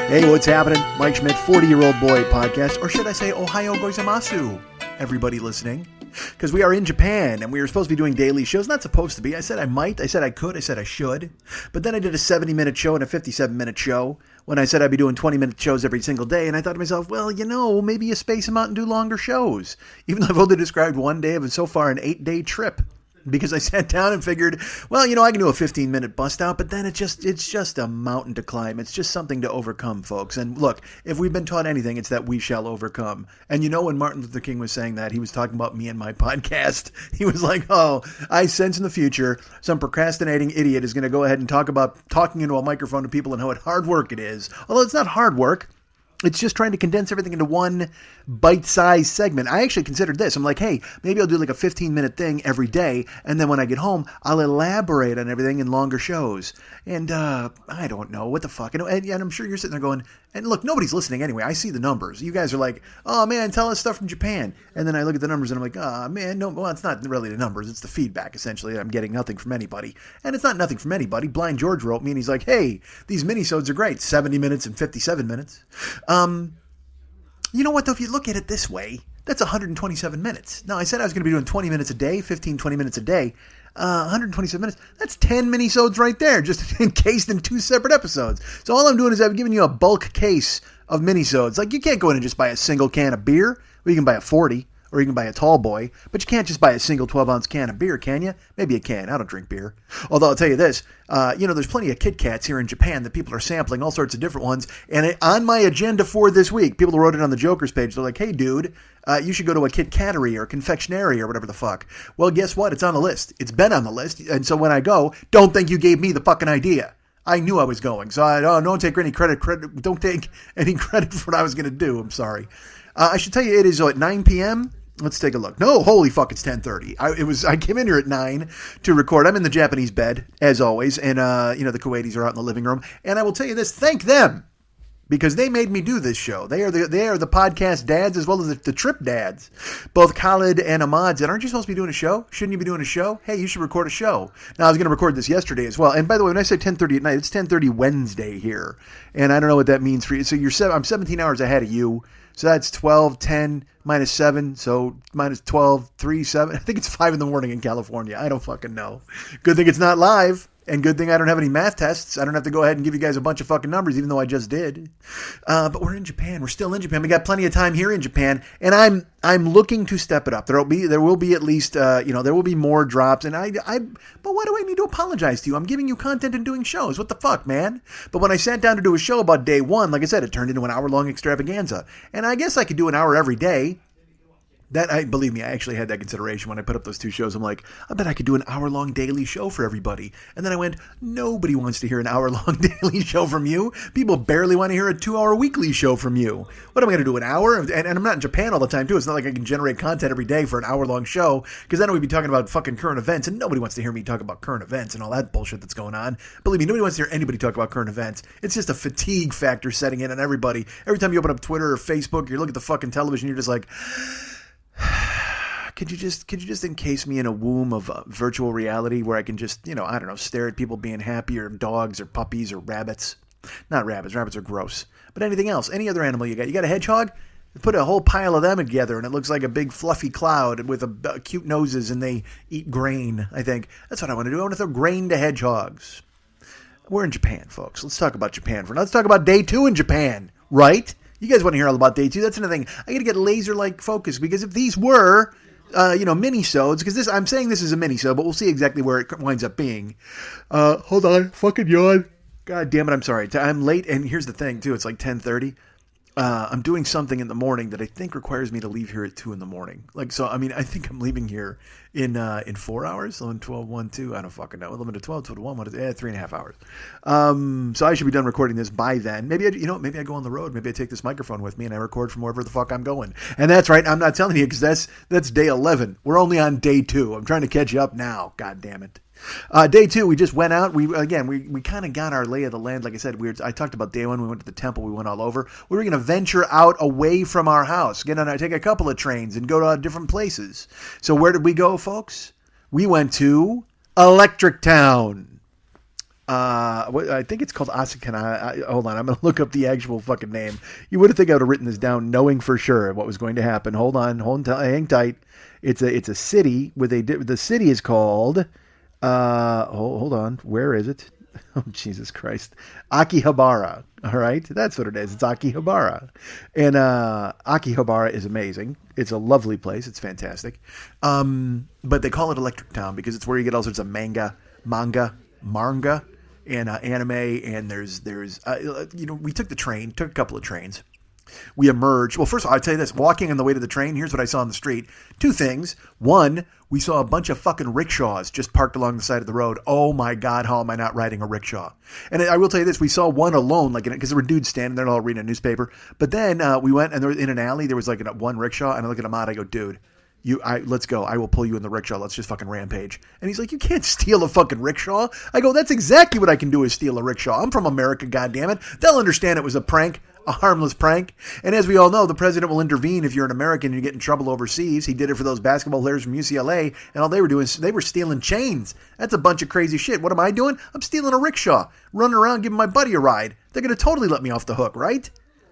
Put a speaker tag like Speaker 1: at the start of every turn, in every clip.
Speaker 1: Hey, what's happening? Mike Schmidt, 40-Year-Old Boy podcast, or should I say Ohayo gozaimasu, everybody listening. Because we are in Japan, and we were supposed to be doing daily shows. Not supposed to be. I said I might. I said I could. I said I should. But then I did a 70-minute show and a 57-minute show when I said I'd be doing 20-minute shows every single day. And I thought to myself, well, maybe you space them out and do longer shows. Even though I've only described one day of, so far, an 8-day trip. Because I sat down and figured, well, I can do a 15-minute bust out, but then it's just a mountain to climb. It's just something to overcome, folks. And look, if we've been taught anything, it's that we shall overcome. And when Martin Luther King was saying that, he was talking about me and my podcast. He was like, oh, I sense in the future some procrastinating idiot is going to go ahead and talk about talking into a microphone to people and how hard work it is. Although it's not hard work. It's just trying to condense everything into one bite-sized segment. I actually considered this. I'm like, hey, maybe I'll do like a 15-minute thing every day, and then when I get home, I'll elaborate on everything in longer shows. And I don't know. What the fuck? And I'm sure you're sitting there going, and look, nobody's listening anyway. I see the numbers. You guys are like, oh, man, tell us stuff from Japan. And then I look at the numbers, and I'm like, oh, man, no, well, it's not really the numbers. It's the feedback, essentially. I'm getting nothing from anybody. And it's not nothing from anybody. Blind George wrote me, and he's like, hey, these minisodes are great. 70 minutes and 57 minutes. You know what, though, if you look at it this way, that's 127 minutes. Now, I said I was going to be doing 20 minutes a day, 15, 20 minutes a day. 127 minutes, that's 10 minisodes right there, just encased in 2 separate episodes. So all I'm doing is I'm giving you a bulk case of minisodes. Like, you can't go in and just buy a single can of beer. Well, you can buy a 40, or you can buy a tall boy, but you can't just buy a single 12-ounce can of beer, can you? Maybe you can. I don't drink beer. Although I'll tell you this, there's plenty of Kit Kats here in Japan that people are sampling, all sorts of different ones. And on my agenda for this week, people wrote it on the Joker's page. They're like, hey, dude, you should go to a Kit Kattery or confectionery or whatever the fuck. Well, guess what? It's on the list. It's been on the list. And so when I go, don't think you gave me the fucking idea. I knew I was going. So don't take any credit. Don't take any credit for what I was going to do. I'm sorry. I should tell you, it is at 9 p.m., let's take a look. No, holy fuck, it's 10:30. I came in here at 9 to record. I'm in the Japanese bed, as always, and the Kuwaitis are out in the living room. And I will tell you this, thank them, because they made me do this show. They are the podcast dads as well as the trip dads, both Khalid and Ahmad. And aren't you supposed to be doing a show? Shouldn't you be doing a show? Hey, you should record a show. Now, I was going to record this yesterday as well. And by the way, when I say 10:30 at night, it's 10:30 Wednesday here. And I don't know what that means for you. So I'm 17 hours ahead of you. So that's 12, 10, minus 7, so minus 12, 3, 7. I think it's 5 in the morning in California. I don't fucking know. Good thing it's not live, and good thing I don't have any math tests. I don't have to go ahead and give you guys a bunch of fucking numbers, even though I just did. But we're in Japan. We're still in Japan. We got plenty of time here in Japan, and I'm looking to step it up. There will be at least there will be more drops, and but why do I need to apologize to you? I'm giving you content and doing shows. What the fuck, man? But when I sat down to do a show about day 1, like I said, it turned into an hour-long extravaganza, and I guess I could do an hour every day. Believe me, I actually had that consideration when I put up those 2 shows. I'm like, I bet I could do an hour-long daily show for everybody. And then I went, nobody wants to hear an hour-long daily show from you. People barely want to hear a 2-hour weekly show from you. What am I going to do, an hour? And I'm not in Japan all the time, too. It's not like I can generate content every day for an hour-long show, because then we'd be talking about fucking current events, and nobody wants to hear me talk about current events and all that bullshit that's going on. Believe me, nobody wants to hear anybody talk about current events. It's just a fatigue factor setting in on everybody. Every time you open up Twitter or Facebook, you look at the fucking television, you're just like, could you just encase me in a womb of virtual reality where I can just, stare at people being happy, or dogs or puppies or rabbits? Not rabbits. Rabbits are gross. But anything else, any other animal you got? You got a hedgehog? Put a whole pile of them together and it looks like a big fluffy cloud with cute noses, and they eat grain, I think. That's what I want to do. I want to throw grain to hedgehogs. We're in Japan, folks. Let's talk about Japan. Let's talk about day 2 in Japan, right? You guys want to hear all about day 2? That's another thing. I got to get laser-like focus, because if these were, mini-sodes, because I'm saying this is a mini-sode, but we'll see exactly where it winds up being. Hold on. Fucking yawn. God damn it, I'm sorry. I'm late, and here's the thing, too. It's like 10:30. I'm doing something in the morning that I think requires me to leave here at 2 in the morning. I think I'm leaving here in 4 hours. 11, 12, 1, 2. I don't fucking know. 11 to 12, 12 to 1, 3.5 hours. So I should be done recording this by then. Maybe I go on the road. Maybe I take this microphone with me and I record from wherever the fuck I'm going. And that's right. I'm not telling you, because that's day 11. We're only on day 2. I'm trying to catch you up now. God damn it. Day 2, we just went out. We kind of got our lay of the land. Like I said, I talked about day 1. We went to the temple. We went all over. We were going to venture out away from our house, take a couple of trains and go to different places. So where did we go, folks? We went to Electric Town. I think it's called Asakana. Hold on, I'm gonna look up the actual fucking name. You would have think I would have written this down, knowing for sure what was going to happen. Hold on, hang tight. It's a city with the city is called. Hold on, where is it? Oh, Jesus Christ. Akihabara. All right. That's what it is. It's Akihabara. And Akihabara is amazing. It's a lovely place. It's fantastic. But they call it Electric Town because it's where you get all sorts of manga, and anime. And there's we took a couple of trains. We emerged. Well, first of all, I'll tell you this. Walking on the way to the train, here's what I saw on the street. Two things. One, we saw a bunch of fucking rickshaws just parked along the side of the road. Oh my God, how am I not riding a rickshaw? And I will tell you this. We saw one alone, because there were dudes standing there all reading a newspaper. But then we went, and there was, in an alley, there was one rickshaw, and I look at him out, I go, dude, let's go. I will pull you in the rickshaw. Let's just fucking rampage. And he's like, you can't steal a fucking rickshaw. I go, that's exactly what I can do is steal a rickshaw. I'm from America, goddammit. They'll understand it was a prank. A harmless prank. And as we all know, the president will intervene if you're an American and you get in trouble overseas. He did it for those basketball players from UCLA, and all they were doing, they were stealing chains. That's a bunch of crazy shit. What am I doing? I'm stealing a rickshaw, running around giving my buddy a ride. They're going to totally let me off the hook, right?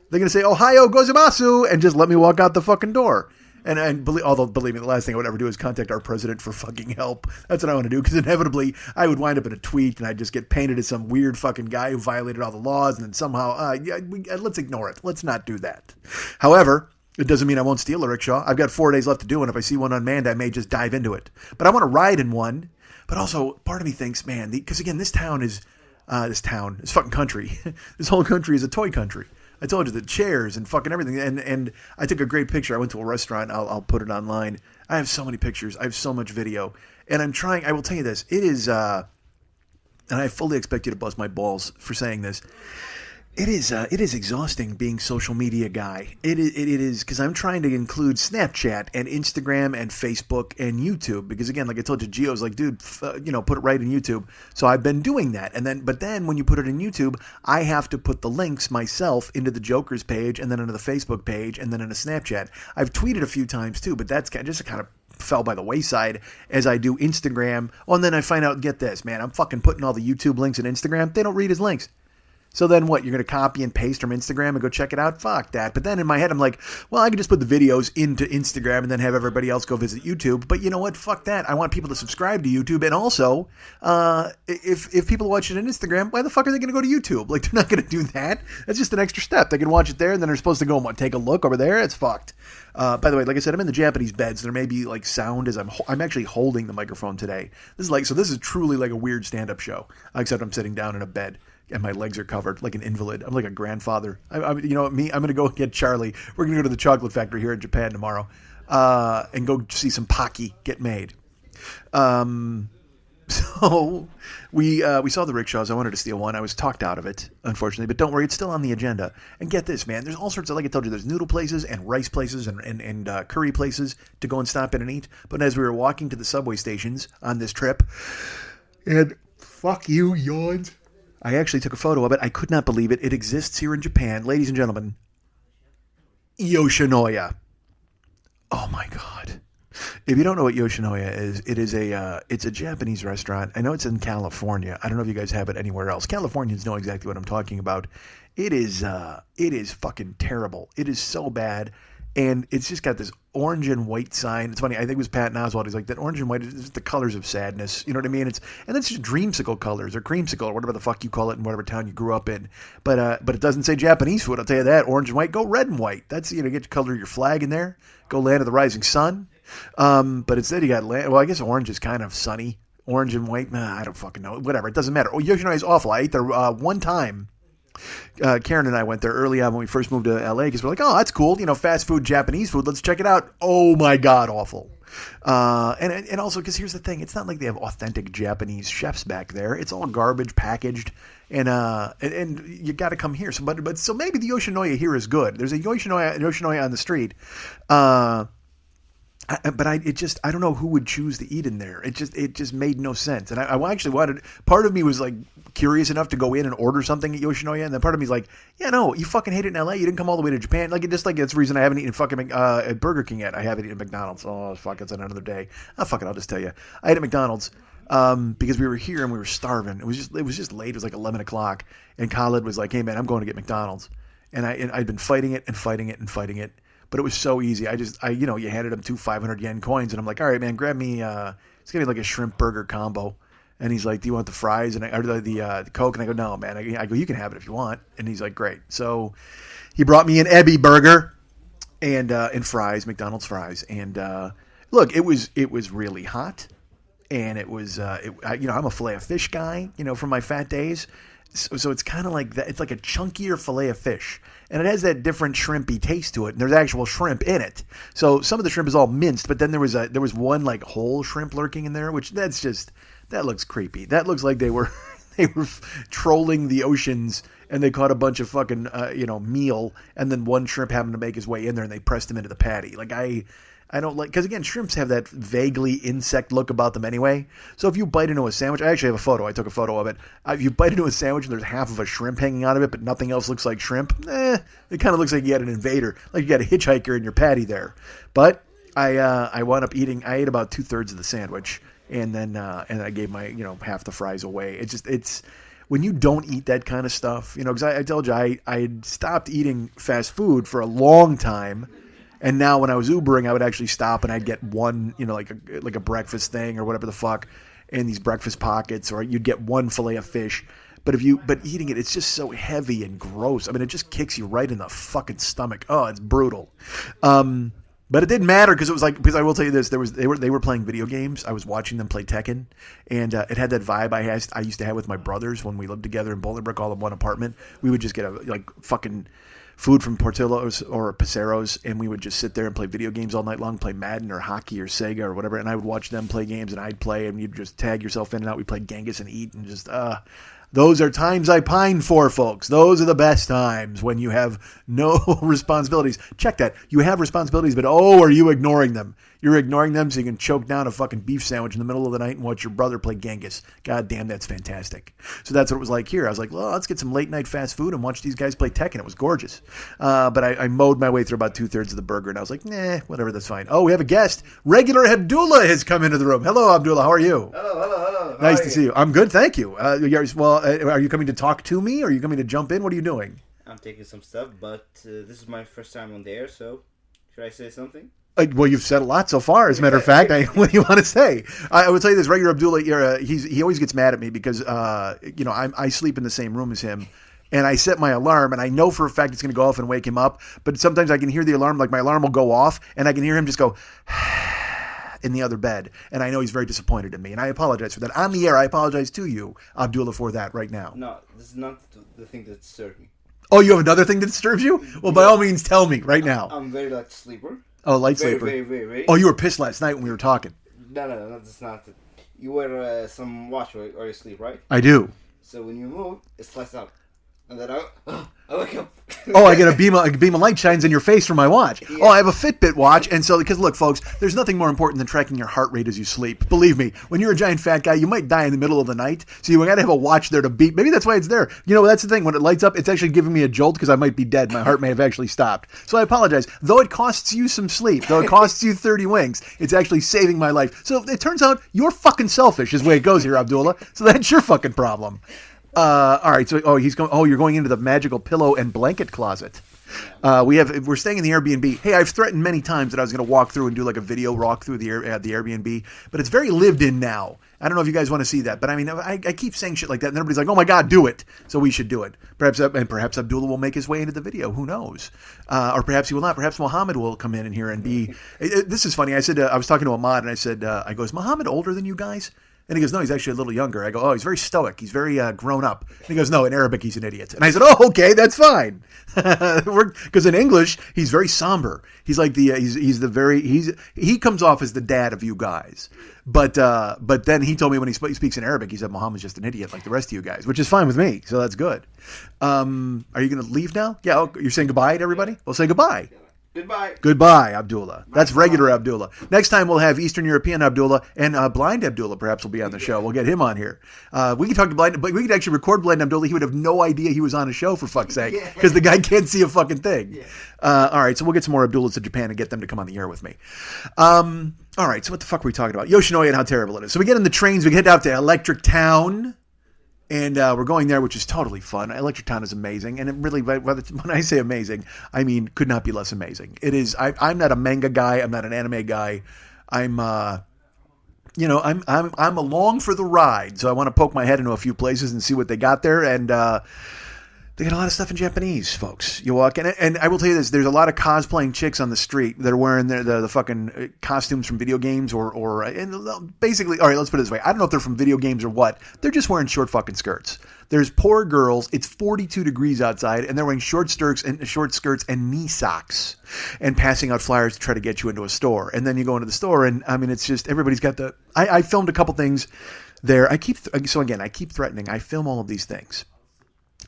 Speaker 1: They're going to say, Ohio gozaimasu, and just let me walk out the fucking door. And believe me, the last thing I would ever do is contact our president for fucking help. That's what I want to do, because inevitably I would wind up in a tweet and I'd just get painted as some weird fucking guy who violated all the laws, and then somehow, let's ignore it. Let's not do that. However, it doesn't mean I won't steal a rickshaw. I've got 4 days left to do it, and if I see one unmanned, I may just dive into it. But I want to ride in one. But also, part of me thinks, man, because again, this fucking country, this whole country is a toy country. I told you the chairs and fucking everything. And I took a great picture. I went to a restaurant. I'll put it online. I have so many pictures. I have so much video. And I will tell you this. It is, and I fully expect you to bust my balls for saying this. It is exhausting being social media guy. It is because I'm trying to include Snapchat and Instagram and Facebook and YouTube because again, like I told you, Gio's like, dude, put it right in YouTube. So I've been doing that, but then when you put it in YouTube, I have to put the links myself into the Joker's page and then into the Facebook page and then into Snapchat. I've tweeted a few times too, but that's kind of fell by the wayside as I do Instagram. Oh, and then I find out, get this, man, I'm fucking putting all the YouTube links in Instagram. They don't read his links. So then what? You're going to copy and paste from Instagram and go check it out? Fuck that. But then in my head, I'm like, well, I can just put the videos into Instagram and then have everybody else go visit YouTube. But you know what? Fuck that. I want people to subscribe to YouTube. And also, if people watch it on Instagram, why the fuck are they going to go to YouTube? Like, they're not going to do that. That's just an extra step. They can watch it there and then they're supposed to go and take a look over there. It's fucked. By the way, like I said, I'm in the Japanese bed, so there may be like sound as I'm actually holding the microphone today. This is truly like a weird stand-up show, except I'm sitting down in a bed. And my legs are covered like an invalid. I'm like a grandfather. I'm going to go get Charlie. We're going to go to the chocolate factory here in Japan tomorrow and go see some Pocky get made. So we saw the rickshaws. I wanted to steal one. I was talked out of it, unfortunately. But don't worry, it's still on the agenda. And get this, man. There's all sorts of, like I told you, there's noodle places and rice places and curry places to go and stop in and eat. But as we were walking to the subway stations on this trip, and fuck you, yawns. I actually took a photo of it. I could not believe it. It exists here in Japan. Ladies and gentlemen, Yoshinoya. Oh my God. If you don't know what Yoshinoya is, it's a Japanese restaurant. I know it's in California. I don't know if you guys have it anywhere else. Californians know exactly what I'm talking about. It is fucking terrible. It is so bad. And it's just got this orange and white sign. It's funny. I think it was Patton Oswalt. He's like, that orange and white is the colors of sadness. You know what I mean? And that's just dreamsicle colors or creamsicle or whatever the fuck you call it in whatever town you grew up in. But it doesn't say Japanese food. I'll tell you that. Orange and white. Go red and white. That's, get your color of your flag in there. Go land of the rising sun. But instead you got land. Well, I guess orange is kind of sunny. Orange and white. Nah, I don't fucking know. Whatever. It doesn't matter. Oh, Yoshinoya is awful. I ate there one time. Karen and I went there early on when we first moved to LA because we're like, oh, that's cool, fast food, Japanese food, let's check it out. Oh my God, awful. And also because here's the thing, it's not like they have authentic Japanese chefs back there. It's all garbage packaged, and you got to come here. So maybe the Yoshinoya here is good. There's a Yoshinoya on the street. But I don't know who would choose to eat in there. It just made no sense. And I actually wanted, part of me was like curious enough to go in and order something at Yoshinoya. And then part of me is like, yeah, no, you fucking hate it in LA. You didn't come all the way to Japan. Like, that's the reason I haven't eaten fucking at Burger King yet. I haven't eaten at McDonald's. Oh, fuck, it's another day. Oh, fuck it, I'll just tell you. I ate at McDonald's because we were here and we were starving. It was just late. It was like 11 o'clock. And Khalid was like, hey, man, I'm going to get McDonald's. And I'd been fighting it. But it was so easy. You handed him 2 500 yen coins. And I'm like, all right, man, grab me, it's going to be like a shrimp burger combo. And he's like, do you want the fries or the Coke? And I go, no, man. I go, you can have it if you want. And he's like, great. So he brought me an Ebby burger and fries, McDonald's fries. And look, it was really hot. And it was, I'm a filet of fish guy, from my fat days. So it's kind of like that. It's like a chunkier filet of fish. And it has that different shrimpy taste to it. And there's actual shrimp in it. So some of the shrimp is all minced, but then there was one like whole shrimp lurking in there, which that looks creepy. That looks like they were trolling the oceans and they caught a bunch of fucking, meal. And then one shrimp happened to make his way in there and they pressed him into the patty. Like I don't like, because again, shrimps have that vaguely insect look about them anyway. So if you bite into a sandwich, I actually have a photo. I took a photo of it. If you bite into a sandwich and there's half of a shrimp hanging out of it, but nothing else looks like shrimp, it kind of looks like you had an invader, like you got a hitchhiker in your patty there. But I wound up eating. I ate about 2/3 of the sandwich, and then I gave my half the fries away. It's when you don't eat that kind of stuff, because I told you I stopped eating fast food for a long time. And now when I was Ubering, I would actually stop and I'd get one, like a breakfast thing or whatever the fuck, in these breakfast pockets, or you'd get one fillet of fish. But eating it, it's just so heavy and gross. I mean, it just kicks you right in the fucking stomach. Oh, it's brutal. But it didn't matter because I will tell you this, they were playing video games. I was watching them play Tekken, and it had that vibe I used to have with my brothers when we lived together in Bolingbrook, all in one apartment. We would just get fucking food from Portillo's or Paceros, and we would just sit there and play video games all night long, play Madden or hockey or Sega or whatever, and I would watch them play games, and I'd play, and you'd just tag yourself in and out. We'd play Genghis and eat, and just, those are times I pine for, folks. Those are the best times when you have no responsibilities. Check that. You have responsibilities, but are you ignoring them? You're ignoring them so you can choke down a fucking beef sandwich in the middle of the night and watch your brother play Genghis. God damn, that's fantastic. So that's what it was like here. I was like, well, let's get some late night fast food and watch these guys play Tekken. It was gorgeous. But I mowed my way through about 2/3 of the burger, and I was like, nah, whatever, that's fine. Oh, we have a guest. Regular Abdullah has come into the room. Hello, Abdullah. How are you?
Speaker 2: Hello.
Speaker 1: Nice to see you. I'm good, thank you. Are you coming to talk to me, or are you coming to jump in? What are you doing?
Speaker 2: I'm taking some stuff, but this is my first time on the air, so should I say something?
Speaker 1: Well, you've said a lot so far. As a matter of fact, what do you want to say? I would tell you this: regular Abdullah, he always gets mad at me because I sleep in the same room as him, and I set my alarm, and I know for a fact it's going to go off and wake him up. But sometimes I can hear the alarm, like my alarm will go off, and I can hear him just go in the other bed, and I know he's very disappointed in me, and I apologize for that. On the air, I apologize to you, Abdullah, for that right now.
Speaker 2: No, this is not the thing that disturbs me.
Speaker 1: Oh, you have another thing that disturbs you? Well, by all means, tell me right now.
Speaker 2: I'm very light sleeper.
Speaker 1: Oh, light sleeper.
Speaker 2: Very.
Speaker 1: Oh, you were pissed last night when we were talking.
Speaker 2: No, that's not it. You wear some watch or you sleep, right?
Speaker 1: I do.
Speaker 2: So when you move, it slides out. And then I wake up.
Speaker 1: Oh, I get a beam of light shines in your face from my watch. Yeah. Oh, I have a Fitbit watch, and so because look, folks, there's nothing more important than tracking your heart rate as you sleep. Believe me, when you're a giant fat guy, you might die in the middle of the night, so you got to have a watch there to beat. Maybe that's why it's there. That's the thing. When it lights up, it's actually giving me a jolt because I might be dead. My heart may have actually stopped. So I apologize. Though it costs you some sleep, though it costs you 30 wings, it's actually saving my life. So it turns out you're fucking selfish, is the way it goes here, Abdullah. So that's your fucking problem. All right. So, you're going into the magical pillow and blanket closet. We're staying in the Airbnb. Hey, I've threatened many times that I was going to walk through and do like a video walk through the Airbnb, but it's very lived in now. I don't know if you guys want to see that, but I mean, I keep saying shit like that, and everybody's like, "Oh my God, do it!" So we should do it. Perhaps Abdullah will make his way into the video. Who knows? Or perhaps he will not. Perhaps Muhammad will come in here and be. This is funny. I said I was talking to Ahmad, and I said, "I go, is Muhammad older than you guys?" And he goes, no, he's actually a little younger. I go, oh, he's very stoic. He's very grown up. And he goes, no, in Arabic, he's an idiot. And I said, oh, okay, that's fine. Because in English, he's very somber. He's like he comes off as the dad of you guys. But then he told me when he speaks in Arabic, he said, Muhammad's just an idiot like the rest of you guys, which is fine with me. So that's good. Are you going to leave now? Yeah. Oh, you're saying goodbye to everybody? Well, say goodbye. Goodbye, Abdullah. That's regular Abdullah. Next time we'll have Eastern European Abdullah and Blind Abdullah perhaps will be on the show. We'll get him on here. We could talk to Blind, but we could actually record Blind Abdullah. He would have no idea he was on a show, for fuck's sake, because the guy can't see a fucking thing. All right, so we'll get some more Abdullahs to Japan and get them to come on the air with me. All right, so what the fuck were we talking about? Yoshinoya and how terrible it is. So we get in the trains. We head out to Electric Town. And we're going there, which is totally fun. Electric Town is amazing. And it really, when I say amazing, I mean could not be less amazing. It is. I'm not a manga guy. I'm not an anime guy. I'm along for the ride. So I want to poke my head into a few places and see what they got there. And they got a lot of stuff in Japanese, folks. You walk in, and I will tell you this: there's a lot of cosplaying chicks on the street that are wearing the fucking costumes from video games, and basically, all right, let's put it this way: I don't know if they're from video games or what. They're just wearing short fucking skirts. There's poor girls. It's 42 degrees outside, and they're wearing short skirts and knee socks, and passing out flyers to try to get you into a store. And then you go into the store, and I mean, it's just everybody's got the. I filmed a couple things there. I keep threatening. I film all of these things.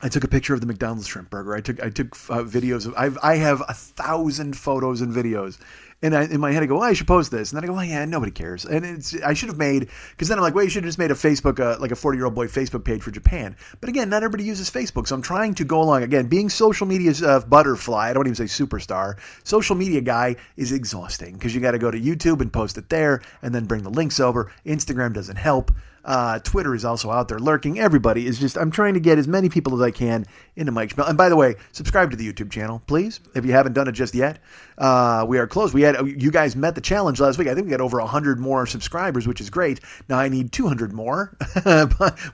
Speaker 1: I took a picture of the McDonald's shrimp burger. I took videos of. I have 1,000 photos and videos, and in my head I go, I should post this, and then I go, yeah, nobody cares. And I should have made, because then I'm like, you should have just made a Facebook, like a 40-year-old boy Facebook page for Japan. But again, not everybody uses Facebook, so I'm trying to go along. Again, being social media's butterfly, I don't even say superstar. Social media guy is exhausting because you got to go to YouTube and post it there, and then bring the links over. Instagram doesn't help. Twitter is also out there lurking. Everybody is just, I'm trying to get as many people as I can into Mike Schmel. And by the way, subscribe to the YouTube channel, please, if you haven't done it just yet. We are close. You guys met the challenge last week. I think we got over 100 more subscribers, which is great. Now I need 200 more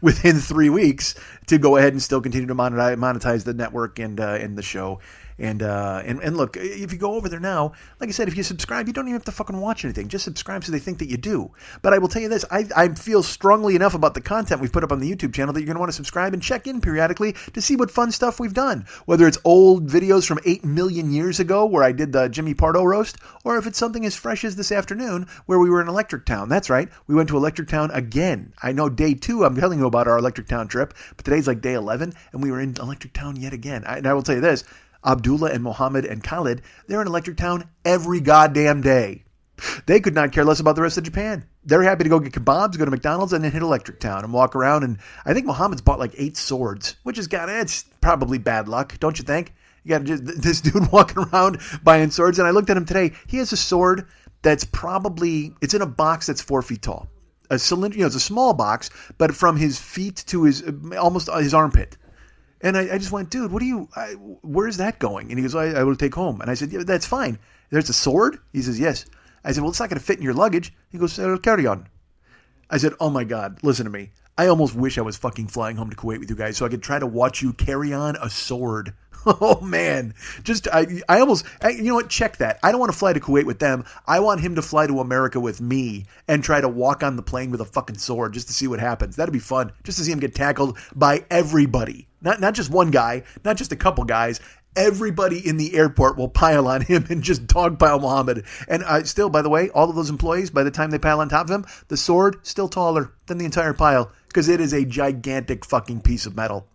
Speaker 1: within 3 weeks to go ahead and still continue to monetize the network and the show. And look, if you go over there now, like I said, if you subscribe, you don't even have to fucking watch anything. Just subscribe so they think that you do. But I will tell you this, I feel strongly enough about the content we've put up on the YouTube channel that you're going to want to subscribe and check in periodically to see what fun stuff we've done. Whether it's old videos from 8 million years ago where I did the Jimmy Pardo roast, or if it's something as fresh as this afternoon where we were in Electric Town. That's right, we went to Electric Town again. I know day 2, I'm telling you about our Electric Town trip, but today's like day 11, and we were in Electric Town yet again. And I will tell you this, Abdullah and Mohammed and Khalid, they're in Electric Town every goddamn day. They could not care less about the rest of Japan. They're happy to go get kebabs, go to McDonald's, and then hit Electric Town and walk around. And I think Mohammed's bought like 8 swords, which is it's probably bad luck, don't you think? You got this dude walking around buying swords. And I looked at him today. He has a sword that's it's in a box that's 4 feet tall. A cylinder, it's a small box, but from his feet to almost his armpit. And I just went, dude, where's that going? And he goes, I will take home. And I said, yeah, that's fine. There's a sword? He says, yes. I said, well, it's not going to fit in your luggage. He goes, carry on. I said, oh my God, listen to me. I almost wish I was fucking flying home to Kuwait with you guys so I could try to watch you carry on a sword. Oh man, I almost, you know what? Check that. I don't want to fly to Kuwait with them. I want him to fly to America with me and try to walk on the plane with a fucking sword just to see what happens. That'd be fun. Just to see him get tackled by everybody. Not just one guy, not just a couple guys. Everybody in the airport will pile on him and just dogpile Muhammad. And still, by the way, all of those employees, by the time they pile on top of him, the sword still taller than the entire pile because it is a gigantic fucking piece of metal.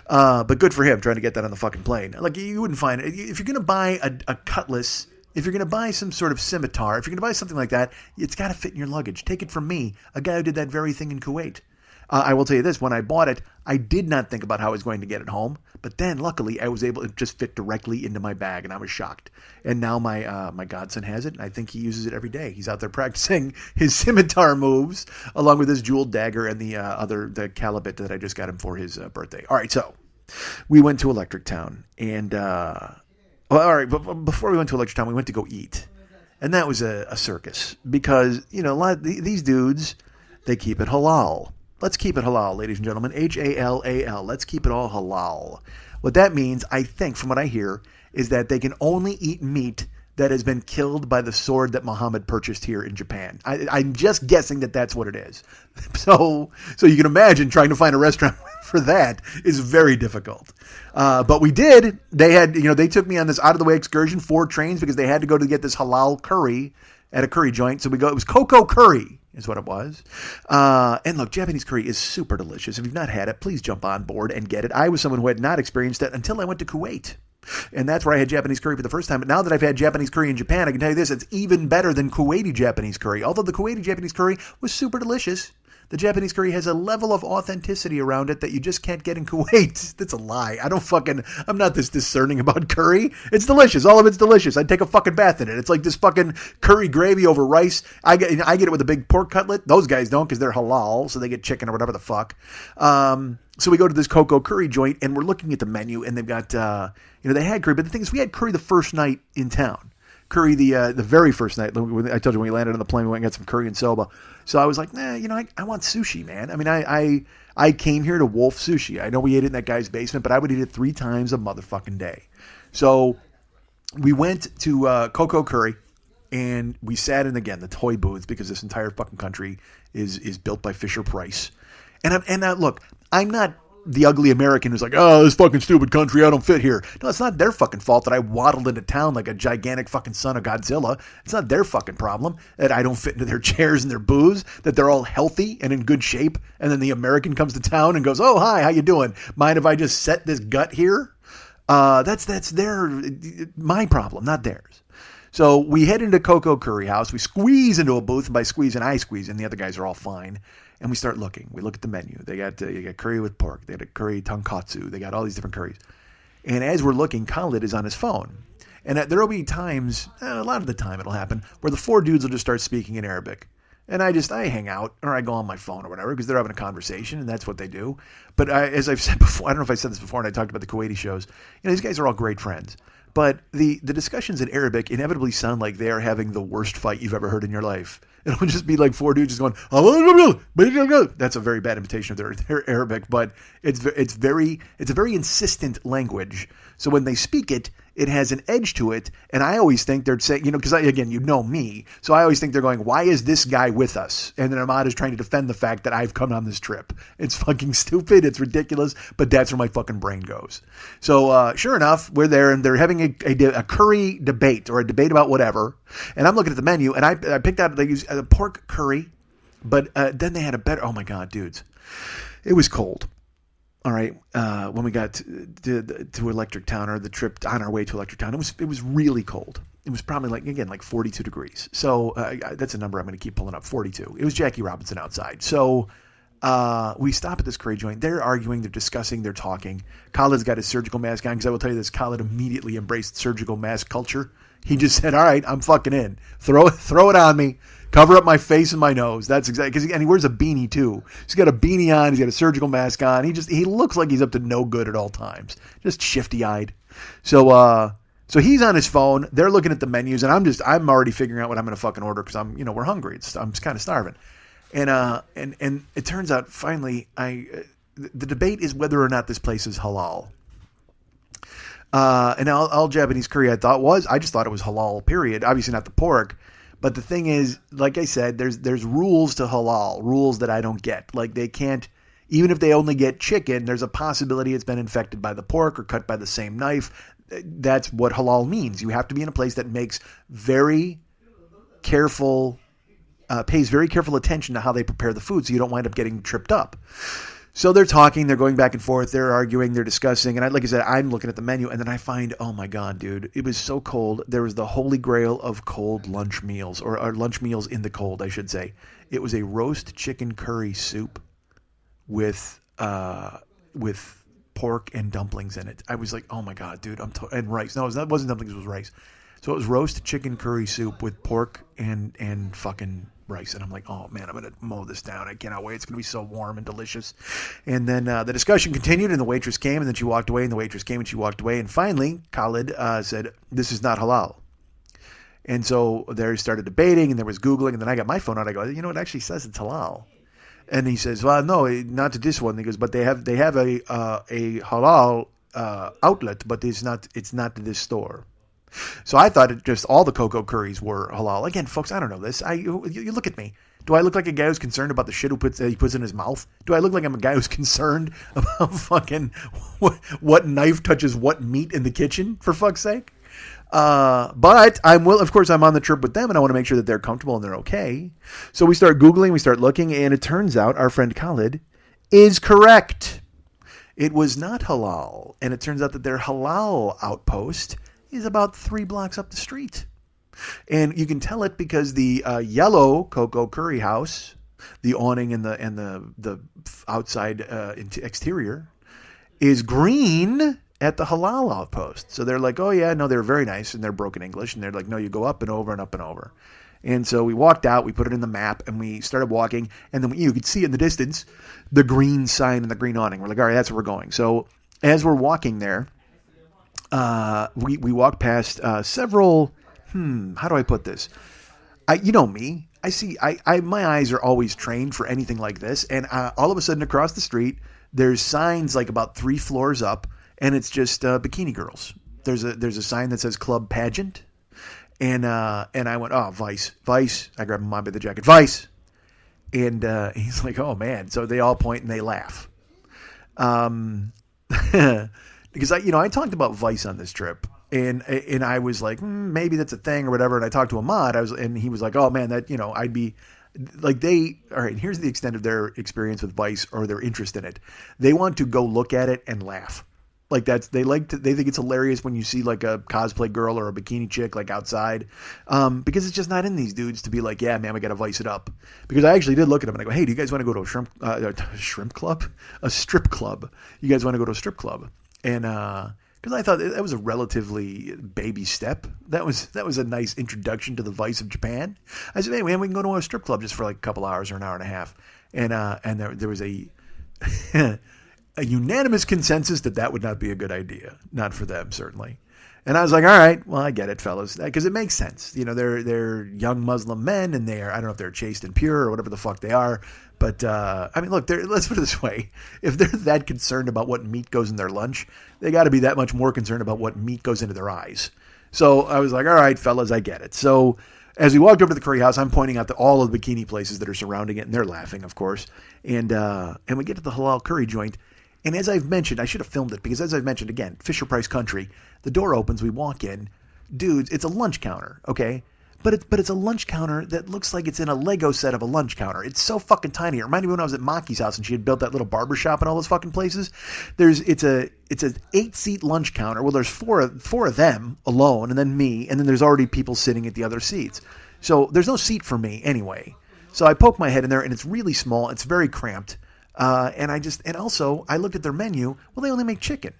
Speaker 1: But good for him trying to get that on the fucking plane. Like, you wouldn't find it. If you're going to buy a cutlass, if you're going to buy some sort of scimitar, if you're going to buy something like that, it's got to fit in your luggage. Take it from me, a guy who did that very thing in Kuwait. I will tell you this, when I bought it, I did not think about how I was going to get it home. But then, luckily, I was able to just fit directly into my bag, and I was shocked. And now my godson has it, and I think he uses it every day. He's out there practicing his scimitar moves, along with his jeweled dagger and the calibit that I just got him for his birthday. All right, so we went to Electric Town. And, all right, but before we went to Electric Town, we went to go eat. And that was a circus because, a lot of these dudes, they keep it halal. Let's keep it halal, ladies and gentlemen. Halal. Let's keep it all halal. What that means, I think, from what I hear, is that they can only eat meat that has been killed by the sword that Muhammad purchased here in Japan. I'm just guessing that that's what it is. So you can imagine trying to find a restaurant for that is very difficult. But we did. They had, they took me on this out-of-the-way excursion, 4 trains, because they had to go to get this halal curry at a curry joint. So it was Coco Curry. Is what it was. And look, Japanese curry is super delicious. If you've not had it, please jump on board and get it. I was someone who had not experienced it until I went to Kuwait. And that's where I had Japanese curry for the first time. But now that I've had Japanese curry in Japan, I can tell you this, it's even better than Kuwaiti Japanese curry. Although the Kuwaiti Japanese curry was super delicious, the Japanese curry has a level of authenticity around it that you just can't get in Kuwait. That's a lie. I'm not this discerning about curry. It's delicious. All of it's delicious. I'd take a fucking bath in it. It's like this fucking curry gravy over rice. I get it with a big pork cutlet. Those guys don't because they're halal, so they get chicken or whatever the fuck. So we go to this Coco Curry joint, and we're looking at the menu, and they've got, they had curry. But the thing is, we had curry the first night in town. Curry the very first night. I told you when we landed on the plane, we went and got some curry and soba. So I was like, I want sushi, man. I mean, I came here to Wolf Sushi. I know we ate it in that guy's basement, but I would eat it 3 times a motherfucking day. So we went to Coco Curry, and we sat in, again, the toy booths, because this entire fucking country is built by Fisher-Price. And look, I'm not the ugly American who's like, oh, this fucking stupid country, I don't fit here. No, it's not their fucking fault that I waddled into town like a gigantic fucking son of Godzilla. It's not their fucking problem that I don't fit into their chairs and their booths, that they're all healthy and in good shape. And then the American comes to town and goes, oh, hi, how you doing? Mind if I just set this gut here? That's my problem, not theirs. So we head into Coco Curry House. We squeeze into a booth, and by squeezing, I squeeze, and the other guys are all fine. And we start looking. We look at the menu. They got curry with pork. They got a curry tonkatsu. They got all these different curries. And as we're looking, Khalid is on his phone. And there will be times, a lot of the time it'll happen, where the 4 dudes will just start speaking in Arabic. And I hang out, or I go on my phone or whatever, because they're having a conversation, and that's what they do. But as I've said before, I don't know if I said this before, and I talked about the Kuwaiti shows, these guys are all great friends. But the discussions in Arabic inevitably sound like they are having the worst fight you've ever heard in your life. It'll just be like 4 dudes just going, that's a very bad imitation of their Arabic, but it's a very insistent language. So when they speak it, it has an edge to it. And I always think they're saying, because again, me. So I always think they're going, why is this guy with us? And then Ahmad is trying to defend the fact that I've come on this trip. It's fucking stupid. It's ridiculous. But that's where my fucking brain goes. So sure enough, we're there and they're having a curry debate or a debate about whatever. And I'm looking at the menu and I picked out, they use a pork curry. But then they had a better, oh my God, dudes. It was cold. All right, when we got to Electric Town, or the trip on our way to Electric Town, it was really cold. It was probably like 42 degrees. So that's a number I'm going to keep pulling up, 42. It was Jackie Robinson outside. So we stop at this curry joint. They're arguing, they're discussing, they're talking. Khaled's got his surgical mask on, because I will tell you this, Khaled immediately embraced surgical mask culture. He just said, all right, I'm fucking in. Throw it on me. Cover up my face and my nose. That's exactly, and he wears a beanie too. He's got a beanie on. He's got a surgical mask on. He looks like he's up to no good at all times. Just shifty eyed. So he's on his phone. They're looking at the menus, and I'm already figuring out what I'm going to fucking order, because we're hungry. I'm kind of starving. And it turns out finally the debate is whether or not this place is halal. And all Japanese curry I just thought it was halal, period. Obviously not the pork. But the thing is, like I said, there's rules to halal, rules that I don't get. Like they can't, even if they only get chicken, there's a possibility it's been infected by the pork or cut by the same knife. That's what halal means. You have to be in a place that makes very careful, pays very careful attention to how they prepare the food, so you don't wind up getting tripped up. So they're talking, they're going back and forth, they're arguing, they're discussing, and like I said, I'm looking at the menu, and then I find, oh my God, dude, it was so cold. There was the holy grail of cold lunch meals, or lunch meals in the cold, I should say. It was a roast chicken curry soup with pork and dumplings in it. I was like, oh my God, dude, and rice. No, it wasn't dumplings, it was rice. So it was roast chicken curry soup with pork and fucking rice. And I'm like, oh man, I'm going to mow this down. I cannot wait. It's going to be so warm and delicious. And then the discussion continued, and the waitress came, and then she walked away, and the waitress came, and she walked away. And finally, Khaled said, this is not halal. And so they started debating, and there was Googling, and then I got my phone out. I go, it actually says it's halal. And he says, well, no, not to this one. He goes, but they have a halal outlet, but it's not to this store. So I thought just all the Coco curries were halal. Again, folks, I don't know this. You look at me. Do I look like a guy who's concerned about the shit he puts in his mouth? Do I look like I'm a guy who's concerned about fucking what knife touches what meat in the kitchen, for fuck's sake? But of course, I'm on the trip with them, and I want to make sure that they're comfortable and they're okay. So we start Googling, we start looking, and it turns out our friend Khaled is correct. It was not halal, and it turns out that their halal outpost is about 3 blocks up the street. And you can tell it because the yellow Coco Curry house, the awning and the outside exterior, is green at the halal outpost. So they're like, oh yeah, no, they're very nice, and they're broken English, and they're like, no, you go up and over and up and over. And so we walked out, we put it in the map, and we started walking, and then you could see in the distance the green sign and the green awning. We're like, all right, that's where we're going. So as we're walking there, we walked past several, how do I put this? You know me. I see, my eyes are always trained for anything like this, and all of a sudden across the street, there's signs like about 3 floors up, and it's just bikini girls. There's a sign that says Club Pageant. And I went, oh, Vice. I grabbed him by the jacket. Vice. And he's like, oh, man. So they all point and they laugh. Because I talked about Vice on this trip. And I was like, maybe that's a thing or whatever. And I talked to Ahmad. And he was like, oh, man, that, I'd be like all right, here's the extent of their experience with Vice or their interest in it. They want to go look at it and laugh. Like they think it's hilarious when you see like a cosplay girl or a bikini chick like outside, because it's just not in these dudes to be like, yeah, man, we got to vice it up. Because I actually did look at them and I go, hey, do you guys want to go to a strip club? You guys want to go to a strip club? And because I thought that was a relatively baby step. That was a nice introduction to the vice of Japan. I said, hey, man, we can go to a strip club just for like a couple hours or an hour and a half. And there was a a unanimous consensus that would not be a good idea. Not for them, certainly. And I was like, all right, well, I get it, fellas. Because it makes sense. They're young Muslim men, and I don't know if they're chaste and pure or whatever the fuck they are. But, look, let's put it this way. If they're that concerned about what meat goes in their lunch, they got to be that much more concerned about what meat goes into their eyes. So I was like, all right, fellas, I get it. So as we walked over to the curry house, I'm pointing out all of the bikini places that are surrounding it, and they're laughing, of course. And we get to the halal curry joint. And as I've mentioned, I should have filmed it because as I've mentioned, again, Fisher-Price country, the door opens, we walk in. Dudes, it's a lunch counter, okay? But it's a lunch counter that looks like it's in a Lego set of a lunch counter. It's so fucking tiny. It reminded me when I was at Maki's house and she had built that little barber shop and all those fucking places. It's an 8-seat lunch counter. Well, there's four of them alone and then me, and then there's already people sitting at the other seats. So there's no seat for me anyway. So I poke my head in there and it's really small. It's very cramped. And also I looked at their menu. Well, they only make chicken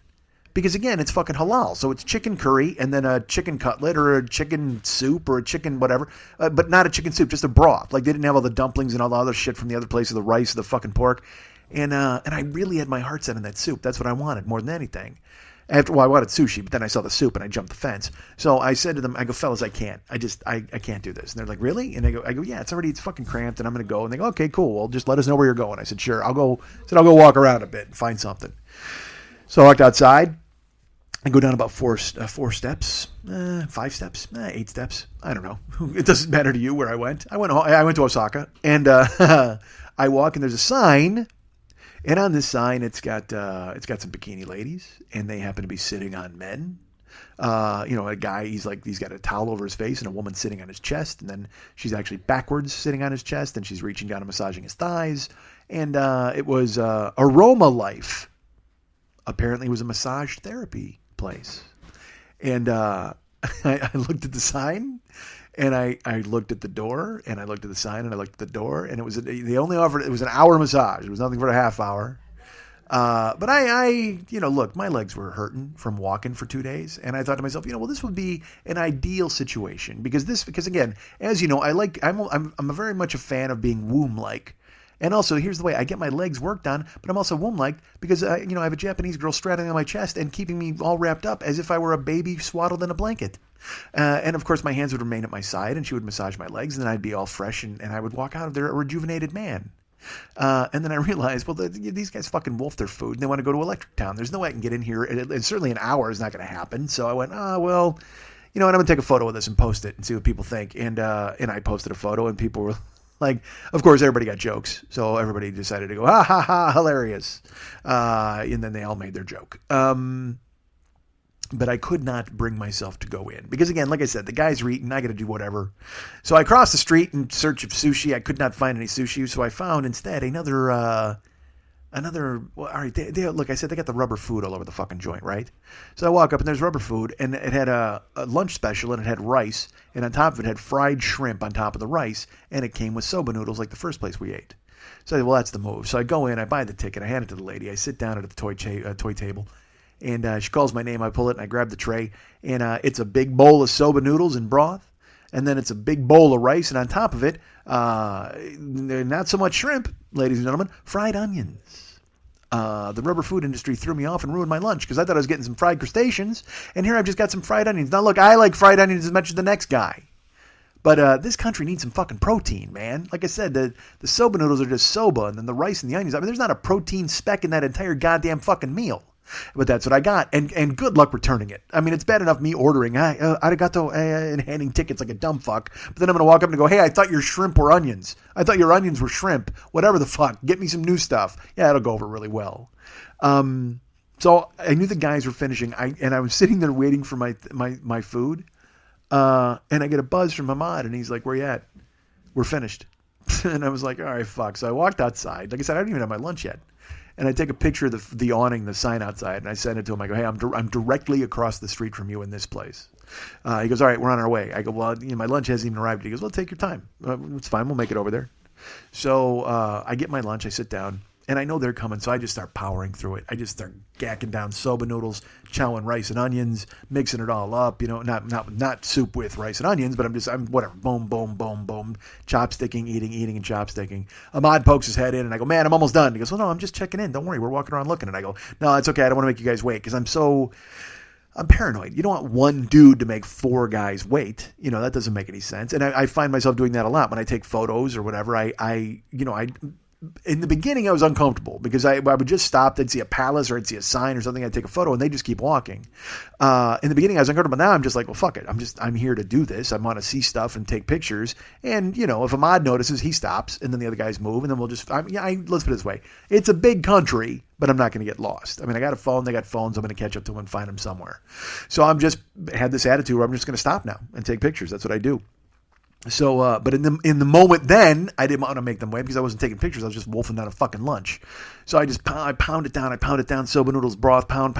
Speaker 1: because again, it's fucking halal. So it's chicken curry and then a chicken cutlet or a chicken soup or a chicken whatever, but not a chicken soup, just a broth. Like they didn't have all the dumplings and all the other shit from the other place, or the rice, or the fucking pork. And I really had my heart set on that soup. That's what I wanted more than anything. I wanted sushi, but then I saw the soup and I jumped the fence. So I said to them, I go, fellas, I can't. I can't do this. And they're like, really? And I go, yeah, it's fucking cramped and I'm going to go. And they go, okay, cool. Well, just let us know where you're going. I said, sure. I'll go walk around a bit and find something. So I walked outside. I go down about 4 steps, 5 steps, 8 steps. I don't know. It doesn't matter to you where I went. I went to Osaka and I walk and there's a sign. And on this sign, it's got some bikini ladies, and they happen to be sitting on men. A guy, he's got a towel over his face, and a woman sitting on his chest, and then she's actually backwards sitting on his chest, and she's reaching down and massaging his thighs. And it was Aroma Life. Apparently, it was a massage therapy place. And I looked at the sign. And I looked at the door, and I looked at the sign, and I looked at the door, and they only offered, it was an hour massage. It was nothing for a half hour. But look, my legs were hurting from walking for 2 days, and I thought to myself, this would be an ideal situation because again, as you know, I'm very much a fan of being womb-like. And also, here's the way I get my legs worked on, but I'm also womb-like because, I have a Japanese girl straddling on my chest and keeping me all wrapped up as if I were a baby swaddled in a blanket. And, of course, my hands would remain at my side, and she would massage my legs, and then I'd be all fresh, and I would walk out of there a rejuvenated man. And then I realized, well, these guys fucking wolf their food, and they want to go to Electric Town. There's no way I can get in here, and certainly an hour is not going to happen. So I went, well, and I'm going to take a photo of this and post it and see what people think. And I posted a photo, and people were like, of course, everybody got jokes. So everybody decided to go, ha, ha, ha, hilarious. And then they all made their joke. But I could not bring myself to go in. Because, again, like I said, the guys are eating. I got to do whatever. So I crossed the street in search of sushi. I could not find any sushi. So I found instead another Well, all right, look, I said they got the rubber food all over the fucking joint, right? So I walk up and there's rubber food, and it had a lunch special, and it had rice, and on top of it had fried shrimp on top of the rice, and it came with soba noodles like the first place we ate. So I said, well, that's the move. So I go in, I buy the ticket, I hand it to the lady, I sit down at the toy table, and she calls my name, I pull it, and I grab the tray, and it's a big bowl of soba noodles and broth, and then it's a big bowl of rice, and on top of it, not so much shrimp, ladies and gentlemen, fried onions. The rubber food industry threw me off and ruined my lunch because I thought I was getting some fried crustaceans, and here I've just got some fried onions. Now, look, I like fried onions as much as the next guy, but this country needs some fucking protein, man. Like I said, the soba noodles are just soba, and then the rice and the onions. I mean, there's not a protein speck in that entire goddamn fucking meal. But that's what I got, and good luck returning it. I mean, it's bad enough me ordering arigato and handing tickets like a dumb fuck, but then I'm going to walk up and go, hey, I thought your shrimp were onions. I thought your onions were shrimp. Whatever the fuck. Get me some new stuff. Yeah, it'll go over really well. So I knew the guys were finishing, and I was sitting there waiting for my food, and I get a buzz from Ahmad, and he's like, where you at? We're finished. And I was like, all right, fuck. So I walked outside. Like I said, I didn't even have my lunch yet. And I take a picture of the awning, the sign outside, and I send it to him. I go, hey, I'm directly across the street from you in this place. He goes, all right, we're on our way. I go, well, my lunch hasn't even arrived. He goes, well, take your time. It's fine. We'll make it over there. So I get my lunch. I sit down. And I know they're coming, so I just start powering through it. I just start gacking down soba noodles, chowing rice and onions, mixing it all up. Not soup with rice and onions, but I'm whatever. Boom, boom, boom, boom. Chopsticking, eating, and chopsticking. Ahmad pokes his head in, and I go, man, I'm almost done. He goes, well, no, I'm just checking in. Don't worry, we're walking around looking. And I go, no, it's okay. I don't want to make you guys wait because I'm paranoid. You don't want one dude to make four guys wait. That doesn't make any sense. And I find myself doing that a lot when I take photos or whatever. In the beginning, I was uncomfortable because I would just stop. I'd see a palace or I'd see a sign or something. I'd take a photo and they just keep walking. In the beginning, I was uncomfortable. Now I'm just like, well, fuck it. I'm here to do this. I want to see stuff and take pictures. And, if Ahmad notices, he stops and then the other guys move and then we'll just, let's put it this way. It's a big country, but I'm not going to get lost. I mean, I got a phone. They got phones. I'm going to catch up to them and find them somewhere. So I'm just had this attitude where I'm just going to stop now and take pictures. That's what I do. So, but in the moment then, I didn't want to make them wait because I wasn't taking pictures. I was just wolfing down a fucking lunch. So I pound it down, soba noodles, broth, pound.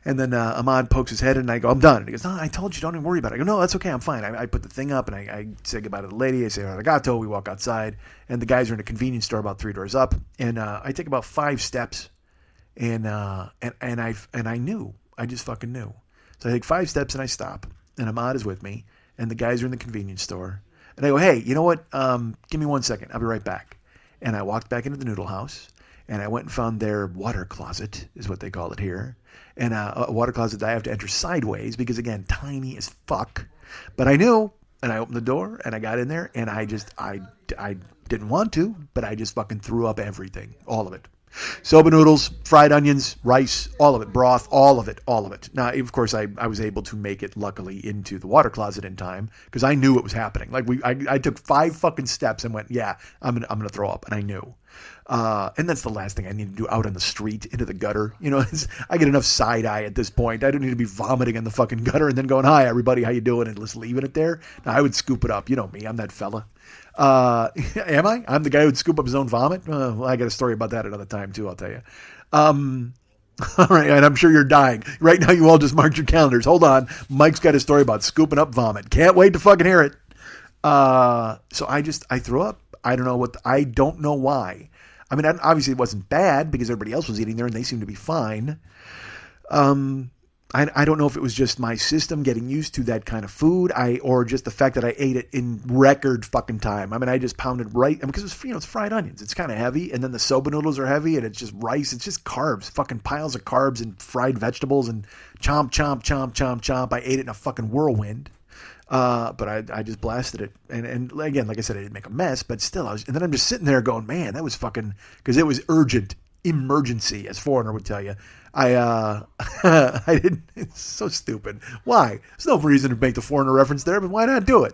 Speaker 1: And then Ahmad pokes his head in and I go, I'm done. And he goes, no, I told you, don't even worry about it. I go, no, that's okay, I'm fine. I put the thing up and I say goodbye to the lady. I say arigato. We walk outside and the guys are in a convenience store about 3 doors up. And I take about 5 steps and I knew. I just fucking knew. So I take 5 steps and I stop. And Ahmad is with me. And the guys are in the convenience store. And I go, hey, you know what? Give me 1 second. I'll be right back. And I walked back into the noodle house. And I went and found their water closet, is what they call it here. And a water closet that I have to enter sideways because, again, tiny as fuck. But I knew. And I opened the door. And I got in there. And I didn't want to. But I just fucking threw up everything. All of it. Soba noodles, fried onions, rice, all of it, broth, all of it. Now, of course, I was able to make it, luckily, into the water closet in time because I knew it was happening. Like I took 5 fucking steps and went, yeah, I'm gonna throw up, and I knew. And that's the last thing I need to do out on the street into the gutter. I get enough side eye at this point. I don't need to be vomiting in the fucking gutter and then going, hi everybody, how you doing, and just leaving it there. Now, I would scoop it up. You know me, I'm that fella. Am I? I'm the guy who'd scoop up his own vomit. Well, I got a story about that another time too, I'll tell you. All right, and I'm sure you're dying. Right now you all just marked your calendars. Hold on. Mike's got a story about scooping up vomit. Can't wait to fucking hear it. So I threw up. I don't know why. I mean, obviously it wasn't bad because everybody else was eating there and they seemed to be fine. I don't know if it was just my system getting used to that kind of food, or just the fact that I ate it in record fucking time. I mean, I just pounded because it's fried onions. It's kind of heavy, and then the soba noodles are heavy, and it's just rice. It's just carbs, fucking piles of carbs and fried vegetables, and chomp. I ate it in a fucking whirlwind. But I just blasted it, and again, like I said, I didn't make a mess, but still, and then I'm just sitting there going, man, that was fucking, because it was urgent. Emergency, as Foreigner would tell you. I didn't. It's so stupid. Why? There's no reason to make the Foreigner reference there, but why not do it?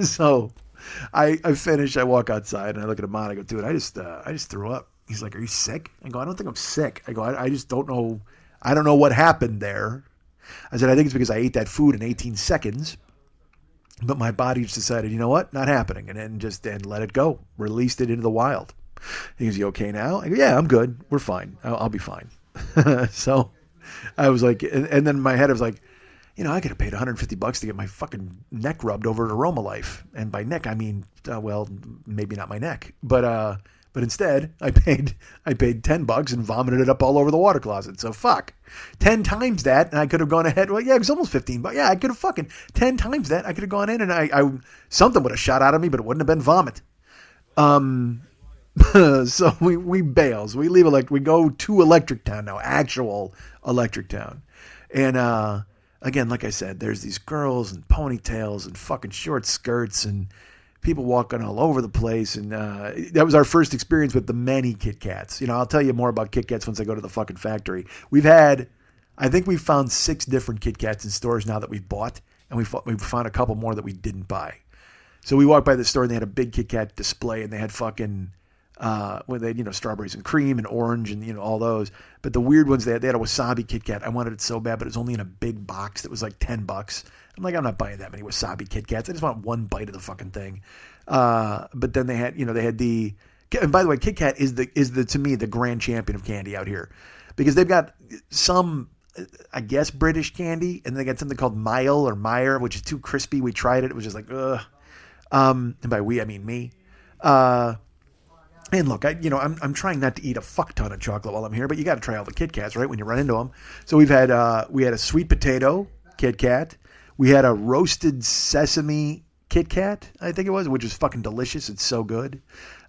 Speaker 1: So I finish. I walk outside and I look at Ahmad. I go, dude, I just threw up. He's like, are you sick? I go, I don't think I'm sick. I go, I just don't know. I don't know what happened there. I said, I think it's because I ate that food in 18 seconds. But my body just decided, you know what? Not happening. And then let it go. Released it into the wild. He goes, you okay now? I go, yeah, I'm good. We're fine. I'll be fine. So I was like, and then in my head I was like, I could have paid $150 to get my fucking neck rubbed over at Aroma Life. And by neck, I mean, well, maybe not my neck, but instead I paid $10 and vomited it up all over the water closet. So fuck, 10 times that. And I could have gone ahead. Well, yeah, it was almost 15, but yeah, I could have fucking 10 times that. I could have gone in and I something would have shot out of me, but it wouldn't have been vomit. So we bails. We leave we go to Electric Town now, actual Electric Town. And, again, like I said, there's these girls and ponytails and fucking short skirts and people walking all over the place. And that was our first experience with the many Kit Kats. I'll tell you more about Kit Kats once I go to the fucking factory. I think we've found 6 different Kit Kats in stores now that we've bought. And we've found a couple more that we didn't buy. So we walked by the store and they had a big Kit Kat display and they had fucking... when they had, strawberries and cream and orange and, all those. But the weird ones, they had a wasabi Kit Kat. I wanted it so bad, but it was only in a big box that was like $10. I'm like, I'm not buying that many wasabi Kit Kats. I just want one bite of the fucking thing. But then they had, and by the way, Kit Kat is to me, the grand champion of candy out here because they've got some, I guess, British candy. And they got something called Mile or Meyer, which is too crispy. We tried it. It was just like, ugh. And by we, I mean me. And look, I'm trying not to eat a fuck ton of chocolate while I'm here, but you got to try all the Kit Kats, right? When you run into them. So we had a sweet potato Kit Kat. We had a roasted sesame Kit Kat, I think it was, which is fucking delicious. It's so good.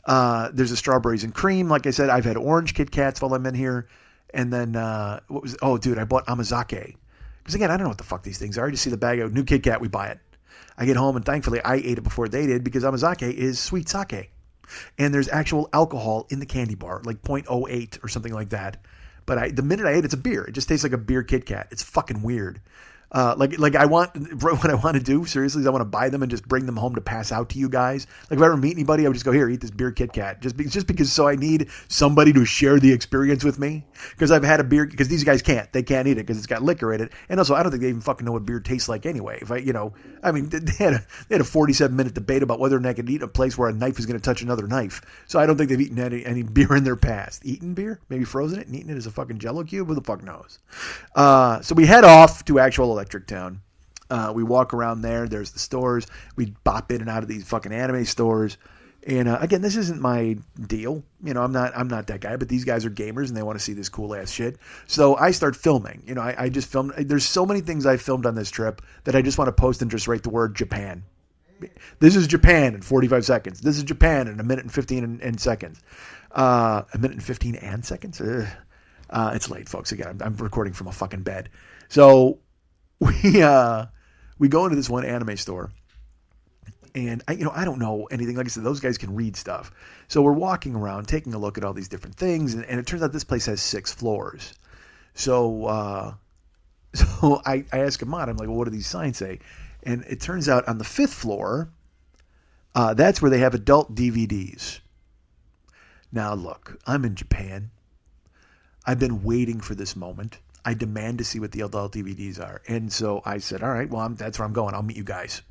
Speaker 1: There's a strawberries and cream. Like I said, I've had orange Kit Kats while I'm in here. And then, I bought Amazake. Because again, I don't know what the fuck these things are. I just see the bag of new Kit Kat, we buy it. I get home and thankfully I ate it before they did because Amazake is sweet sake. And there's actual alcohol in the candy bar, like 0.08 or something like that. But the minute I ate it, it's a beer. It just tastes like a beer Kit Kat. It's fucking weird. What I want to do, seriously, is I want to buy them and just bring them home to pass out to you guys. Like if I ever meet anybody, I would just go, here, eat this beer Kit Kat. Just because, so I need somebody to share the experience with me. Because I've had a beer, because these guys can't. They can't eat it because it's got liquor in it. And also, I don't think they even fucking know what beer tastes like anyway. They had a 47-minute debate about whether or not they could eat a place where a knife is going to touch another knife. So I don't think they've eaten any beer in their past. Eaten beer? Maybe frozen it and eaten it as a fucking Jell-O cube? Who the fuck knows? So we head off to actual Electric Town. We walk around there. There's the stores. We bop in and out of these fucking anime stores. And again, this isn't my deal. I'm not that guy. But these guys are gamers and they want to see this cool ass shit. So I start filming. I just filmed. There's so many things I filmed on this trip that I just want to post and just write the word Japan. This is Japan in 45 seconds. This is Japan in a minute and 15 and seconds. A minute and 15 and seconds. It's late, folks. Again, I'm recording from a fucking bed. So we go into this one anime store, and I don't know anything. Like I said, those guys can read stuff. So we're walking around, taking a look at all these different things, and it turns out this place has 6 floors. So I ask Ahmad, I'm like, well, what do these signs say? And it turns out on the 5th floor, that's where they have adult DVDs. Now look, I'm in Japan. I've been waiting for this moment. I demand to see what the adult DVDs are. And so I said, all right, well, that's where I'm going. I'll meet you guys.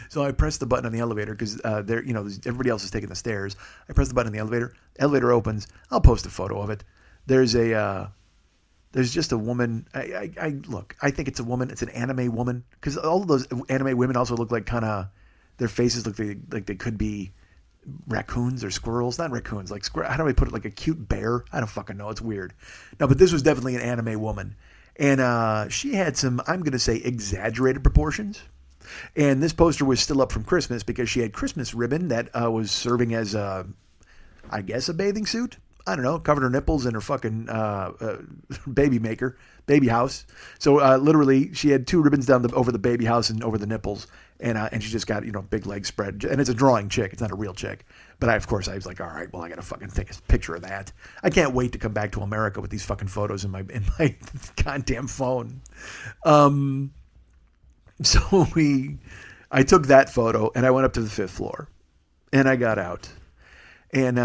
Speaker 1: So I pressed the button on the elevator because everybody else is taking the stairs. I press the button on the elevator. Elevator opens. I'll post a photo of it. There's just a woman. I think it's a woman. It's an anime woman because all of those anime women also look like their faces look like they could be raccoons or squirrels. Not raccoons, like how do I put it? Like a cute bear? I don't fucking know. It's weird. No, but this was definitely an anime woman. And she had some, I'm going to say, exaggerated proportions. And this poster was still up from Christmas because she had Christmas ribbon that was serving as, I guess, a bathing suit. I don't know, covered her nipples in her fucking baby house. So literally, she had 2 ribbons down over the baby house and over the nipples. And she just got, big legs spread. And it's a drawing chick. It's not a real chick. But I was like, all right, well, I got to fucking take a picture of that. I can't wait to come back to America with these fucking photos in my goddamn phone. So I took that photo and I went up to the 5th floor. And I got out. And,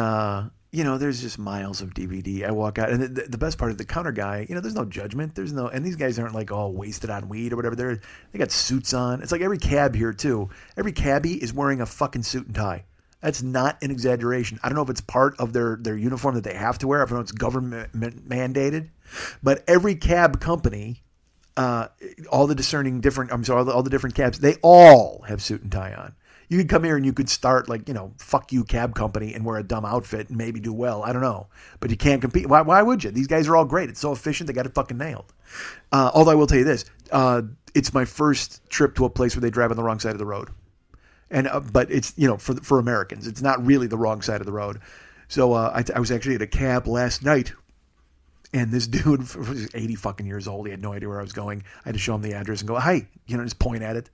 Speaker 1: there's just miles of DVD. I walk out, and the best part is the counter guy, there's no judgment. And these guys aren't like all wasted on weed or whatever. They got suits on. It's like every cab here too. Every cabbie is wearing a fucking suit and tie. That's not an exaggeration. I don't know if it's part of their uniform that they have to wear. I don't know if it's government mandated. But every cab company, all the different cabs, they all have suit and tie on. You could come here and you could start like, fuck you cab company and wear a dumb outfit and maybe do well. I don't know. But you can't compete. Why would you? These guys are all great. It's so efficient. They got it fucking nailed. Although I will tell you this, it's my first trip to a place where they drive on the wrong side of the road. And but it's, for Americans, it's not really the wrong side of the road. So I was actually at a cab last night. And this dude was 80 fucking years old. He had no idea where I was going. I had to show him the address and go, hi, just point at it.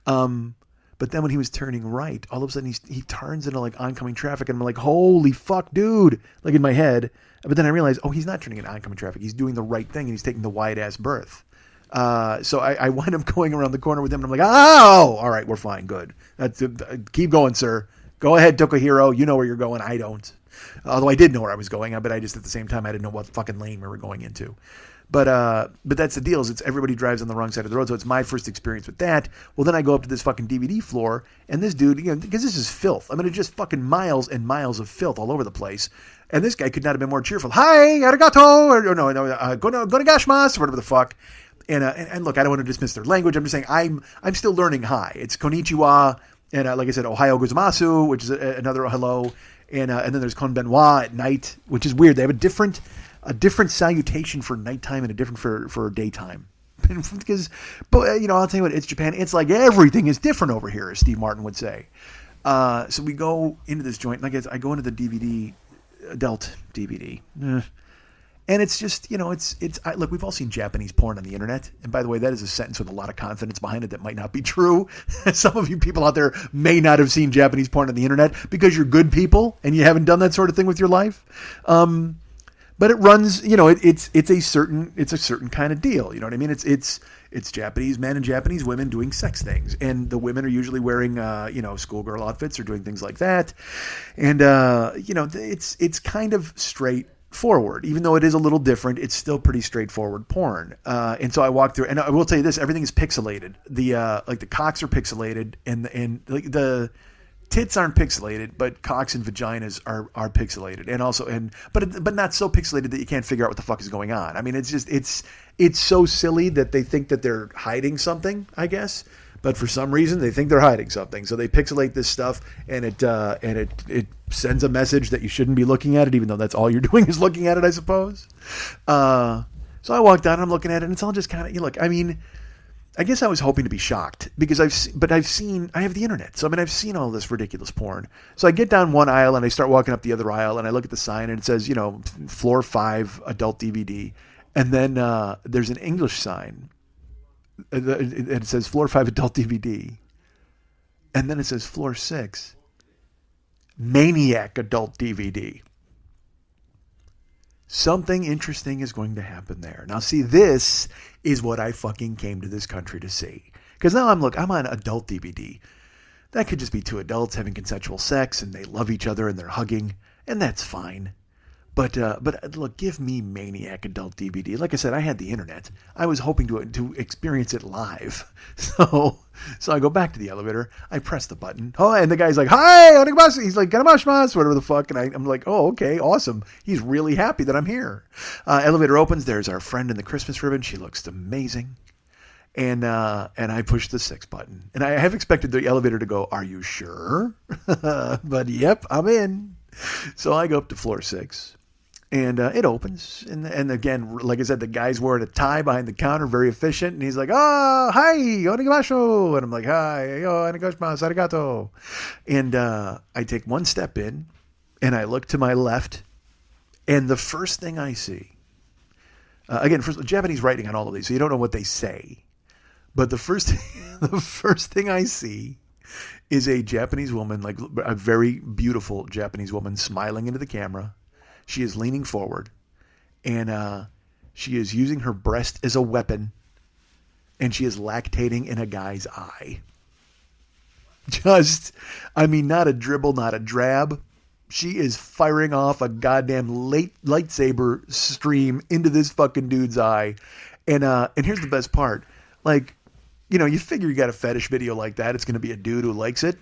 Speaker 1: But then when he was turning right, all of a sudden he turns into like oncoming traffic. And I'm like, holy fuck, dude. Like in my head. But then I realized, he's not turning into oncoming traffic. He's doing the right thing and he's taking the wide ass berth. So I wind up going around the corner with him and I'm like, oh, all right, we're fine. Good. Keep going, sir. Go ahead, Tokahiro. You know where you're going. I don't. Although I did know where I was going, but I just at the same time I didn't know what fucking lane we were going into. But that's the deal. Is it's everybody drives on the wrong side of the road, so it's my first experience with that. Well, then I go up to this fucking DVD floor, and this dude, because this is filth. I mean, it's just fucking miles and miles of filth all over the place. And this guy could not have been more cheerful. Hi, arigato, or no, gonegashimasu, or whatever the fuck. And look, I don't want to dismiss their language. I'm just saying I'm still learning hi. It's konnichiwa, and like I said, ohayo gozaimasu, which is another hello. And then there's konbanwa at night, which is weird. They have a different salutation for nighttime and a different for daytime. But I'll tell you what, it's Japan. It's like everything is different over here, as Steve Martin would say. So we go into this joint. Like I go into the DVD, adult DVD. And it's just, look, we've all seen Japanese porn on the internet. And by the way, that is a sentence with a lot of confidence behind it that might not be true. Some of you people out there may not have seen Japanese porn on the internet because you're good people and you haven't done that sort of thing with your life. But it runs, it's a certain kind of deal. You know what I mean? It's Japanese men and Japanese women doing sex things. And the women are usually wearing, schoolgirl outfits or doing things like that. And, it's kind of straightforward. Even though it is a little different, it's still pretty straightforward porn. And so I walked through, and I will tell you this: everything is pixelated. The cocks are pixelated, and the tits aren't pixelated, but cocks and vaginas are pixelated, but not so pixelated that you can't figure out what the fuck is going on. I mean, it's so silly that they think that they're hiding something, I guess. But for some reason, they think they're hiding something. So they pixelate this stuff, and it sends a message that you shouldn't be looking at it, even though that's all you're doing is looking at it, I suppose. So I walked down, and I'm looking at it, and it's all just kind of, look, I mean, I guess I was hoping to be shocked because I have the internet. So, I mean, I've seen all this ridiculous porn. So I get down one aisle, and I start walking up the other aisle, and I look at the sign, and it says, floor 5 adult DVD. And then there's an English sign. It says floor 5 adult DVD. And then it says floor 6 maniac adult DVD. Something interesting is going to happen there. Now, see, this is what I fucking came to this country to see. Because now I'm on adult DVD. That could just be two adults having consensual sex and they love each other and they're hugging, and that's fine. But look, give me maniac adult DVD. Like I said, I had the internet. I was hoping to experience it live. So I go back to the elevator. I press the button. Oh, and the guy's like, "Hi, onegamashimasu." He's like, "Ganamashmasu," whatever the fuck. And I'm like, "Oh, okay, awesome." He's really happy that I'm here. Elevator opens. There's our friend in the Christmas ribbon. She looks amazing. And I push the 6 button. And I have expected the elevator to go, "Are you sure?" But yep, I'm in. So I go up to floor 6. And it opens, and again, like I said, the guy's wearing a tie behind the counter, very efficient, and he's like, "Oh, hi, onegamashu," and I'm like, "Hi, onegashimasu, arigato," and I take one step in, and I look to my left, and the first thing I see, again, first Japanese writing on all of these, so you don't know what they say, but the first thing I see is a Japanese woman, like a very beautiful Japanese woman, smiling into the camera. She is leaning forward, and she is using her breast as a weapon, and she is lactating in a guy's eye. Not a dribble, not a drab. She is firing off a goddamn lightsaber stream into this fucking dude's eye. And here's the best part. Like, you figure you got a fetish video like that, it's going to be a dude who likes it.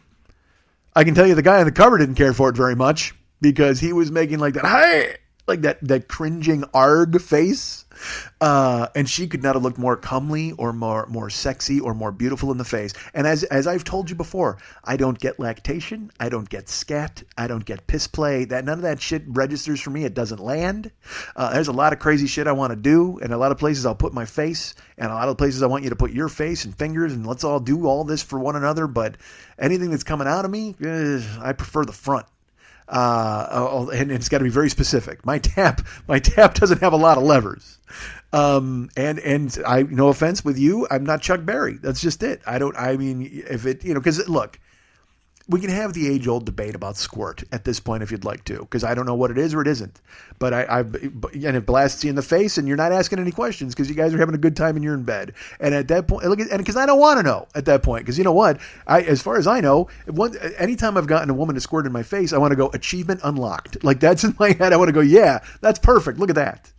Speaker 1: I can tell you the guy on the cover didn't care for it very much because he was making like that, hey, like that cringing arg face. And she could not have looked more comely or more sexy or more beautiful in the face. And as I've told you before, I don't get lactation. I don't get scat. I don't get piss play. None of that shit registers for me. It doesn't land. There's a lot of crazy shit I want to do. And a lot of places I'll put my face. And a lot of places I want you to put your face and fingers. And let's all do all this for one another. But anything that's coming out of me, I prefer the front. And it's got to be very specific. My tap doesn't have a lot of levers. And I, no offense with you, I'm not Chuck Berry. That's just it. If it, because look, we can have the age-old debate about squirt at this point if you'd like to, because I don't know what it is or it isn't. But and it blasts you in the face, and you're not asking any questions because you guys are having a good time and you're in bed. And at that point, because I don't want to know at that point, because you know what? As far as I know, anytime I've gotten a woman to squirt in my face, I want to go achievement unlocked. Like that's in my head. I want to go, yeah, that's perfect. Look at that.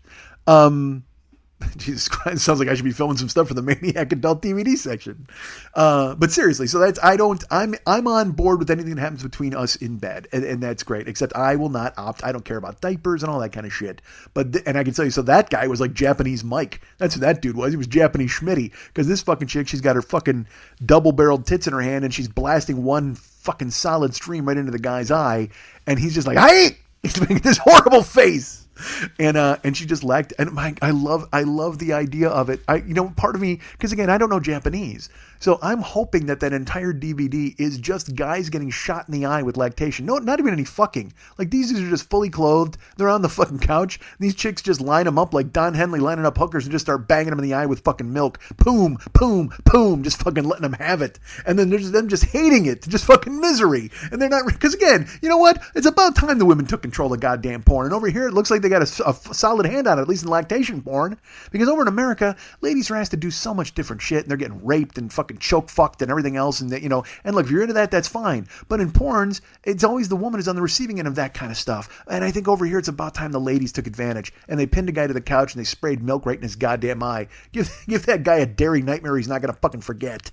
Speaker 1: Jesus Christ, sounds like I should be filming some stuff for the Maniac Adult DVD section. But seriously, so I'm on board with anything that happens between us in bed, and that's great, except I will not opt. I don't care about diapers and all that kind of shit. And I can tell you, so that guy was like Japanese Mike. That's who that dude was. He was Japanese Schmitty, because this fucking chick, she's got her fucking double-barreled tits in her hand, and she's blasting one fucking solid stream right into the guy's eye, and he's just like, hey! He's making this horrible face. And she just lacked, and I love the idea of it. Part of me, because again, I don't know Japanese, so I'm hoping that entire DVD is just guys getting shot in the eye with lactation. No, not even any fucking. Like these dudes are just fully clothed. They're on the fucking couch. These chicks just line them up like Don Henley lining up hookers and just start banging them in the eye with fucking milk. Boom, boom, boom, just fucking letting them have it. And then there's them just hating it, just fucking misery. And they're not, because again, you know what? It's about time the women took control of goddamn porn. And over here, it looks like they got a solid hand on it, at least in lactation porn. Because over in America, ladies are asked to do so much different shit, and they're getting raped and fucking choke fucked and everything else. And and look, if you're into that, that's fine. But in porns, it's always the woman who's on the receiving end of that kind of stuff. And I think over here, it's about time the ladies took advantage, and they pinned a guy to the couch and they sprayed milk right in his goddamn eye. Give that guy a dairy nightmare he's not gonna fucking forget.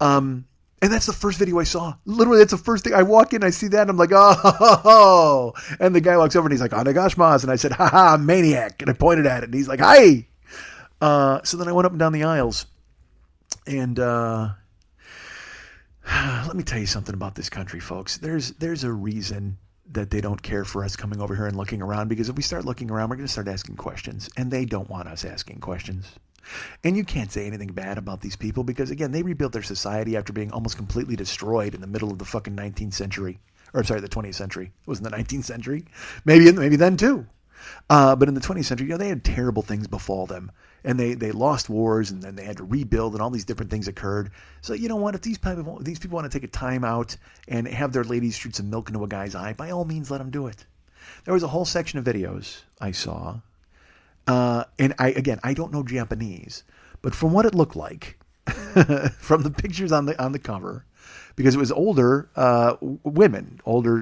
Speaker 1: And that's the first video I saw. Literally, that's the first thing. I walk in, I see that, and I'm like, oh. And the guy walks over, and he's like, Onagashmas. And I said, haha, maniac. And I pointed at it, and he's like, hi. So then I went up and down the aisles. And let me tell you something about this country, folks. There's a reason that they don't care for us coming over here and looking around, because if we start looking around, we're going to start asking questions. And they don't want us asking questions. And you can't say anything bad about these people because, again, they rebuilt their society after being almost completely destroyed in the middle of the fucking 19th century. Or, I'm sorry, the 20th century. It wasn't the 19th century. Maybe then, too. But in the 20th century, they had terrible things befall them. And they lost wars, and then they had to rebuild, and all these different things occurred. So you know what? If these people want to take a time out and have their ladies shoot some milk into a guy's eye, by all means, let them do it. There was a whole section of videos I saw. And I don't know Japanese, but from what it looked like, from the pictures on the cover, because it was older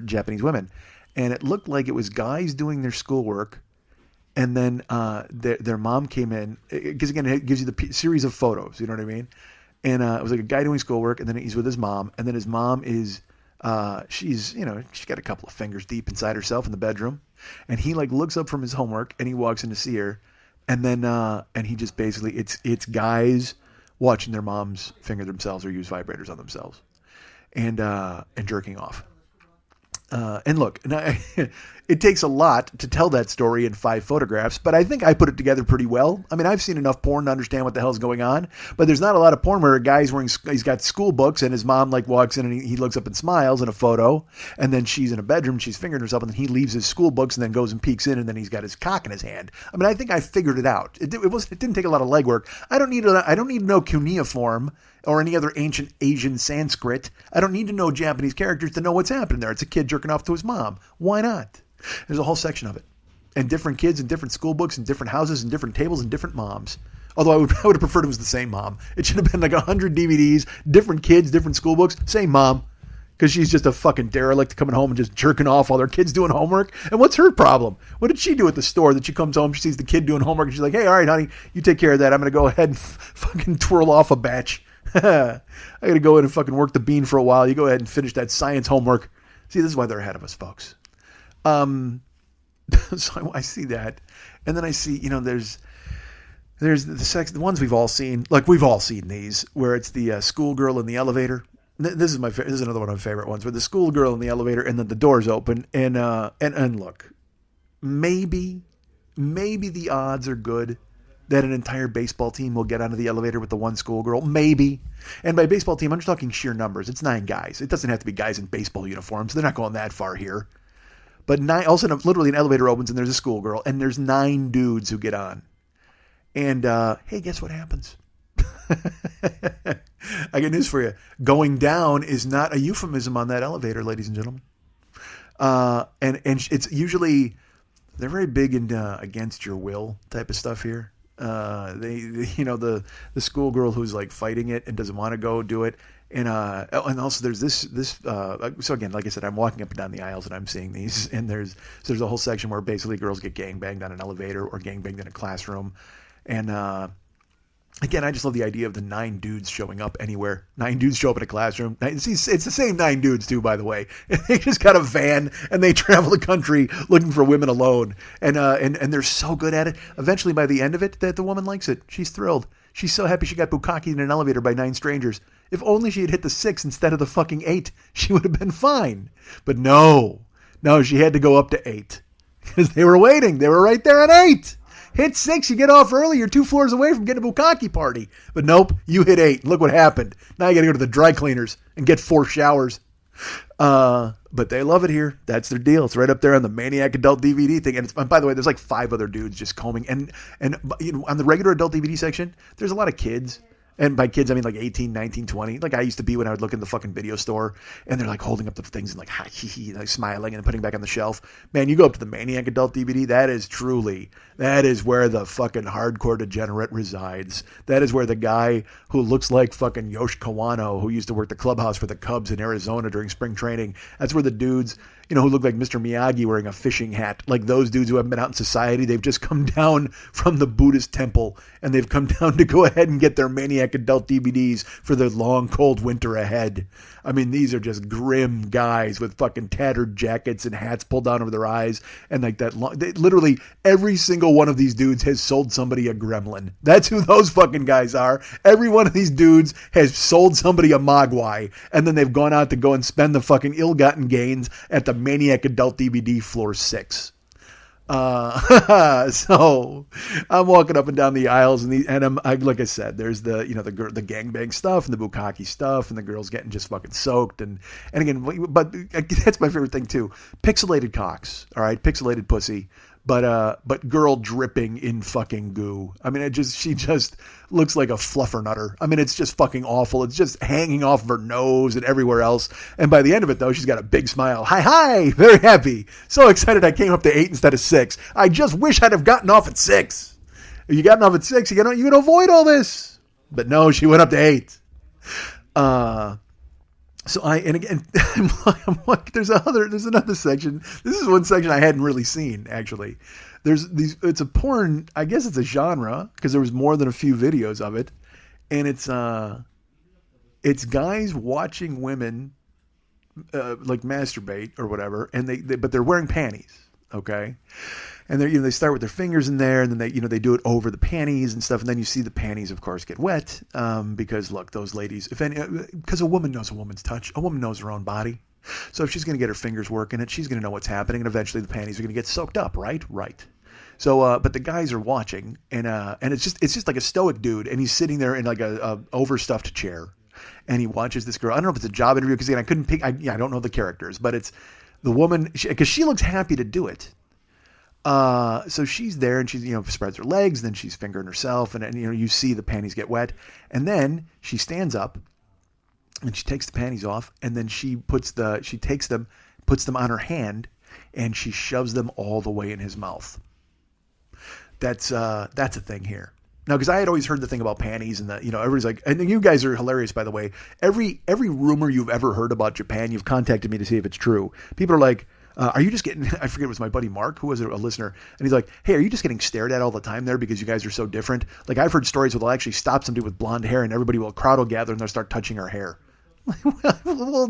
Speaker 1: Japanese women, and it looked like it was guys doing their schoolwork, and then their mom came in, because again it gives you the series of photos, you know what I mean? And it was like a guy doing schoolwork, and then he's with his mom, and then his mom is she's got a couple of fingers deep inside herself in the bedroom. And he like looks up from his homework and he walks in to see her, and then and he just basically it's guys watching their moms finger themselves or use vibrators on themselves, and jerking off. And look, it takes a lot to tell that story in 5 photographs, but I think I put it together pretty well. I mean, I've seen enough porn to understand what the hell's going on, but there's not a lot of porn where a guy's he's got school books and his mom like walks in and he looks up and smiles in a photo, and then she's in a bedroom, she's fingering herself, and then he leaves his school books and then goes and peeks in, and then he's got his cock in his hand. I mean, I think I figured it out. It didn't take a lot of legwork. I don't need to know cuneiform or any other ancient Asian Sanskrit. I don't need to know Japanese characters to know what's happening there. It's a kid jerking off to his mom. Why not? There's a whole section of it. And different kids and different school books and different houses and different tables and different moms. Although I would have preferred it was the same mom. It should have been like 100 DVDs, different kids, different school books, same mom. Because she's just a fucking derelict coming home and just jerking off while their kid's doing homework. And what's her problem? What did she do at the store that she comes home, she sees the kid doing homework, and she's like, hey, all right, honey, you take care of that. I'm going to go ahead and fucking twirl off a batch. I got to go in and fucking work the bean for a while. You go ahead and finish that science homework. See, this is why they're ahead of us, folks. So I see that. And then I see, there's the ones we've all seen. Like, we've all seen these, where it's the schoolgirl in the elevator. This is another one of my favorite ones, where the schoolgirl in the elevator and then the doors open. And look, maybe the odds are good that an entire baseball team will get onto the elevator with the one schoolgirl. Maybe. And by baseball team, I'm just talking sheer numbers. It's 9 guys. It doesn't have to be guys in baseball uniforms. They're not going that far here. But also, literally, an elevator opens and there's a schoolgirl, and there's 9 dudes who get on. And, hey, guess what happens? I got news for you. Going down is not a euphemism on that elevator, ladies and gentlemen. And it's usually, they're very big in against your will type of stuff here. The schoolgirl who's like fighting it and doesn't want to go do it. And also there's this so again, like I said, I'm walking up and down the aisles and I'm seeing these, and there's a whole section where basically girls get gangbanged on an elevator or gangbanged in a classroom. And again, I just love the idea of the 9 dudes showing up anywhere. 9 dudes show up in a classroom. It's the same 9 dudes too, by the way. They just got a van and they travel the country looking for women alone. And they're so good at it. Eventually, by the end of it, that the woman likes it. She's thrilled. She's so happy she got bukkake in an elevator by 9 strangers. If only she had hit the 6 instead of the fucking 8, she would have been fine. But no, she had to go up to 8 because they were waiting. They were right there at 8. Hit 6, you get off early. You're 2 floors away from getting a bukkake party. But nope, you hit 8. Look what happened. Now you got to go to the dry cleaners and get 4 showers. But they love it here. That's their deal. It's right up there on the Maniac Adult DVD thing. And by the way, there's like 5 other dudes just combing. And on the regular adult DVD section, there's a lot of kids. And by kids, I mean like 18, 19, 20. Like I used to be when I would look in the fucking video store and they're like holding up the things and like, ha, hee, hee, like smiling and putting it back on the shelf. Man, you go up to the Maniac Adult DVD, that is where the fucking hardcore degenerate resides. That is where the guy who looks like fucking Yosh Kawano, who used to work the clubhouse for the Cubs in Arizona during spring training, that's where the dudes, who look like Mr. Miyagi wearing a fishing hat, like those dudes who haven't been out in society. They've just come down from the Buddhist temple and they've come down to go ahead and get their Maniac Adult DVDs for the long, cold winter ahead. I mean, these are just grim guys with fucking tattered jackets and hats pulled down over their eyes. And like that, literally every single one of these dudes has sold somebody a gremlin. That's who those fucking guys are. Every one of these dudes has sold somebody a mogwai. And then they've gone out to go and spend the fucking ill-gotten gains at the Maniac Adult DVD floor 6. So I'm walking up and down the aisles and like I said, there's the gangbang stuff and the bukkake stuff and the girls getting just fucking soaked and again, but that's my favorite thing too. Pixelated cocks. All right. Pixelated pussy. But girl dripping in fucking goo. I mean, she just looks like a fluffernutter. I mean, it's just fucking awful. It's just hanging off of her nose and everywhere else. And by the end of it, though, she's got a big smile. Hi, very happy. So excited I came up to 8 instead of 6. I just wish I'd have gotten off at 6. If you gotten off at 6, you can avoid all this. But no, she went up to 8. So I'm like, there's another section. This is one section I hadn't really seen, actually. It's a porn, I guess it's a genre, because there was more than a few videos of it. And it's guys watching women, like masturbate or whatever, and but they're wearing panties, okay? And they start with their fingers in there, and then they do it over the panties and stuff, and then you see the panties, of course, get wet, because look, those ladies, because a woman knows a woman's touch, a woman knows her own body, so if she's going to get her fingers working it, she's going to know what's happening, and eventually the panties are going to get soaked up, right? So, but the guys are watching, and it's just like a stoic dude, and he's sitting there in like a overstuffed chair, and he watches this girl. I don't know if it's a job interview because I couldn't pick. I don't know the characters, but it's the woman because she looks happy to do it. So she's there and she, spreads her legs, then she's fingering herself and you see the panties get wet and then she stands up and she takes the panties off and then she puts them on her hand and she shoves them all the way in his mouth. That's a thing here. Now, because I had always heard the thing about panties and that, everybody's like, and you guys are hilarious, by the way. Every rumor you've ever heard about Japan, you've contacted me to see if it's true. People are like, Are you just getting, I forget, it was my buddy Mark, who was a listener, and he's like, hey, are you just getting stared at all the time there because you guys are so different? Like, I've heard stories where they'll actually stop somebody with blonde hair and a crowd will gather and they'll start touching her hair. Well,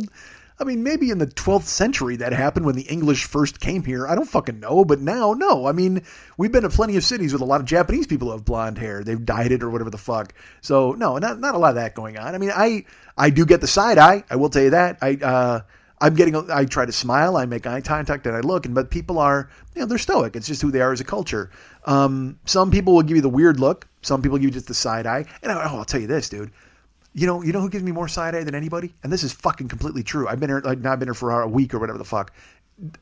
Speaker 1: I mean, maybe in the 12th century that happened when the English first came here. I don't fucking know, but now, no. I mean, we've been to plenty of cities with a lot of Japanese people who have blonde hair. They've dyed it or whatever the fuck. So, no, not a lot of that going on. I mean, I do get the side eye. I will tell you that. I try to smile. I make eye contact and I look, but people are, they're stoic. It's just who they are as a culture. Some people will give you the weird look. Some people give you just the side eye. And I'll tell you this, dude. You know who gives me more side eye than anybody? And this is fucking completely true. I've been here, now I've been here for a week or whatever the fuck.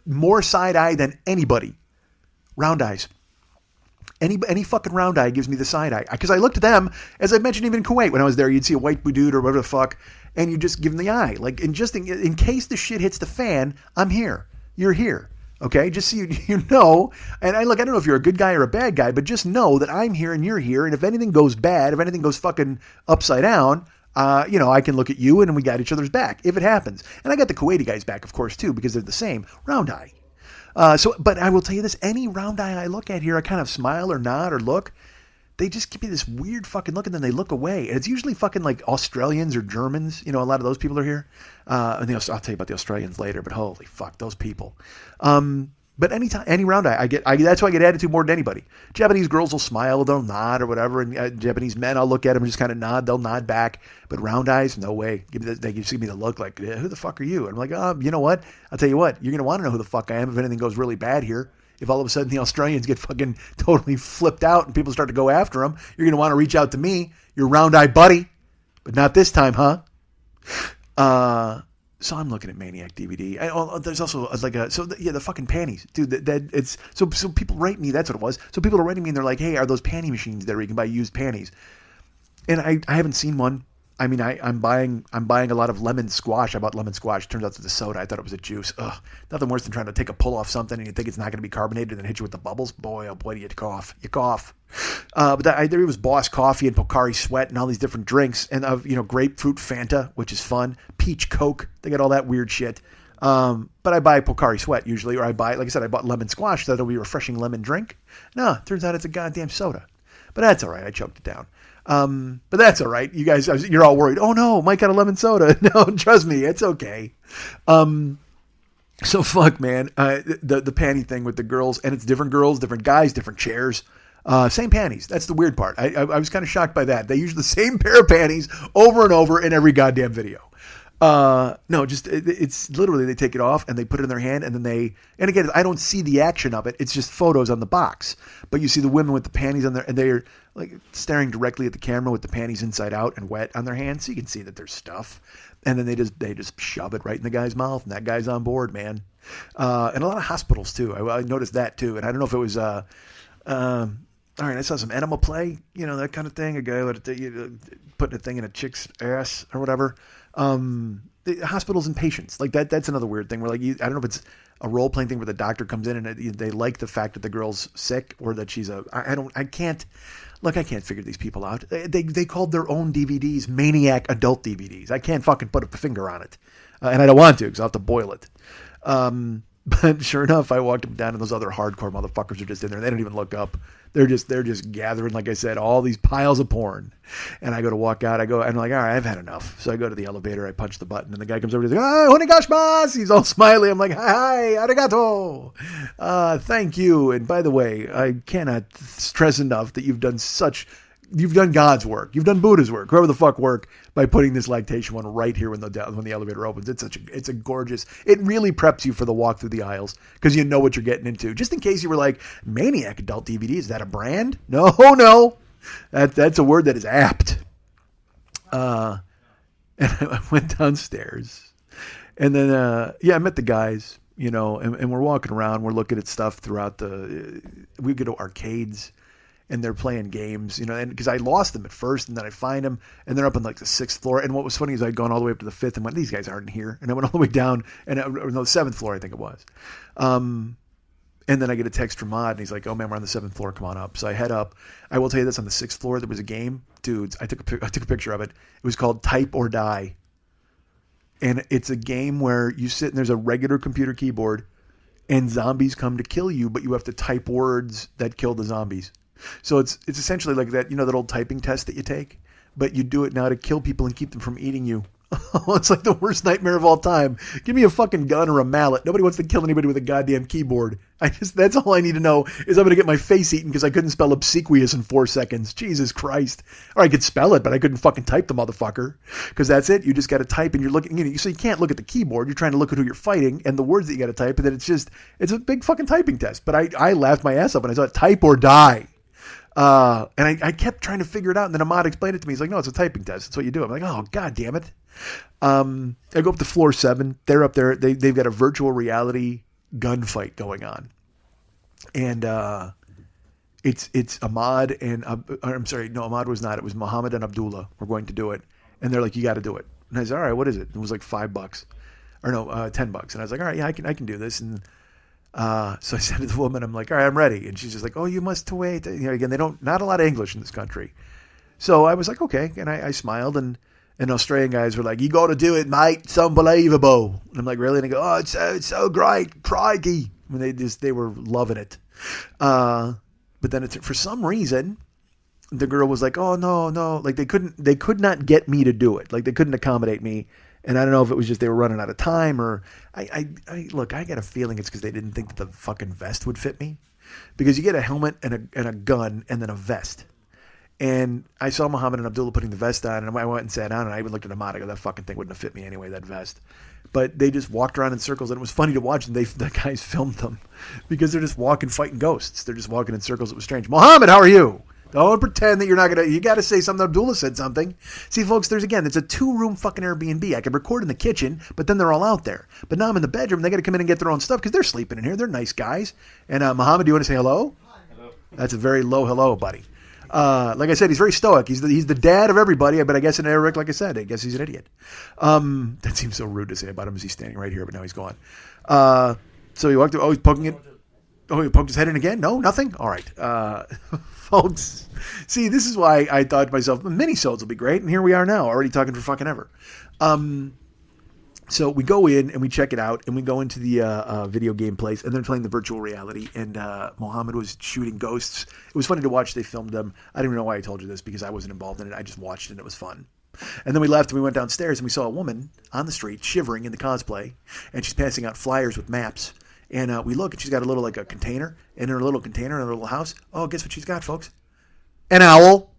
Speaker 1: More side eye than anybody. Round eyes. Any fucking round eye gives me the side eye. Because I looked at them, as I mentioned, even in Kuwait when I was there, you'd see a white dude or whatever the fuck, and you just give them the eye. Like, and just in case the shit hits the fan, I'm here. You're here. Okay, just so you know, and I don't know if you're a good guy or a bad guy, but just know that I'm here and you're here, and if anything goes bad, if anything goes fucking upside down, I can look at you and we got each other's back if it happens. And I got the Kuwaiti guys back, of course, too, because they're the same. Round eye. But I will tell you this, any round eye I look at here, I kind of smile or nod or look. They just give me this weird fucking look and then they look away. And it's usually fucking like Australians or Germans. A lot of those people are here. And I'll tell you about the Australians later, but holy fuck, those people. But anytime, any round eye, that's why I get attitude more than anybody. Japanese girls will smile, they'll nod or whatever. And Japanese men, I'll look at them and just kind of nod. They'll nod back. But round eyes, no way. They just give me the look like, who the fuck are you? And I'm like, you know what? I'll tell you what, you're going to want to know who the fuck I am if anything goes really bad here. If all of a sudden the Australians get fucking totally flipped out and people start to go after them, you're going to want to reach out to me, your round eye buddy. But not this time, huh? So I'm looking at Maniac DVD. There's also the fucking panties, dude. It's so people write me. That's what it was. So people are writing me and they're like, "Hey, are those panty machines there where you can buy used panties?" And I haven't seen one. I mean, I'm buying a lot of lemon squash. I bought lemon squash. Turns out it's a soda. I thought it was a juice. Ugh, nothing worse than trying to take a pull off something and you think it's not going to be carbonated and then hit you with the bubbles. Boy, oh boy, do you cough. You cough. But there was Boss Coffee and Pocari Sweat and all these different drinks and grapefruit Fanta, which is fun. Peach Coke. They got all that weird shit. But I buy Pocari Sweat usually, or I bought lemon squash. So that'll be a refreshing lemon drink. No, turns out it's a goddamn soda. But that's all right. I choked it down. But that's all right. You guys, you're all worried. Oh no, Mike got a lemon soda. No, trust me, it's okay. So fuck, man. The panty thing with the girls, and it's different girls, different guys, different chairs. Same panties. That's the weird part. I was kind of shocked by that. They use the same pair of panties over and over in every goddamn video. No, just it's literally they take it off and they put it in their hand and then and again, I don't see the action of it. It's just photos on the box, but you see the women with the panties on there and they're like staring directly at the camera with the panties inside out and wet on their hands. So you can see that there's stuff. And then they just shove it right in the guy's mouth and that guy's on board, man. And a lot of hospitals too. I noticed that too. And I don't know if it was, all right, I saw some enema play, that kind of thing. A guy putting a thing in a chick's ass or whatever. The hospitals and patients like that. That's another weird thing where I don't know if it's a role playing thing where the doctor comes in and they like the fact that the girl's sick or that she's I can't figure these people out. They called their own DVDs Maniac adult DVDs. I can't fucking put a finger on it. And I don't want to because I'll have to boil it. But sure enough, I walked them down and those other hardcore motherfuckers are just in there. They don't even look up. They're just gathering, like I said, all these piles of porn. And I go to walk out. And I'm like, all right, I've had enough. So I go to the elevator. I punch the button and the guy comes over and he's like, "Hi, onegashimasu." He's all smiley. I'm like, "Hi, arigato. Thank you. And by the way, I cannot stress enough that you've done God's work. You've done Buddha's work, whoever the fuck work, by putting this lactation one right here when the elevator opens. It's a gorgeous. It really preps you for the walk through the aisles because you know what you're getting into. Just in case you were like, Maniac adult DVD, is that a brand? No. That's a word that is apt. And I went downstairs, and then I met the guys, and we're walking around. We're looking at stuff throughout we go to arcades. And they're playing games, and because I lost them at first, and then I find them, and they're up on like the 6th floor. And what was funny is I'd gone all the way up to the 5th and went, these guys aren't here. And I went all the way down, and the 7th floor, I think it was. And then I get a text from Mod, and he's like, "Oh man, we're on the 7th floor. Come on up." So I head up. I will tell you this: on the 6th floor, there was a game, dudes. I took a picture of it. It was called Type or Die, and it's a game where you sit and there's a regular computer keyboard. and zombies come to kill you, but you have to type words that kill the zombies. So it's essentially like that, that old typing test that you take, but you do it now to kill people and keep them from eating you. It's like the worst nightmare of all time. Give me a fucking gun or a mallet. Nobody wants to kill anybody with a goddamn keyboard. That's all I need to know is I'm going to get my face eaten because I couldn't spell obsequious in 4 seconds. Jesus Christ. Or I could spell it, but I couldn't fucking type the motherfucker. Because that's it. You just got to type and you're looking, so you can't look at the keyboard. You're trying to look at who you're fighting and the words that you got to type. And then it's a big fucking typing test. But I laughed my ass up when I saw it, type or die. And I kept trying to figure it out. And then Ahmad explained it to me. He's like, no, it's a typing test. That's what you do. I'm like, oh, God damn it. I go up to floor 7. They're up there. They've got a virtual reality gunfight going on. And it's Ahmad and I'm sorry, no, Ahmad was not. It was Muhammad and Abdullah were going to do it. And they're like, you got to do it. And I said, all right, what is it? It was like $5 or no, $10. And I was like, all right, yeah, I can do this. And so I said to the woman, I'm like, all right, I'm ready. And she's just like, oh, you must wait. Again, not a lot of English in this country. So I was like, okay. And I smiled and Australian guys were like, you got to do it, mate. It's unbelievable. And I'm like, really? And they go, oh, it's so great. Crikey. I mean, they were loving it. But then for some reason, the girl was like, oh, no. Like they could not get me to do it. Like they couldn't accommodate me. And I don't know if it was just they were running out of time or look, I got a feeling it's because they didn't think that the fucking vest would fit me. Because you get a helmet and a gun and then a vest. And I saw Muhammad and Abdullah putting the vest on, and I went and sat down, and I even looked at Ahmad. I go, that fucking thing wouldn't have fit me anyway, that vest. But they just walked around in circles, and it was funny to watch, and the guys filmed them because they're just walking, fighting ghosts. They're just walking in circles. It was strange. Muhammad, how are you? Don't pretend that you're not going to, you got to say something. Abdullah said something. See, folks, it's a 2-room fucking Airbnb. I could record in the kitchen, but then they're all out there. But now I'm in the bedroom. They got to come in and get their own stuff because they're sleeping in here. They're nice guys. And Muhammad, do you want to say hello? Hello. That's a very low hello, buddy. Like I said, he's very stoic. He's the dad of everybody. But I guess in Arabic, like I said, I guess he's an idiot. That seems so rude to say about him as he's standing right here, but now he's gone. So he walked. Oh, he's poking it. Oh, he poked his head in again. No, nothing. All right, folks. See, this is why I thought to myself, mini-sodes will be great, and here we are now, already talking for fucking ever. So we go in and we check it out, and we go into the video game place, and they're playing the virtual reality, and Mohammed was shooting ghosts. It was funny to watch. They filmed them. I don't even know why I told you this, because I wasn't involved in it. I just watched it, and it was fun. And then we left, and we went downstairs, and we saw a woman on the street shivering in the cosplay, and she's passing out flyers with maps. And we look, and she's got a little, like a container, and in her little container, in her little house, oh, guess what she's got, folks? An owl.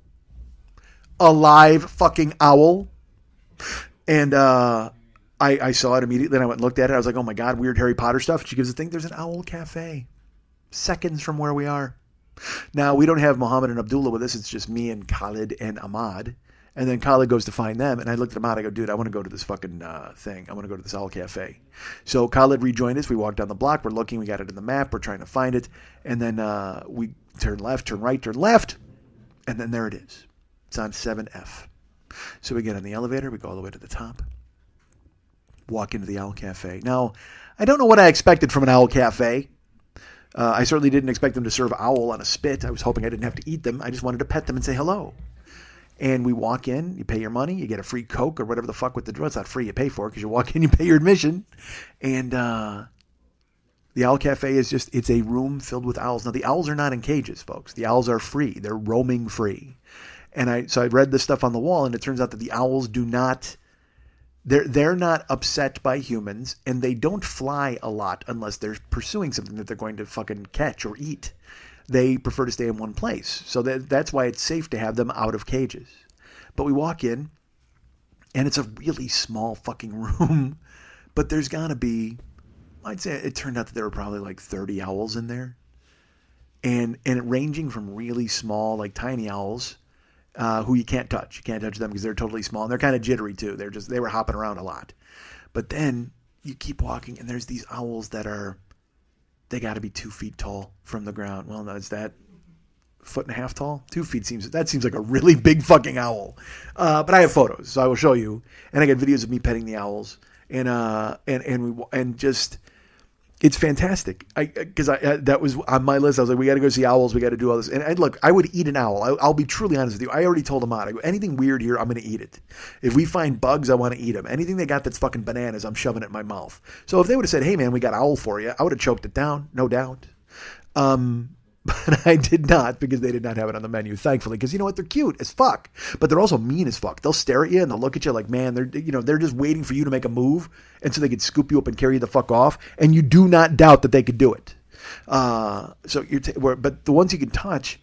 Speaker 1: A live fucking owl. And I saw it immediately, and I went and looked at it. I was like, oh my God, weird Harry Potter stuff. And she gives a thing, there's an owl cafe. Seconds from where we are. Now, we don't have Muhammad and Abdullah with us. It's just me and Khalid and Ahmad. And then Khalid goes to find them, and I looked at Ahmad. I go, dude, I want to go to this fucking thing. I want to go to this owl cafe. So Khalid rejoined us. We walked down the block. We're looking. We got it in the map. We're trying to find it. And then we turn left, turn right, turn left. And then there it is. It's on 7F. So we get on the elevator. We go all the way to the top. Walk into the owl cafe. Now, I don't know what I expected from an owl cafe. I certainly didn't expect them to serve owl on a spit. I was hoping I didn't have to eat them. I just wanted to pet them and say hello. And we walk in, you pay your money, you get a free Coke or whatever the fuck with the draw. It's not free, you pay for it because you walk in, you pay your admission. And the Owl Cafe is it's a room filled with owls. Now, the owls are not in cages, folks. The owls are free. They're roaming free. And so I read this stuff on the wall, and it turns out that the owls do not, they're not upset by humans, and they don't fly a lot unless they're pursuing something that they're going to fucking catch or eat. They prefer to stay in one place. So that's why it's safe to have them out of cages. But we walk in, and it's a really small fucking room. But there's got to be, I'd say it turned out that there were probably like 30 owls in there. And it ranging from really small, like tiny owls, who you can't touch. You can't touch them because they're totally small. And they're kind of jittery too. They were hopping around a lot. But then you keep walking, and there's these owls that they got to be 2 feet tall from the ground. Well, no, is that 1.5 feet tall? 2 feet seems like a really big fucking owl. But I have photos, so I will show you. And I got videos of me petting the owls, and It's fantastic. Because that was on my list. I was like, we got to go see owls. We got to do all this. And look, I would eat an owl. I'll be truly honest with you. I already told them out. I go, anything weird here, I'm going to eat it. If we find bugs, I want to eat them. Anything they got that's fucking bananas, I'm shoving it in my mouth. So if they would have said, hey man, we got owl for you, I would have choked it down, no doubt. But I did not, because they did not have it on the menu, thankfully. Because you know what? They're cute as fuck, but they're also mean as fuck. They'll stare at you and they'll look at you like, man, they're just waiting for you to make a move, and so they could scoop you up and carry you the fuck off. And you do not doubt that they could do it. But the ones you can touch,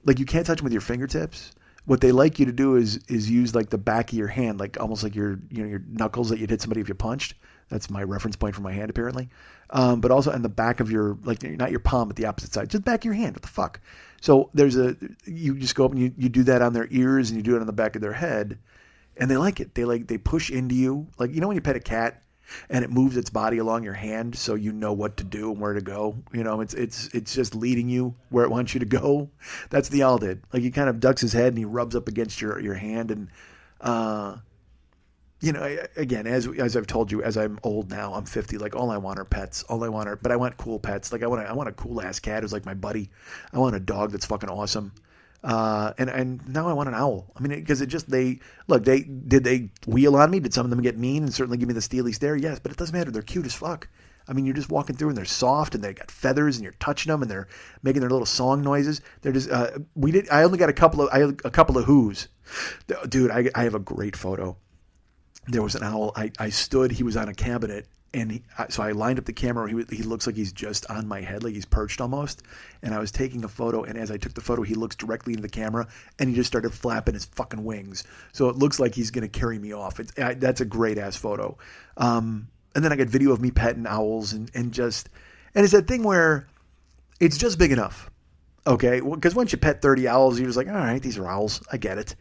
Speaker 1: like you can't touch them with your fingertips. What they like you to do is use like the back of your hand, like almost like your knuckles that you'd hit somebody if you punched. That's my reference point for my hand, apparently. But also on the back of your, like, not your palm, but the opposite side, just back of your hand. What the fuck? So you just go up and you do that on their ears, and you do it on the back of their head, and they like it. They push into you, like, you know when you pet a cat and it moves its body along your hand, so you know what to do and where to go. You know, it's just leading you where it wants you to go. That's the owl did. Like, he kind of ducks his head and he rubs up against your hand, and you know, again, as I've told you, as I'm old now, I'm 50. Like, all I want are pets. But I want cool pets. Like, I want a cool ass cat who's like my buddy. I want a dog that's fucking awesome. And now I want an owl. I mean, because did they wheel on me? Did some of them get mean and certainly give me the steely stare? Yes, but it doesn't matter. They're cute as fuck. I mean, you're just walking through and they're soft and they got feathers and you're touching them and they're making their little song noises. They're just, I only got a couple of whoos. Dude, I have a great photo. There was an owl. I stood. He was on a cabinet, and so I lined up the camera. He looks like he's just on my head, like he's perched almost. And I was taking a photo, and as I took the photo, he looks directly into the camera, and he just started flapping his fucking wings. So it looks like he's gonna carry me off. That's a great ass photo. And then I got video of me petting owls, and it's that thing where it's just big enough, okay? Because once you pet 30 owls, you're just like, all right, these are owls. I get it.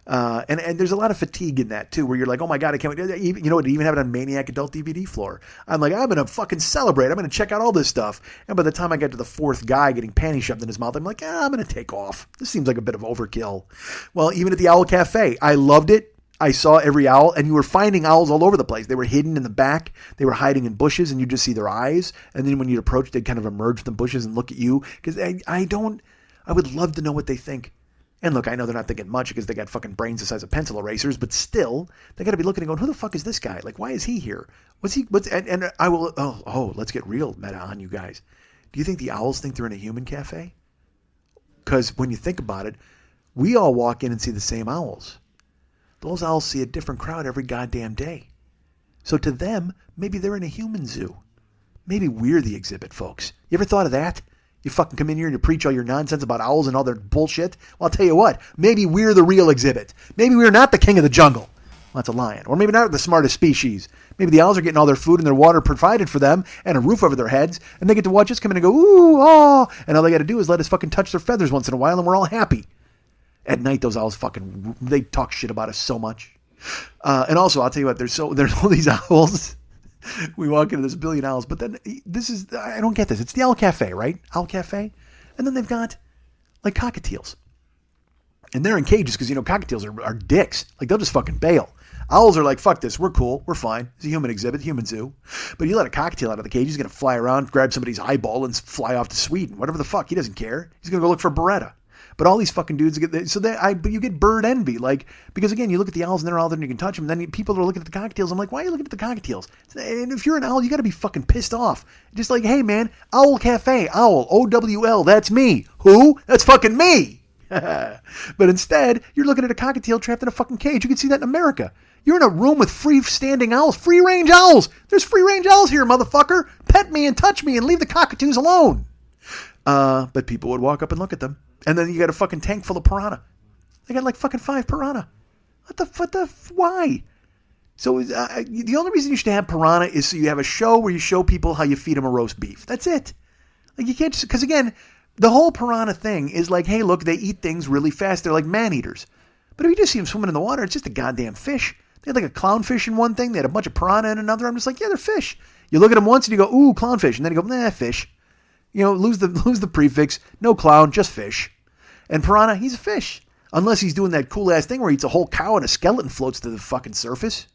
Speaker 1: And there's a lot of fatigue in that too, where you're like, oh my God, I can't wait. You know what? They even have it on Maniac Adult DVD floor. I'm like, I'm going to fucking celebrate. I'm going to check out all this stuff. And by the time I get to the fourth guy getting panty shoved in his mouth, I'm like, I'm going to take off. This seems like a bit of overkill. Well, even at the Owl Cafe, I loved it. I saw every owl, and you were finding owls all over the place. They were hidden in the back. They were hiding in bushes, and you just see their eyes. And then when you'd approach, they'd kind of emerge from the bushes and look at you. Because I would love to know what they think. And look, I know they're not thinking much because they got fucking brains the size of pencil erasers, but still, they got to be looking and going, who the fuck is this guy? Like, why is he here? And I will, let's get real meta on you guys. Do you think the owls think they're in a human cafe? Because when you think about it, we all walk in and see the same owls. Those owls see a different crowd every goddamn day. So to them, maybe they're in a human zoo. Maybe we're the exhibit, folks. You ever thought of that? You fucking come in here and you preach all your nonsense about owls and all their bullshit. Well, I'll tell you what. Maybe we're the real exhibit. Maybe we're not the king of the jungle. Well, that's a lion. Or maybe not the smartest species. Maybe the owls are getting all their food and their water provided for them and a roof over their heads, and they get to watch us come in and go, ooh, oh, and all they got to do is let us fucking touch their feathers once in a while, and we're all happy. At night, those owls they talk shit about us so much. And also, I'll tell you what, there's all these owls. We walk into this billion owls, but then I don't get this. It's the Owl Cafe, right? Owl Cafe. And then they've got like cockatiels. And they're in cages because, cockatiels are dicks. Like, they'll just fucking bail. Owls are like, fuck this. We're cool. We're fine. It's a human exhibit, human zoo. But you let a cockatiel out of the cage, he's going to fly around, grab somebody's eyeball, and fly off to Sweden. Whatever the fuck. He doesn't care. He's going to go look for Beretta. But all these fucking dudes but you get bird envy, like, because again, you look at the owls and they're all there and you can touch them. And then people are looking at the cockatiels. I'm like, why are you looking at the cockatiels? And if you're an owl, you got to be fucking pissed off. Just like, hey man, Owl Cafe, owl, OWL, that's me. Who? That's fucking me. But instead, you're looking at a cockatiel trapped in a fucking cage. You can see that in America. You're in a room with free-standing owls, free-range owls. There's free-range owls here, motherfucker. Pet me and touch me and leave the cockatoos alone. But people would walk up and look at them. And then you got a fucking tank full of piranha. They got like fucking 5 piranha. Why? So the only reason you should have piranha is so you have a show where you show people how you feed them a roast beef. That's it. Like, you can't just, because again, the whole piranha thing is like, hey, look, they eat things really fast. They're like man-eaters. But if you just see them swimming in the water, it's just a goddamn fish. They had like a clownfish in one thing. They had a bunch of piranha in another. I'm just like, yeah, they're fish. You look at them once and you go, ooh, clownfish. And then you go, nah, fish. Lose the prefix. No clown, just fish. And piranha, he's a fish. Unless he's doing that cool ass thing where he eats a whole cow and a skeleton floats to the fucking surface.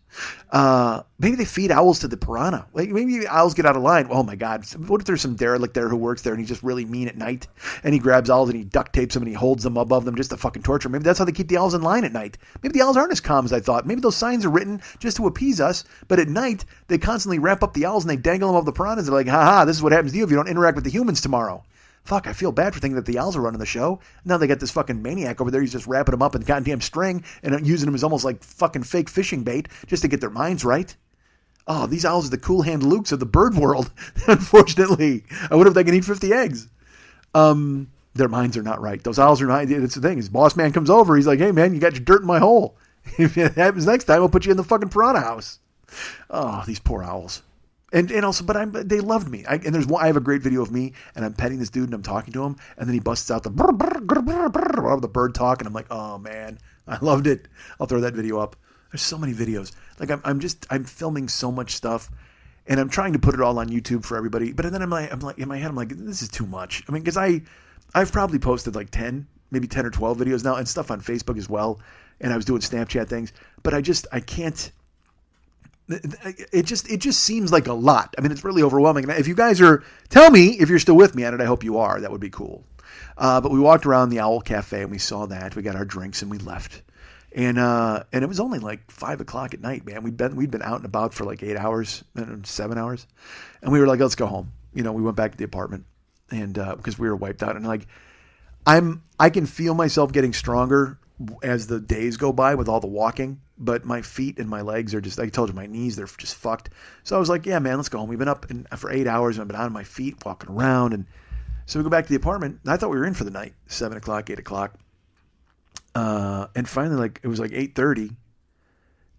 Speaker 1: Maybe they feed owls to the piranha. Like maybe owls get out of line. Oh my God. What if there's some derelict there who works there and he's just really mean at night and he grabs owls and he duct tapes them and he holds them above them just to fucking torture. Maybe that's how they keep the owls in line at night. Maybe the owls aren't as calm as I thought. Maybe those signs are written just to appease us, but at night they constantly wrap up the owls and they dangle them above the piranhas. They're like, haha, this is what happens to you if you don't interact with the humans tomorrow. Fuck, I feel bad for thinking that the owls are running the show. Now they got this fucking maniac over there. He's just wrapping them up in goddamn string and using them as almost like fucking fake fishing bait just to get their minds right. Oh, these owls are the cool hand Lukes of the bird world. Unfortunately, I wonder if they can eat 50 eggs. Their minds are not right. Those owls are not. That's the thing. His boss man comes over. He's like, hey man, you got your dirt in my hole. If it happens next time, I'll put you in the fucking piranha house. Oh, these poor owls. And also, but they loved me. I have a great video of me, and I'm petting this dude, and I'm talking to him, and then he busts out the the bird talk, and I'm like, oh man, I loved it. I'll throw that video up. There's so many videos. Like I'm filming so much stuff, and I'm trying to put it all on YouTube for everybody. But then I'm like in my head, I'm like, this is too much. I mean, because I've probably posted like 10 or 12 videos now, and stuff on Facebook as well. And I was doing Snapchat things, but I can't. It just seems like a lot. I mean, it's really overwhelming. And if you guys tell me if you're still with me on it. I hope you are. That would be cool. But we walked around the Owl Cafe and we saw that. We got our drinks and we left. And it was only like 5:00 at night, man. We'd been out and about for like 8 hours, 7 hours, and we were like, let's go home. We went back to the apartment, and because we were wiped out. And like, I can feel myself getting stronger as the days go by with all the walking, but my feet and my legs are just, I told you, my knees, they're just fucked. So I was like, yeah, man, let's go home. We've been up for 8 hours and I've been on my feet walking around. And so we go back to the apartment and I thought we were in for the night, 7:00, 8:00. And finally, like, it was like 8:30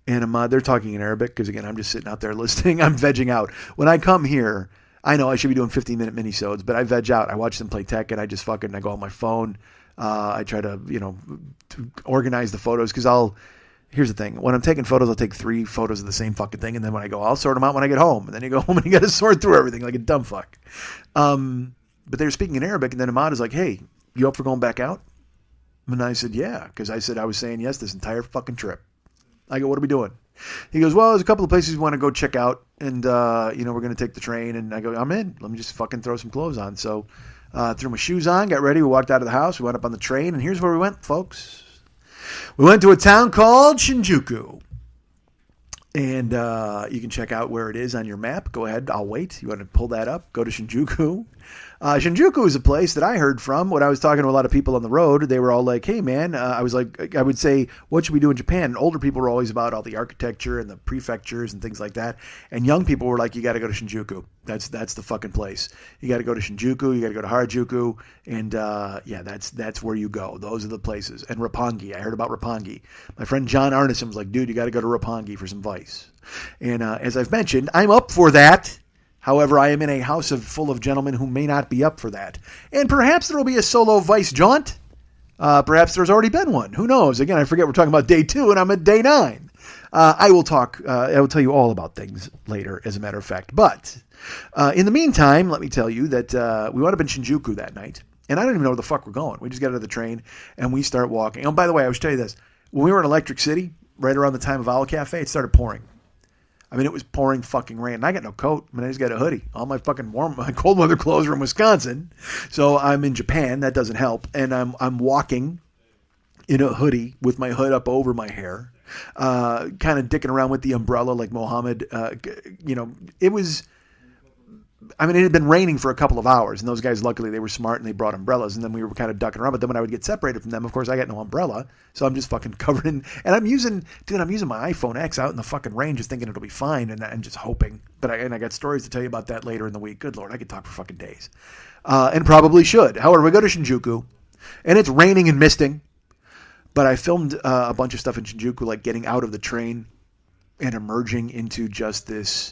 Speaker 1: and they're talking in Arabic. Cause again, I'm just sitting out there listening. I'm vegging out. When I come here, I know I should be doing 15-minute minisodes, but I veg out. I watch them play Tekken. I go on my phone. I try to, to organize the photos because here's the thing. When I'm taking photos, I'll take 3 photos of the same fucking thing. And then when I go, I'll sort them out when I get home. And then you go home and you got to sort through everything like a dumb fuck. But they were speaking in Arabic and then Ahmad is like, hey, you up for going back out? And I said, yeah. Cause I said, I was saying yes this entire fucking trip. I go, what are we doing? He goes, well, there's a couple of places we want to go check out. And, we're going to take the train. And I go, I'm in. Let me just fucking throw some clothes on. So, threw my shoes on, got ready. We walked out of the house. We went up on the train. And here's where we went, folks. We went to a town called Shinjuku. And you can check out where it is on your map. Go ahead. I'll wait. You want to pull that up? Go to Shinjuku. Shinjuku is a place that I heard from when I was talking to a lot of people on the road. They were all like, hey, man, I was like, I would say, what should we do in Japan? And older people were always about all the architecture and the prefectures and things like that. And young people were like, you got to go to Shinjuku. That's the fucking place. You got to go to Shinjuku. You got to go to Harajuku. And that's where you go. Those are the places. And Roppongi. I heard about Roppongi. My friend John Arneson was like, dude, you got to go to Roppongi for some Vice. And as I've mentioned, I'm up for that. However, I am in a house full of gentlemen who may not be up for that. And perhaps there will be a solo Vice jaunt. Perhaps there's already been one. Who knows? Again, I forget we're talking about day 2 and I'm at day 9. I will tell you all about things later, as a matter of fact. But in the meantime, let me tell you that we wound up in Shinjuku that night. And I don't even know where the fuck we're going. We just got out of the train and we start walking. Oh, by the way, I should tell you this. When we were in Electric City, right around the time of Owl Cafe, it started pouring. I mean, it was pouring fucking rain. And I got no coat. I mean, I just got a hoodie. All my fucking my cold weather clothes are in Wisconsin. So I'm in Japan. That doesn't help. And I'm walking in a hoodie with my hood up over my hair, kind of dicking around with the umbrella like Mohammed. It was... I mean, it had been raining for a couple of hours, and those guys, luckily, they were smart, and they brought umbrellas, and then we were kind of ducking around. But then when I would get separated from them, of course, I got no umbrella, so I'm just fucking covered in... And I'm using my iPhone X out in the fucking rain, just thinking it'll be fine, and just hoping. But I got stories to tell you about that later in the week. Good Lord, I could talk for fucking days. And probably should. However, we go to Shinjuku, and it's raining and misting, but I filmed a bunch of stuff in Shinjuku, like getting out of the train and emerging into just this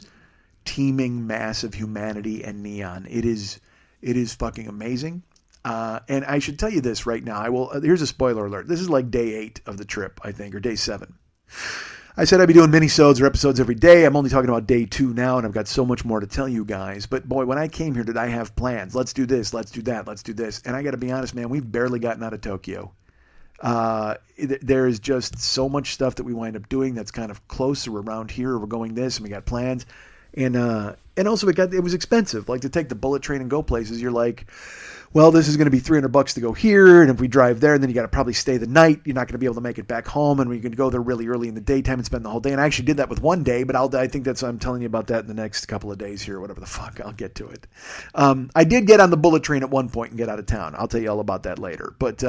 Speaker 1: teeming mass of humanity and neon. It is fucking amazing. And I should tell you this right now. Here's a spoiler alert. This is like day 8 of the trip, I think, or day 7. I said I'd be doing mini-sodes or episodes every day. I'm only talking about day 2 now, and I've got so much more to tell you guys. But boy, when I came here, did I have plans? Let's do this, let's do that, let's do this. And I got to be honest, man, we've barely gotten out of Tokyo. There's just so much stuff that we wind up doing that's kind of close or around here. We're going this and we got plans. And also it was expensive. Like to take the bullet train and go places, you're like, well, this is going to be $300 to go here. And if we drive there, then you got to probably stay the night. You're not going to be able to make it back home. And we're going to go there really early in the daytime and spend the whole day. And I actually did that with one day, but I think I'm telling you about that in the next couple of days here, or whatever the fuck. I'll get to it. I did get on the bullet train at one point and get out of town. I'll tell you all about that later. But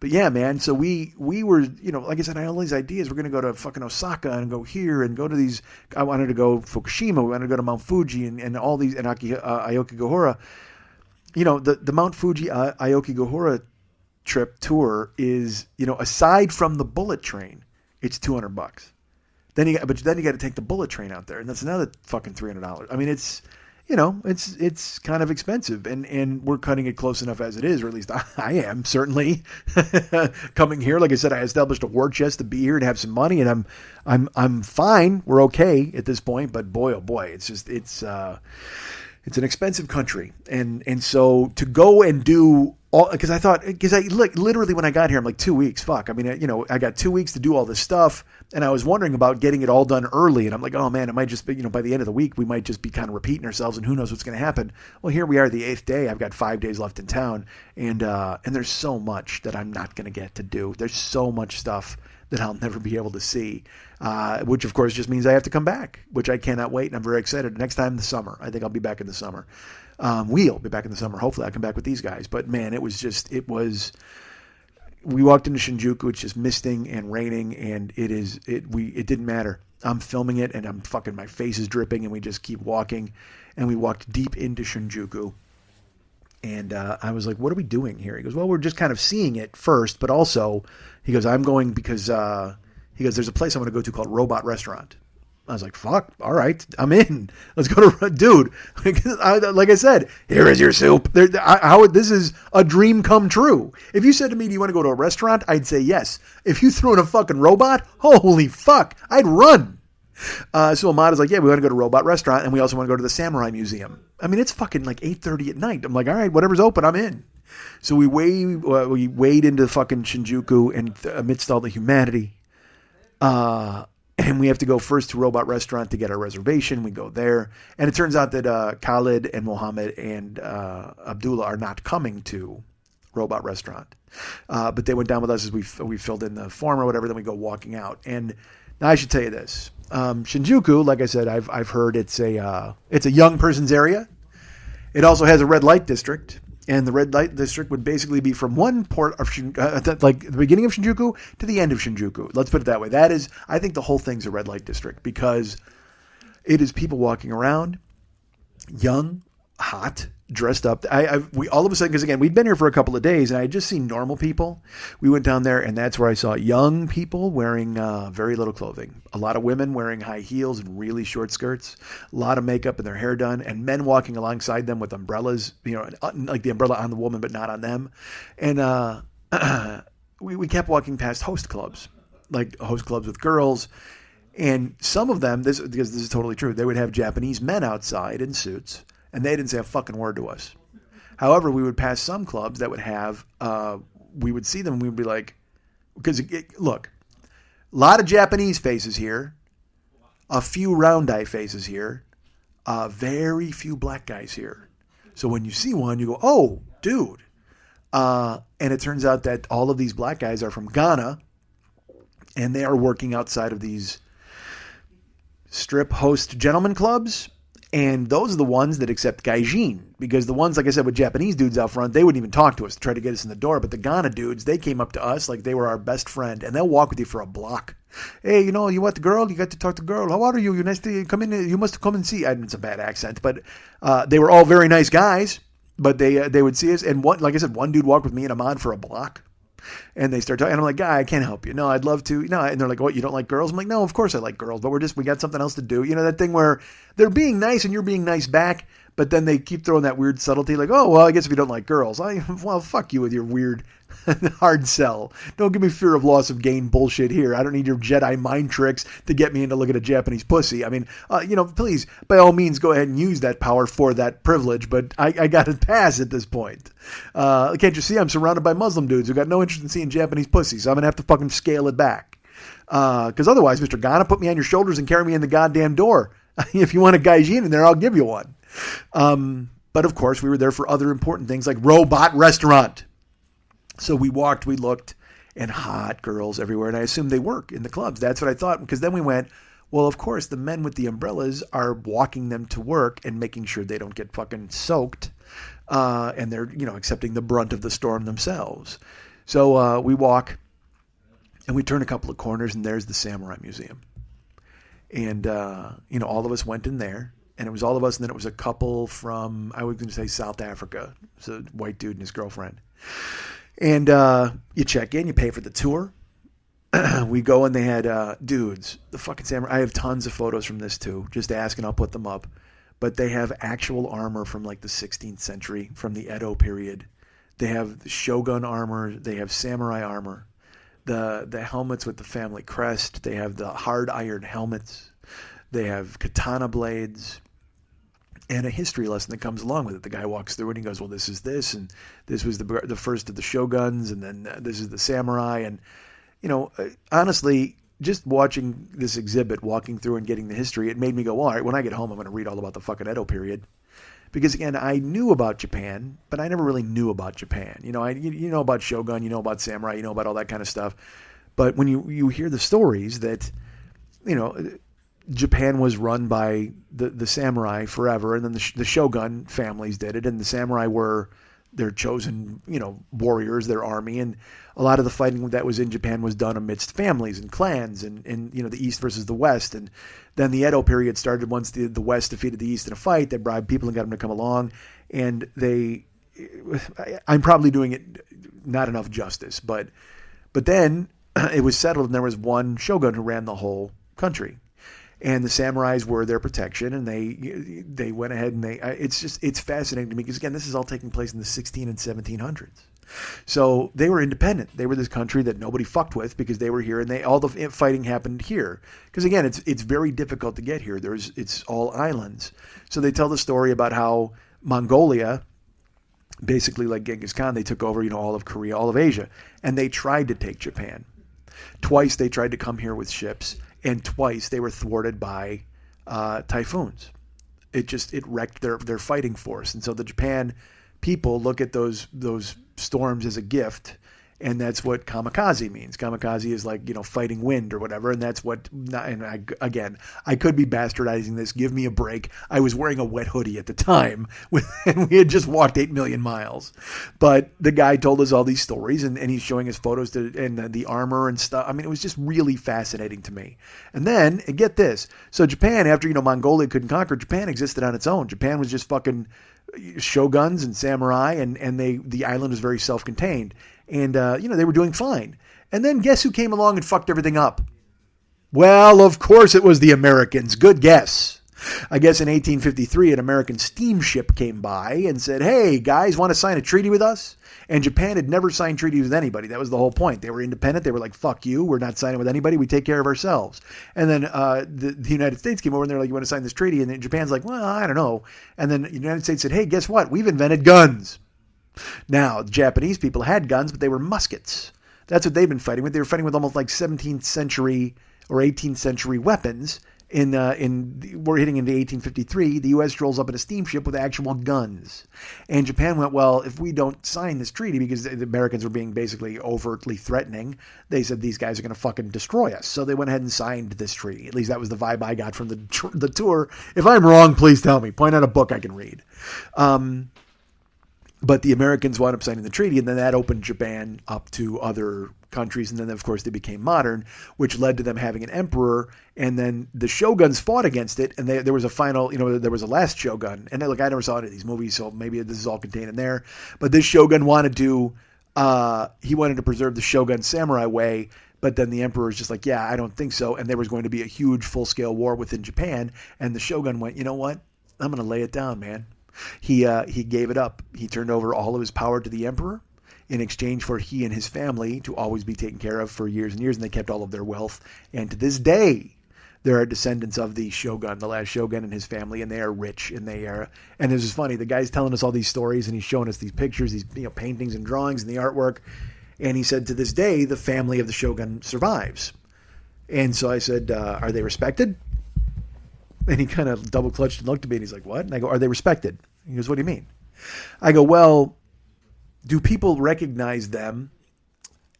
Speaker 1: yeah, man. So we were, like I said, I had all these ideas. We're going to go to fucking Osaka and go here and go to these. I wanted to go Fukushima. We wanted to go to Mount Fuji and all these, and Aokigahara. The Mount Fuji Aokigahara trip tour is, aside from the bullet train, it's $200. Then you got to take the bullet train out there, and that's another fucking $300. I mean, it's kind of expensive, and we're cutting it close enough as it is, or at least I am certainly coming here. Like I said, I established a war chest to be here and have some money, and I'm fine. We're okay at this point, but boy, oh boy, it's an expensive country, and so to go and do all, because literally when I got here, I'm like 2 weeks. Fuck, I mean, I got 2 weeks to do all this stuff, and I was wondering about getting it all done early, and I'm like, oh man, it might just be, by the end of the week, we might just be kind of repeating ourselves, and who knows what's going to happen. Well, here we are, the 8th day. I've got 5 days left in town, and there's so much that I'm not going to get to do. There's so much stuff that I'll never be able to see, which of course just means I have to come back, which I cannot wait, and I'm very excited. Next time, the summer. I think I'll be back in the summer. We'll be back in the summer. Hopefully I come back with these guys. But man, we walked into Shinjuku, it's just misting and raining, and it didn't matter. I'm filming it, and my face is dripping, and we just keep walking, and we walked deep into Shinjuku. And I was like, what are we doing here? He goes, well, we're just kind of seeing it first, but also, he goes, I'm going because, there's a place I want to go to called Robot Restaurant. I was like, fuck, all right, I'm in. Let's go to, dude, like I said, here is your soup. This is a dream come true. If you said to me, do you want to go to a restaurant? I'd say yes. If you threw in a fucking robot, holy fuck, I'd run. So Ahmad is like, yeah, we want to go to Robot Restaurant, and we also want to go to the Samurai Museum. I mean, it's fucking like 8:30 at night. I'm like, all right, whatever's open, I'm in. So we wade into fucking Shinjuku, and amidst all the humanity, and we have to go first to Robot Restaurant to get our reservation. We go there, and it turns out that Khalid and Mohammed and Abdullah are not coming to Robot Restaurant, but they went down with us as we filled in the form or whatever. Then we go walking out, and now I should tell you this. Shinjuku, like I said, I've heard it's a young person's area. It also has a red light district, and the red light district would basically be from one port of like the beginning of Shinjuku to the end of Shinjuku. Let's put it that way. I think the whole thing's a red light district because it is people walking around, young, hot, dressed up. We all of a sudden, because again, we'd been here for a couple of days, and I had just seen normal people. We went down there, and that's where I saw young people wearing very little clothing. A lot of women wearing high heels and really short skirts. A lot of makeup and their hair done, and men walking alongside them with umbrellas. Like the umbrella on the woman, but not on them. And we kept walking past host clubs, like host clubs with girls. And some of them, because this is totally true, they would have Japanese men outside in suits. And they didn't say a fucking word to us. However, we would pass some clubs that would have, we would see them and we would be like, because look, a lot of Japanese faces here, a few round eye faces here, very few black guys here. So when you see one, you go, oh, dude. And it turns out that all of these black guys are from Ghana, and they are working outside of these strip host gentlemen clubs. And those are the ones that accept gaijin, because the ones, like I said, with Japanese dudes out front, they wouldn't even talk to us to try to get us in the door. But the Ghana dudes, they came up to us like they were our best friend, and they'll walk with you for a block. Hey, you want the girl? You got to talk to the girl. How are you? You nice to come in. You must come and see. It's a bad accent, but they were all very nice guys. But they would see us, and like I said, one dude walked with me and Ahmad for a block. And they start talking, and I'm like, guy, I can't help you. No, I'd love to. No, and they're like, what, you don't like girls? I'm like, no, of course I like girls, but we got something else to do. That thing where they're being nice and you're being nice back, But then they keep throwing that weird subtlety like, oh, well, I guess if you don't like girls. Well, fuck you with your weird hard sell. Don't give me fear of loss of gain bullshit here. I don't need your Jedi mind tricks to get me into look at a Japanese pussy. I mean, please, by all means, go ahead and use that power for that privilege, but I got to pass at this point. Can't you see I'm surrounded by Muslim dudes who got no interest in seeing Japanese pussy, so I'm going to have to fucking scale it back. Because otherwise, Mr. Ghana, put me on your shoulders and carry me in the goddamn door. If you want a gaijin in there, I'll give you one. But of course, we were there for other important things like Robot Restaurant. So we walked, we looked, and hot girls everywhere. And I assumed they work in the clubs. That's what I thought. Because then we went, well, of course, the men with the umbrellas are walking them to work and making sure they don't get fucking soaked. And they're, accepting the brunt of the storm themselves. So we walk, and we turn a couple of corners, and there's the Samurai Museum. And, all of us went in there. And it was all of us, and then it was a couple from, I was going to say South Africa. It's a white dude and his girlfriend. And you check in, you pay for the tour. We go, and they had dudes, the fucking samurai. I have tons of photos from this too. Just ask, and I'll put them up. But they have actual armor from like the 16th century, from the Edo period. They have shogun armor. They have samurai armor. The helmets with the family crest. They have the hard iron helmets. They have katana blades. And a history lesson that comes along with it. The guy walks through and he goes, well, this is this, and this was the first of the shoguns, and then this is the samurai. And, honestly, just watching this exhibit, walking through and getting the history, it made me go, all right, when I get home, I'm going to read all about the fucking Edo period. Because, again, I knew about Japan, but I never really knew about Japan. You know about shogun, you know about samurai, you know about all that kind of stuff. But when you hear the stories that, Japan was run by the samurai forever, and then the shogun families did it, and the samurai were their chosen, warriors, their army, and a lot of the fighting that was in Japan was done amidst families and clans, and the East versus the West. And then the Edo period started once the West defeated the East in a fight. They bribed people and got them to come along, and I'm probably doing it not enough justice, but then it was settled, and there was one shogun who ran the whole country. And the samurais were their protection, and they went ahead and it's fascinating to me because, again, this is all taking place in the 16 and 1700s. So they were independent. They were this country that nobody fucked with because they were here, and all the fighting happened here. Because, again, it's very difficult to get here. It's all islands. So they tell the story about how Mongolia, basically like Genghis Khan, they took over, all of Korea, all of Asia, and they tried to take Japan. Twice they tried to come here with ships. And twice they were thwarted by typhoons. It wrecked their fighting force. And so the Japan people look at those storms as a gift, and that's what kamikaze means. Kamikaze is like, fighting wind or whatever, and that's what. And I could be bastardizing this. Give me a break. I was wearing a wet hoodie at the time, and we had just walked 8 million miles. But the guy told us all these stories, and he's showing us photos and the armor and stuff. I mean, it was just really fascinating to me. And then, get this. So Japan, after, Mongolia couldn't conquer, Japan existed on its own. Japan was just fucking shoguns and samurai, and the island was very self-contained. And, they were doing fine. And then guess who came along and fucked everything up? Well, of course it was the Americans. Good guess. I guess in 1853, an American steamship came by and said, hey, guys, want to sign a treaty with us? And Japan had never signed treaties with anybody. That was the whole point. They were independent. They were like, fuck you. We're not signing with anybody. We take care of ourselves. And then the United States came over and they're like, you want to sign this treaty? And then Japan's like, well, I don't know. And then the United States said, hey, guess what? We've invented guns. Now, the Japanese people had guns, but they were muskets. That's what they've been fighting with. They were fighting with almost like 17th century or 18th century weapons. We're hitting into 1853. The U.S. rolls up in a steamship with actual guns. And Japan went, well, if we don't sign this treaty, because the Americans were being basically overtly threatening, they said these guys are going to fucking destroy us. So they went ahead and signed this treaty. At least that was the vibe I got from the tour. If I'm wrong, please tell me. Point out a book I can read. But the Americans wound up signing the treaty, and then that opened Japan up to other countries. And then, of course, they became modern, which led to them having an emperor. And then the shoguns fought against it, and there was a final, there was a last shogun. And look, I never saw any of these movies, so maybe this is all contained in there. But this shogun wanted to preserve the shogun samurai way. But then the emperor was just like, yeah, I don't think so. And there was going to be a huge full-scale war within Japan. And the shogun went, you know what? I'm going to lay it down, man. He gave it up. He turned over all of his power to the emperor in exchange for he and his family to always be taken care of for years and years, and they kept all of their wealth. And to this day, there are descendants of the shogun, the last shogun, and his family, and they are rich, and this is funny. The guy's telling us all these stories, and he's showing us these pictures, these paintings and drawings and the artwork, and he said to this day, the family of the shogun survives. And so I said, are they respected? And he kind of double clutched and looked at me, and he's like, what? And I go, are they respected? He goes, what do you mean? I go, well, do people recognize them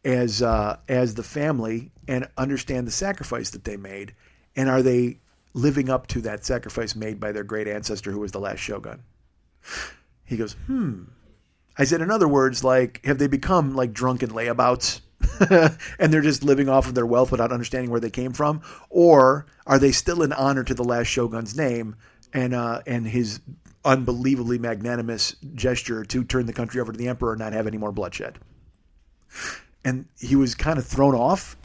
Speaker 1: as the family and understand the sacrifice that they made? And are they living up to that sacrifice made by their great ancestor who was the last shogun? He goes, I said, in other words, like, have they become like drunken layabouts and they're just living off of their wealth without understanding where they came from? Or are they still in honor to the last shogun's name and his unbelievably magnanimous gesture to turn the country over to the emperor and not have any more bloodshed? And he was kind of thrown off.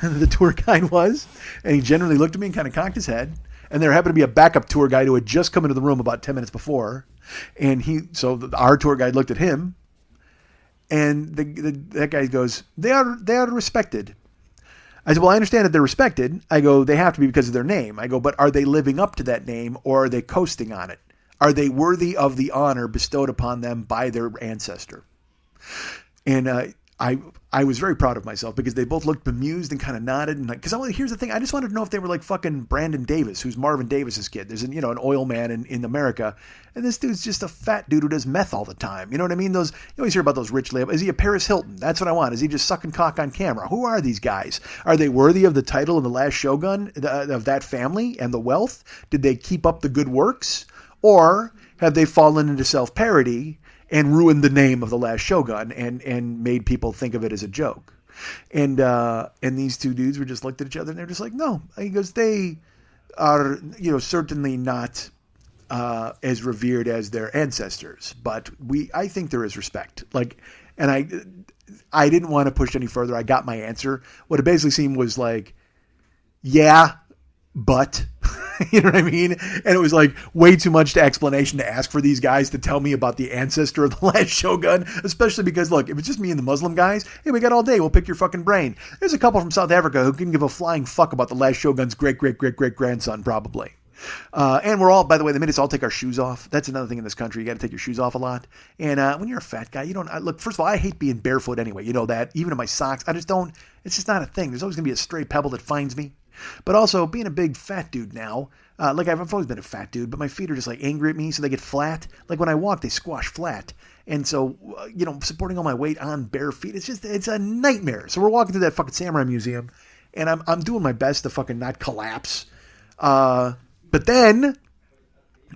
Speaker 1: The tour guide was, and he generally looked at me and kind of cocked his head. And there happened to be a backup tour guide who had just come into the room about 10 minutes before, and our tour guide looked at him, and that guy goes, "They are respected." I said, "Well, I understand that they're respected." I go, "They have to be because of their name." I go, "But are they living up to that name, or are they coasting on it? Are they worthy of the honor bestowed upon them by their ancestor?" And I was very proud of myself because they both looked bemused and kind of nodded. And like, because here's the thing, I just wanted to know if they were like fucking Brandon Davis, who's Marvin Davis's kid. There's an oil man in America, and this dude's just a fat dude who does meth all the time. You know what I mean? You always hear about those rich labels. Is he a Paris Hilton? That's what I want. Is he just sucking cock on camera? Who are these guys? Are they worthy of the title of the last shogun of that family and the wealth? Did they keep up the good works, or have they fallen into self-parody and ruined the name of the last shogun and made people think of it as a joke? And these two dudes were just looked at each other and they're just like, no. He goes, they are, certainly not as revered as their ancestors, but I think there is respect. And I didn't want to push any further. I got my answer. What it basically seemed was like, yeah, but you know what I mean? And it was like way too much explanation to ask for these guys to tell me about the ancestor of the last shogun, especially because, look, if it's just me and the Muslim guys, hey, we got all day. We'll pick your fucking brain. There's a couple from South Africa who can give a flying fuck about the last shogun's great-great-great-great-grandson, probably. And we're all, by the way, the minute all take our shoes off. That's another thing in this country. You got to take your shoes off a lot. And when you're a fat guy, look, first of all, I hate being barefoot anyway. You know that. Even in my socks, I just don't, it's just not a thing. There's always going to be a stray pebble that finds me. But also, being a big fat dude now, I've always been a fat dude, but my feet are just like angry at me, so they get flat. Like when I walk, they squash flat. And so, supporting all my weight on bare feet, it's a nightmare. So we're walking through that fucking samurai museum, and I'm doing my best to fucking not collapse. But then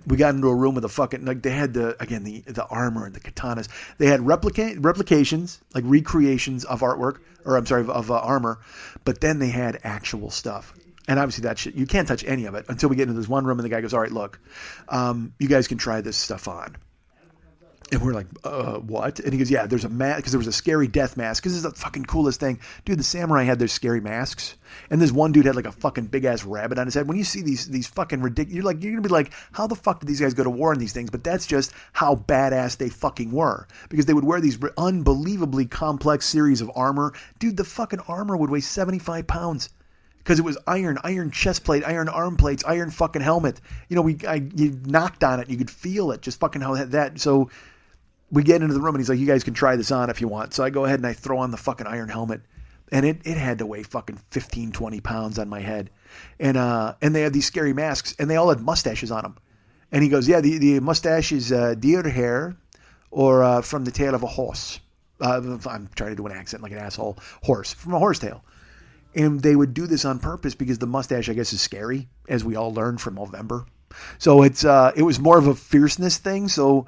Speaker 1: we got into a room with a fucking, like, they had the armor and the katanas. They had replications, like recreations of artwork, of armor, but then they had actual stuff. And obviously that shit, you can't touch any of it until we get into this one room and the guy goes, all right, look, you guys can try this stuff on. And we're like, what? And he goes, yeah, there's a mask, because there was a scary death mask, because this is the fucking coolest thing. Dude, the samurai had their scary masks, and this one dude had like a fucking big-ass rabbit on his head. When you see these fucking ridiculous, you're going to be like, how the fuck did these guys go to war on these things? But that's just how badass they fucking were, because they would wear these unbelievably complex series of armor. Dude, the fucking armor would weigh 75 pounds. Because it was iron chest plate, iron arm plates, iron fucking helmet. You knocked on it, you could feel it, just fucking how that. So we get into the room and he's like, you guys can try this on if you want. So I go ahead and I throw on the fucking iron helmet. And it had to weigh fucking 15, 20 pounds on my head. And they had these scary masks, and they all had mustaches on them. And he goes, yeah, the mustache is deer hair or from the tail of a horse. I'm trying to do an accent like an asshole. Horse, from a horse tail. And they would do this on purpose because the mustache, I guess, is scary, as we all learned from November. So it was more of a fierceness thing. So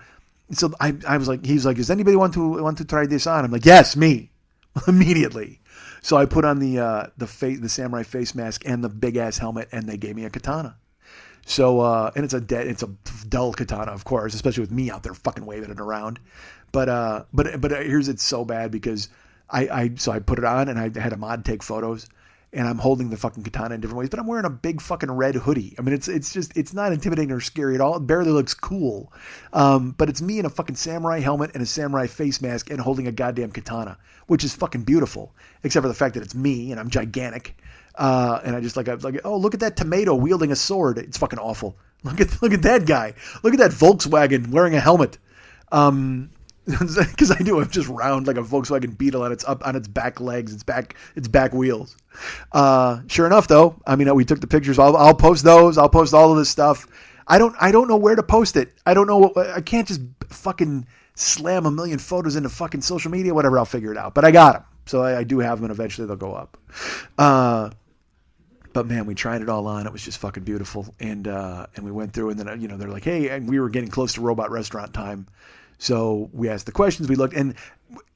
Speaker 1: I was like, he's like, does anybody want to try this on? I'm like, yes, me, immediately. So I put on the samurai face mask and the big ass helmet, and they gave me a katana. So and it's a dull katana, of course, especially with me out there fucking waving it around. But here's it's so bad because I put it on and I had a mod take photos. and I'm holding the fucking katana in different ways, but I'm wearing a big fucking red hoodie. I mean, it's not intimidating or scary at all. It barely looks cool. But it's me in a fucking samurai helmet and a samurai face mask and holding a goddamn katana, which is fucking beautiful, except for the fact that it's me and I'm gigantic. And I just oh, look at that tomato wielding a sword. It's fucking awful. Look at that guy. Look at that Volkswagen wearing a helmet. Because I do. I'm just round like a Volkswagen Beetle, and it's up on its back legs, its back wheels. Sure enough, though, I mean, we took the pictures. I'll post those. I'll post all of this stuff. I don't know where to post it. I don't know. I can't just fucking slam a million photos into fucking social media. Whatever. I'll figure it out. But I got them, so I do have them, and eventually they'll go up. But man, we tried it all on. It was just fucking beautiful, and we went through, and then they're like, hey, and we were getting close to robot restaurant time. So we asked the questions, we looked, and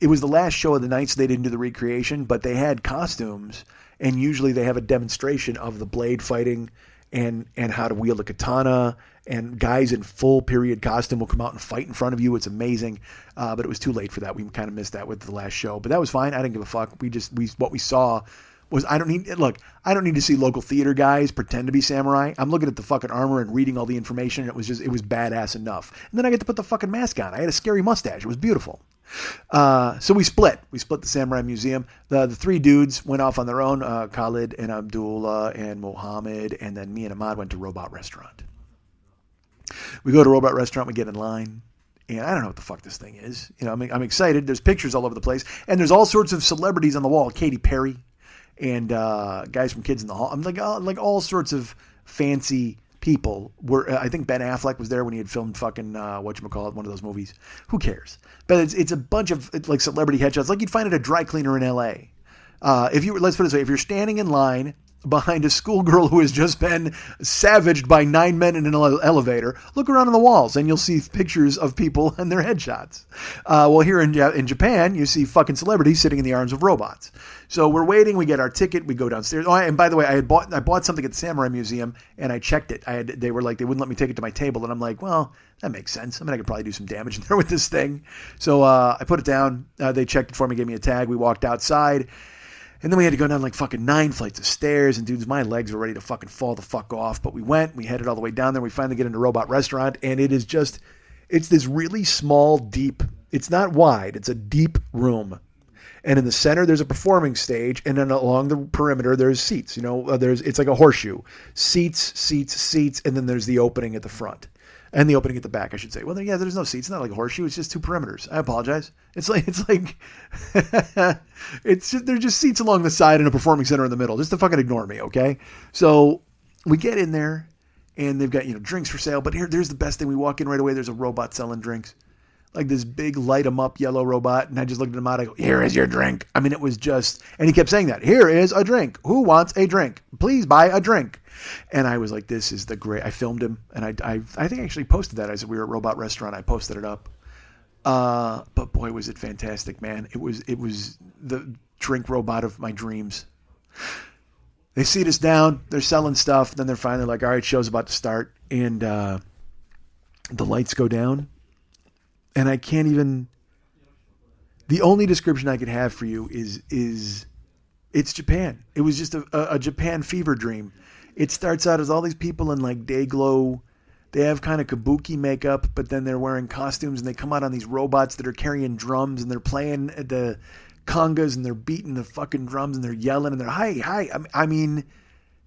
Speaker 1: it was the last show of the night, so they didn't do the recreation, but they had costumes, and usually they have a demonstration of the blade fighting and how to wield a katana, and guys in full period costume will come out and fight in front of you. It's amazing, but it was too late for that. We kind of missed that with the last show, but that was fine. I didn't give a fuck. What we saw was I don't need to see local theater guys pretend to be samurai. I'm looking at the fucking armor and reading all the information. And it was badass enough. And then I get to put the fucking mask on. I had a scary mustache. It was beautiful. So we split the Samurai Museum. The three dudes went off on their own. Khalid and Abdullah and Mohammed. And then me and Ahmad went to Robot Restaurant. We go to Robot Restaurant. We get in line. And I don't know what the fuck this thing is. I'm excited. There's pictures all over the place. And there's all sorts of celebrities on the wall. Katy Perry. And guys from Kids in the Hall. I'm like all sorts of fancy people. I think Ben Affleck was there when he had filmed fucking whatchamacallit, one of those movies. Who cares? But it's a bunch of like celebrity headshots, like you'd find at a dry cleaner in L.A. Let's put it this way: if you're standing in line behind a schoolgirl who has just been savaged by 9 men in an elevator, look around on the walls and you'll see pictures of people and their headshots. Well, here in Japan, you see fucking celebrities sitting in the arms of robots. So we're waiting. We get our ticket. We go downstairs. Oh, and by the way, I bought something at the Samurai Museum and I checked it. They were like, they wouldn't let me take it to my table. And I'm like, well, that makes sense. I mean, I could probably do some damage in there with this thing. So I put it down. They checked it for me, gave me a tag. We walked outside. And then we had to go down like fucking 9 flights of stairs. And dudes, my legs were ready to fucking fall the fuck off. But we headed all the way down there. We finally get into Robot Restaurant. And it's this really small, deep, it's not wide. It's a deep room. And in the center, there's a performing stage. And then along the perimeter, there's seats. It's like a horseshoe. Seats. And then there's the opening at the front. And the opening at the back, I should say. Well, there's no seats. It's not like a horseshoe. It's just 2 perimeters. I apologize. It's like they're just seats along the side and a performing center in the middle. Just to fucking ignore me, okay? So we get in there, and they've got drinks for sale. But there's the best thing. We walk in right away. There's a robot selling drinks, like this big light 'em up yellow robot. And I just looked at him out. I go, "Here is your drink." I mean, it was just, and he kept saying that. "Here is a drink. Who wants a drink? Please buy a drink." And I was like, this is the great. I filmed him, and I think I actually posted that. I said we were at Robot Restaurant. I posted it up. But boy, was it fantastic, man. It was the drink robot of my dreams. They seat us down. They're selling stuff. Then they're finally like, all right, show's about to start. And the lights go down. And I can't even... The only description I could have for you is it's Japan. It was just a Japan fever dream. It starts out as all these people in like day glow. They have kind of kabuki makeup, but then they're wearing costumes and they come out on these robots that are carrying drums and they're playing the congas and they're beating the fucking drums and they're yelling and they're hi. I mean,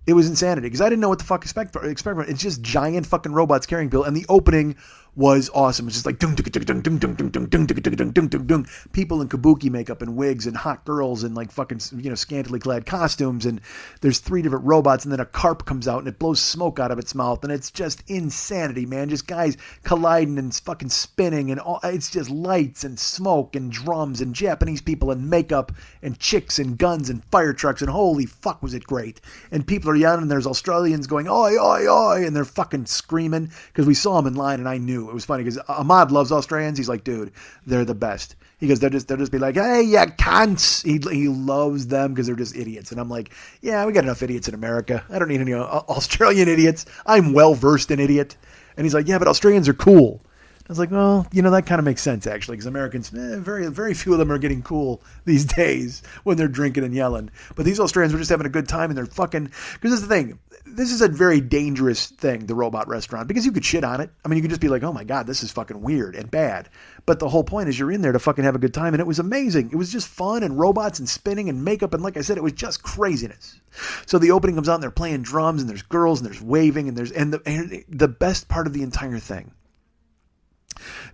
Speaker 1: it was insanity because I didn't know what the fuck expect. It's just giant fucking robots carrying people, and the opening was awesome. It's just like dung, dung, dung, dung, dung, dung, dung, dung, dung, dung, dung, dung. People in kabuki makeup and wigs and hot girls in like fucking scantily clad costumes, and there's 3 different robots, and then a carp comes out and it blows smoke out of its mouth, and it's just insanity, man. Just guys colliding and fucking spinning, and all, it's just lights and smoke and drums and Japanese people in makeup and chicks and guns and fire trucks, and holy fuck was it great. And people are yelling, and there's Australians going oi oi oi, and they're fucking screaming because we saw them in line, and I knew. It was funny because Ahmad loves Australians. He's like, dude, they're the best. He goes, they'll just be like, hey, you cunts. He loves them because they're just idiots. And I'm like, yeah, we got enough idiots in America. I don't need any Australian idiots. I'm well versed in idiot. And he's like, yeah, but Australians are cool. I was like, well, that kind of makes sense, actually, because Americans, very, very few of them are getting cool these days when they're drinking and yelling. But these Australians were just having a good time, and they're fucking... Because this is the thing. This is a very dangerous thing, the robot restaurant, because you could shit on it. I mean, you could just be like, oh my God, this is fucking weird and bad. But the whole point is you're in there to fucking have a good time, and it was amazing. It was just fun, and robots and spinning and makeup, and like I said, it was just craziness. So the opening comes out, and they're playing drums, and there's girls, and there's waving, and the best part of the entire thing,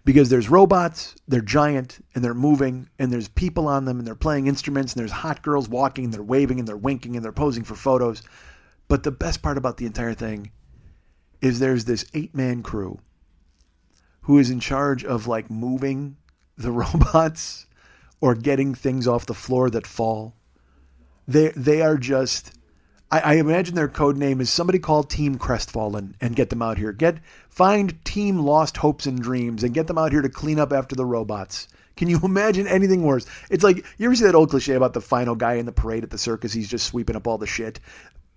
Speaker 1: because there's robots, they're giant, and they're moving, and there's people on them, and they're playing instruments, and there's hot girls walking, and they're waving, and they're winking, and they're posing for photos. But the best part about the entire thing is there's this 8-man crew who is in charge of like moving the robots or getting things off the floor that fall. They are just... I imagine their code name is somebody call Team Crestfallen and get them out here. Find Team Lost Hopes and Dreams and get them out here to clean up after the robots. Can you imagine anything worse? It's like, you ever see that old cliche about the final guy in the parade at the circus? He's just sweeping up all the shit.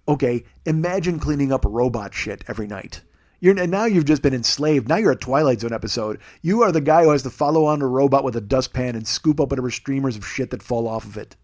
Speaker 1: Okay, imagine cleaning up robot shit every night. And now you've just been enslaved. Now you're a Twilight Zone episode. You are the guy who has to follow on a robot with a dustpan and scoop up whatever streamers of shit that fall off of it.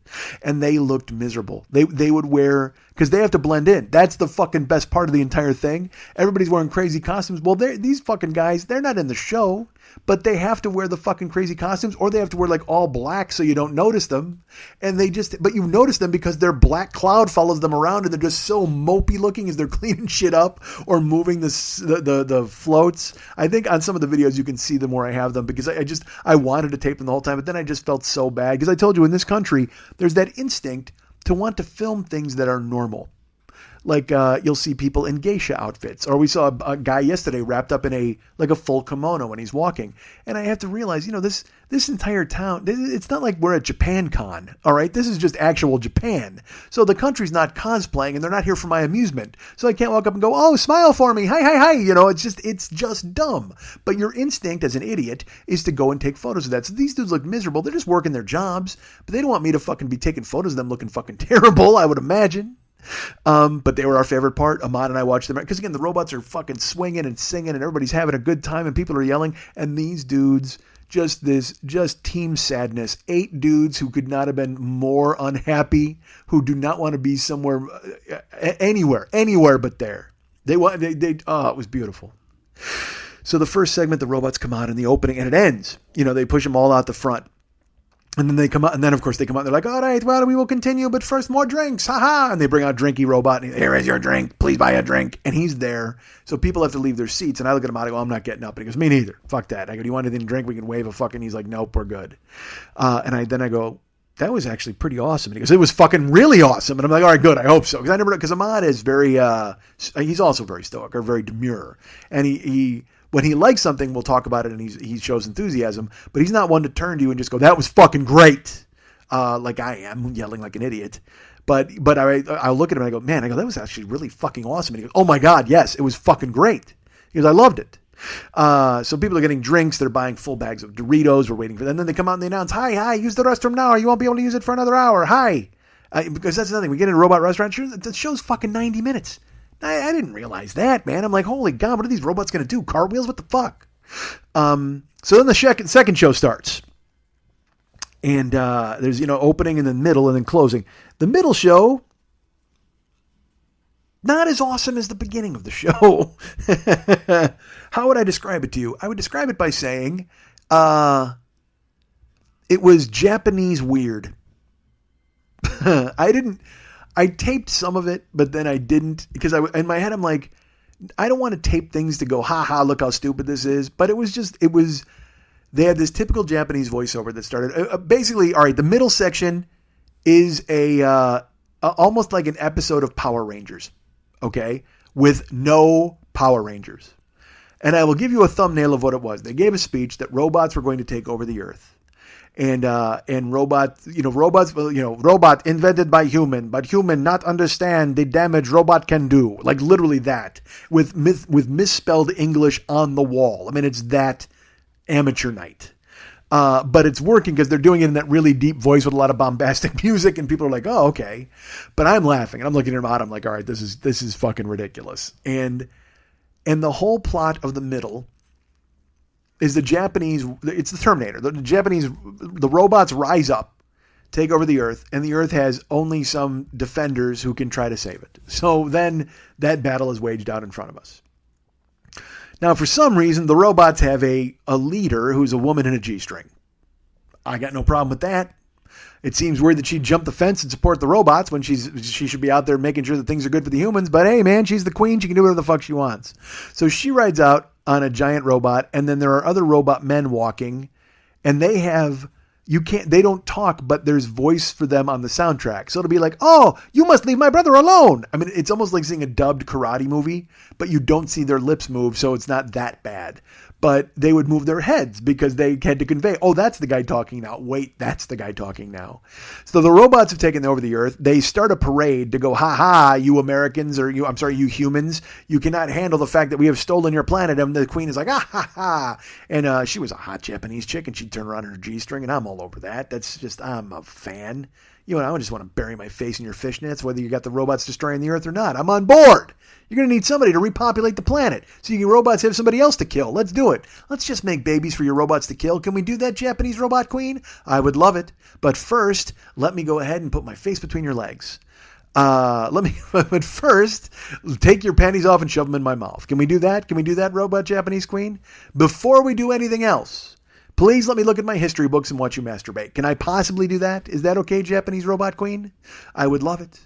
Speaker 1: And they looked miserable. They would wear... Because they have to blend in. That's the fucking best part of the entire thing. Everybody's wearing crazy costumes. Well, these fucking guys, they're not in the show. But they have to wear the fucking crazy costumes, or they have to wear like all black so you don't notice them. And but you notice them because their black cloud follows them around, and they're just so mopey looking as they're cleaning shit up or moving the floats. I think on some of the videos you can see them where I have them, because I wanted to tape them the whole time, but then I just felt so bad. Because I told you, in this country, there's that instinct to want to film things that are normal. Like you'll see people in geisha outfits, or we saw a guy yesterday wrapped up in a full kimono when he's walking. And I have to realize, this entire town, it's not like we're at Japan Con, all right? This is just actual Japan. So the country's not cosplaying, and they're not here for my amusement. So I can't walk up and go, oh, smile for me, hi, hi, hi. It's just dumb. But your instinct as an idiot is to go and take photos of that. So these dudes look miserable. They're just working their jobs, but they don't want me to fucking be taking photos of them looking fucking terrible, I would imagine. But they were our favorite part. Ahmad and I watched them because, again, the robots are fucking swinging and singing, and everybody's having a good time, and people are yelling, and these dudes, just team sadness. 8 dudes who could not have been more unhappy, who do not want to be somewhere, anywhere but there. It was beautiful. So the first segment, the robots come out in the opening, and it ends. They push them all out the front. And then they come out, and then of course they come out, and they're like, all right, well, we will continue, but first more drinks, haha. And they bring out Drinky Robot, and here is your drink, please buy a drink. And he's there, so people have to leave their seats. And I look at him, I go, I'm not getting up. And he goes, me neither, fuck that. I go, do you want anything to drink? We can wave a fucking, he's like, nope, we're good. And I go, that was actually pretty awesome. And he goes, it was fucking really awesome. And I'm like, all right, good, I hope so. Because Ahmad is very, he's also very stoic, or very demure. And he when he likes something, we'll talk about it, and he shows enthusiasm. But he's not one to turn to you and just go, that was fucking great, like I am, yelling like an idiot. But I'll look at him and I go, man, that was actually really fucking awesome. And he goes, oh my God, yes, it was fucking great. He goes, I loved it. So people are getting drinks. They're buying full bags of Doritos. We're waiting for them. And then they come out and they announce, hi, use the restroom now, or you won't be able to use it for another hour. Hi. Because that's the thing. We get in a robot restaurant. Sure, the show's fucking 90 minutes. I didn't realize that, man. I'm like, holy God, what are these robots going to do? Cartwheels? What the fuck? So then the second show starts. And there's, opening and then middle and then closing. The middle show, not as awesome as the beginning of the show. How would I describe it to you? I would describe it by saying it was Japanese weird. I taped some of it, but then I didn't, because in my head I'm like, I don't want to tape things to go, ha, look how stupid this is. But they had this typical Japanese voiceover that started, basically, all right, the middle section is almost like an episode of Power Rangers, okay, with no Power Rangers. And I will give you a thumbnail of what it was. They gave a speech that robots were going to take over the earth. And robots, robot invented by human, but human not understand the damage robot can do. Like literally that, with misspelled English on the wall. I mean, it's that amateur night. But it's working because they're doing it in that really deep voice with a lot of bombastic music, and people are like, oh, okay. But I'm laughing, and I'm looking at him out. I'm like, all right, this is fucking ridiculous. And the whole plot of the middle is the Japanese, it's the Terminator. The robots rise up, take over the Earth, and the Earth has only some defenders who can try to save it. So then that battle is waged out in front of us. Now, for some reason, the robots have a leader who's a woman in a G-string. I got no problem with that. It seems weird that she'd jump the fence and support the robots when she should be out there making sure that things are good for the humans. But hey, man, she's the queen. She can do whatever the fuck she wants. So she rides out on a giant robot, and then there are other robot men walking, and they don't talk, but there's voice for them on the soundtrack. So it'll be like, oh, you must leave my brother alone. I mean, it's almost like seeing a dubbed karate movie, but you don't see their lips move, so it's not that bad. But they would move their heads because they had to convey, oh, that's the guy talking now. Wait, that's the guy talking now. So the robots have taken over the Earth. They start a parade to go, ha, you Americans, you humans. You cannot handle the fact that we have stolen your planet. And the queen is like, ha. And she was a hot Japanese chick, and she'd turn around in her G-string, and I'm all over that. That's just, I'm a fan. I just want to bury my face in your fishnets, whether you got the robots destroying the Earth or not. I'm on board. You're going to need somebody to repopulate the planet. So your robots have somebody else to kill. Let's do it. Let's just make babies for your robots to kill. Can we do that, Japanese robot queen? I would love it. But first, let me go ahead and put my face between your legs. But first, take your panties off and shove them in my mouth. Can we do that? Can we do that, robot Japanese queen? Before we do anything else, please let me look at my history books and watch you masturbate. Can I possibly do that? Is that okay, Japanese robot queen? I would love it.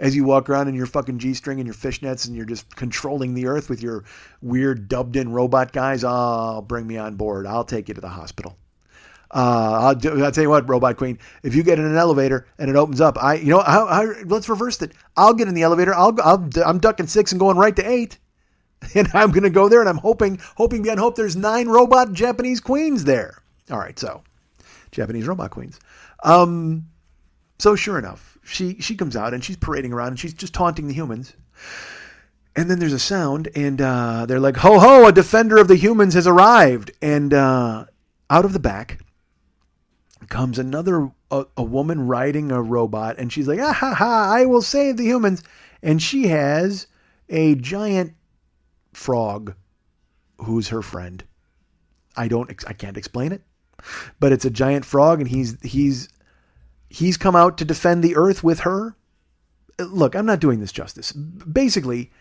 Speaker 1: As you walk around in your fucking G-string and your fishnets and you're just controlling the Earth with your weird dubbed-in robot guys, oh, bring me on board. I'll take you to the hospital. I'll tell you what, robot queen, if you get in an elevator and it opens up, let's reverse it. I'll get in the elevator. I'm ducking 6 and going right to 8. And I'm going to go there, and I'm hoping beyond hope there's 9 robot Japanese queens there. All right, so Japanese robot queens. So sure enough, she comes out, and she's parading around, and she's just taunting the humans. And then there's a sound, and they're like, ho, ho, a defender of the humans has arrived. And out of the back comes another a woman riding a robot, and she's like, ha, I will save the humans. And she has a giant frog who's her friend. I can't explain it, but it's a giant frog, and he's come out to defend the Earth with her. Look, I'm not doing this justice. Basically,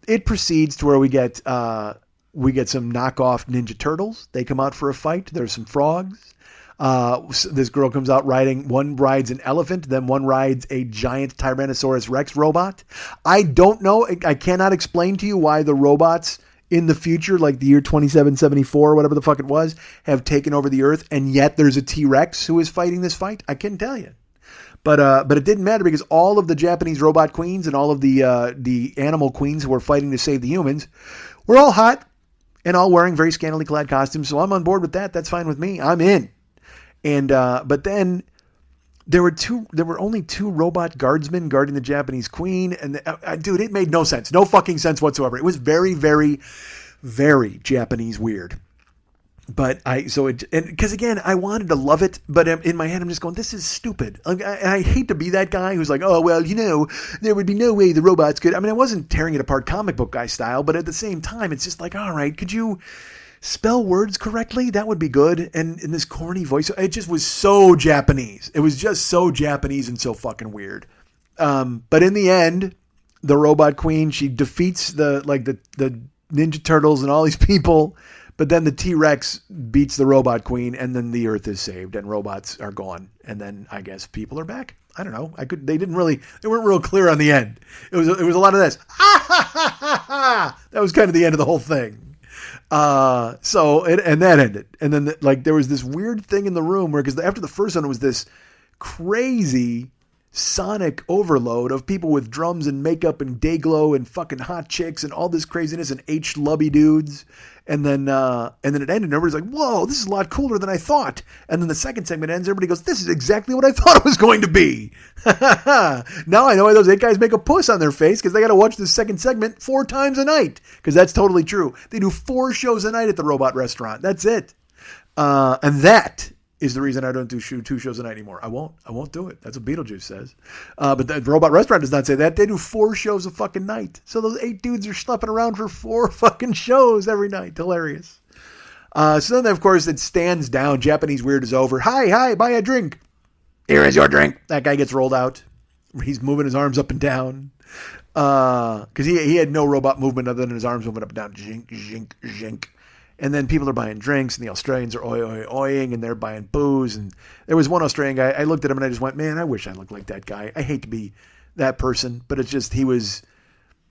Speaker 1: it proceeds to where we get some knockoff Ninja Turtles. They come out for a fight. There's some frogs. This girl comes out riding, one rides an elephant, then one rides a giant Tyrannosaurus Rex robot. I don't know. I cannot explain to you why the robots in the future, like the year 2774, whatever the fuck it was, have taken over the Earth, and yet there's a T-Rex who is fighting this fight. I couldn't tell you. But it didn't matter because all of the Japanese robot queens and all of the animal queens who were fighting to save the humans were all hot and all wearing very scantily clad costumes. So I'm on board with that. That's fine with me. I'm in. And but then there were only 2 robot guardsmen guarding the Japanese queen, and dude, it made no sense, no fucking sense whatsoever. It was very, very, very Japanese weird. But because again, I wanted to love it, but in my head, I'm just going, this is stupid. I hate to be that guy who's like, oh, well, there would be no way the robots could. I mean, I wasn't tearing it apart comic book guy style, but at the same time, it's just like, all right, could you spell words correctly? That would be good. And in this corny voice, it just was so Japanese. It was just so Japanese and so fucking weird. But in the end, the robot queen, she defeats the Ninja Turtles and all these people. But then the T-Rex beats the robot queen, and then the Earth is saved, and robots are gone. And then I guess people are back. I don't know. They weren't real clear on the end. It was a lot of this. That was kind of the end of the whole thing. And that ended. And then there was this weird thing in the room where, because after the first one, it was this crazy sonic overload of people with drums and makeup and day glow and fucking hot chicks and all this craziness and H-lubby dudes. And then it ended and everybody's like, whoa, this is a lot cooler than I thought. And then the second segment ends, everybody goes, this is exactly what I thought it was going to be. Now I know why those 8 guys make a puss on their face, because they got to watch the second segment 4 times a night, because that's totally true. They do 4 shows a night at the robot restaurant. That's it. And that is the reason I don't do 2 shows a night anymore. I won't do it. That's what Beetlejuice says. But the robot restaurant does not say that. They do 4 shows a fucking night. So those 8 dudes are schlepping around for 4 fucking shows every night. Hilarious. So then, of course, it stands down. Japanese weird is over. Hi, buy a drink. Here is your drink. That guy gets rolled out. He's moving his arms up and down. Because he had no robot movement other than his arms moving up and down. Zhink, zhink, zhink. And then people are buying drinks, and the Australians are oying, and they're buying booze. And there was one Australian guy. I looked at him, and I just went, man, I wish I looked like that guy. I hate to be that person, but it's just he was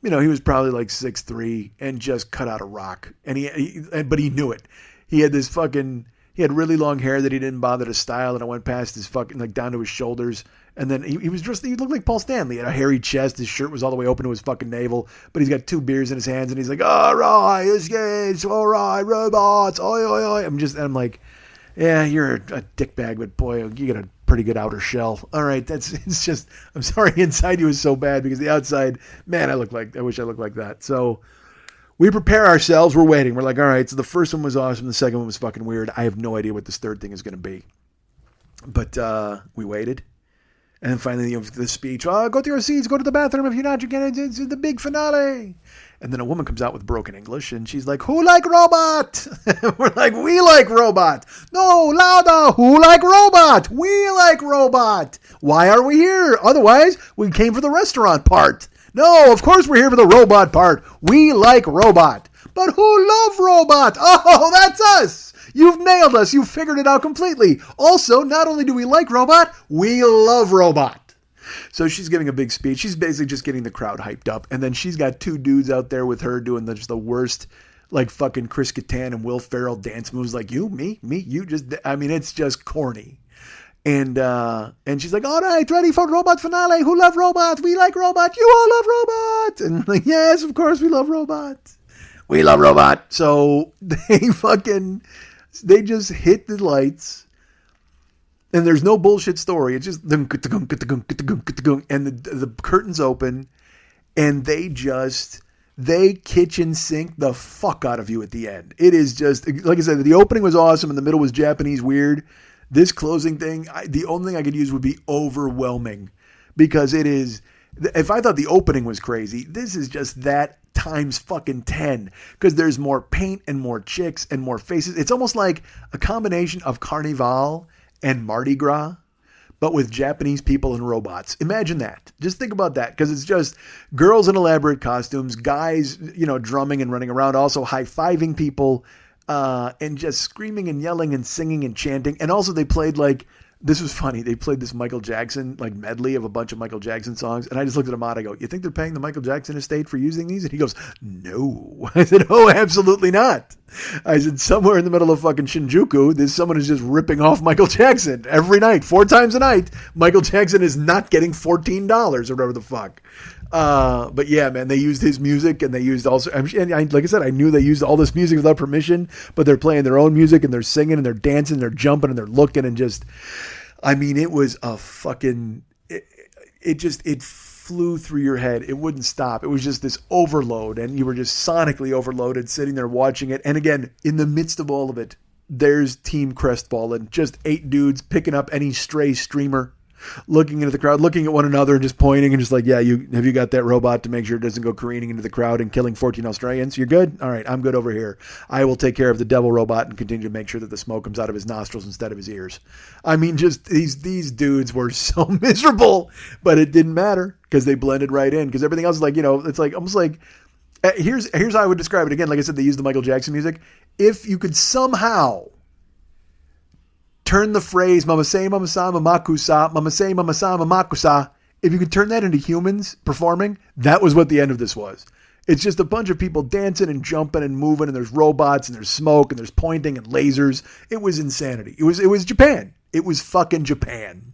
Speaker 1: probably like 6'3" and just cut out of rock. And but he knew it. He had he had really long hair that he didn't bother to style, and it went past his fucking, like, down to his shoulders. And then he looked like Paul Stanley. He had a hairy chest. His shirt was all the way open to his fucking navel. But he's got 2 beers in his hands, and he's like, all right, it's all right, robots, oi, oi, oi. I'm like, yeah, you're a dickbag, but boy, you got a pretty good outer shell. All right, it's just, I'm sorry, inside you is so bad, because the outside, man, I wish I looked like that. So we prepare ourselves. We're waiting. We're like, all right, so the first one was awesome. The second one was fucking weird. I have no idea what this third thing is going to be. But we waited. And then finally, the speech, go to your seats, go to the bathroom. If you're not, you get it's the big finale. And then a woman comes out with broken English, and she's like, who like robot? We're like, we like robot. No, louder. Who like robot? We like robot. Why are we here? Otherwise, we came for the restaurant part. No, of course we're here for the robot part. We like robot. But who love robot? Oh, that's us. You've nailed us. You've figured it out completely. Also, not only do we like robot, we love robot. So she's giving a big speech. She's basically just getting the crowd hyped up. And then she's got 2 dudes out there with her doing just the worst, like fucking Chris Kattan and Will Ferrell dance moves. Like, you, me, you. It's just corny. And she's like, all right, ready for robot finale. Who love robot? We like robot. You all love robot. And I'm like, yes, of course we love robot. We love robot. So they just hit the lights, and there's no bullshit story. It's just and the curtains open, and they kitchen sink the fuck out of you at the end. It is just, like I said, the opening was awesome, and the middle was Japanese weird. This closing thing, the only thing I could use would be overwhelming, because it is. If I thought the opening was crazy, this is just that times fucking 10, because there's more paint and more chicks and more faces. It's almost like a combination of Carnival and Mardi Gras, but with Japanese people and robots. Imagine that. Just think about that, because it's just girls in elaborate costumes, guys, drumming and running around, also high-fiving people, and just screaming and yelling and singing and chanting. And also they played this was funny. They played this Michael Jackson medley of a bunch of Michael Jackson songs. And I just looked at Ahmad. I go, you think they're paying the Michael Jackson estate for using these? And he goes, no. I said, oh, absolutely not. I said, somewhere in the middle of fucking Shinjuku, someone is just ripping off Michael Jackson every night, 4 times a night. Michael Jackson is not getting $14 or whatever the fuck. But yeah, man, they used his music, and they used also, like I said, I knew they used all this music without permission, but they're playing their own music, and they're singing, and they're dancing, and they're jumping, and they're looking, and just, it was a fucking, it flew through your head. It wouldn't stop. It was just this overload, and you were just sonically overloaded sitting there watching it. And again, in the midst of all of it, there's Team Crestfallen, just 8 dudes picking up any stray streamer, looking into the crowd, looking at one another, and just pointing, and just like, yeah, have you got that robot to make sure it doesn't go careening into the crowd and killing 14 Australians? You're good? All right, I'm good over here. I will take care of the devil robot and continue to make sure that the smoke comes out of his nostrils instead of his ears. just these dudes were so miserable, but it didn't matter, because they blended right in, because everything else is like, it's like almost like, here's how I would describe it. Again, like I said, they used the Michael Jackson music. If you could somehow turn the phrase "mama say mama sa mamakusa," "mama say mama sa mamakusa," if you could turn that into humans performing, that was what the end of this was. It's just a bunch of people dancing and jumping and moving, and there's robots, and there's smoke, and there's pointing and lasers. It was insanity. It was Japan. It was fucking Japan.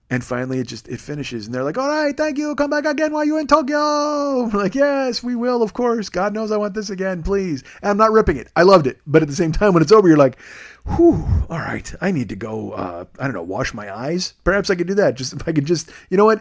Speaker 1: And finally it finishes, and they're like, all right, thank you, come back again while you're in Tokyo. We're like, yes, we will, of course. God knows I want this again, please. And I'm not ripping it. I loved it. But at the same time, when it's over, you're like, whew, all right, I need to go, wash my eyes. Perhaps I could do that. If I could you know what?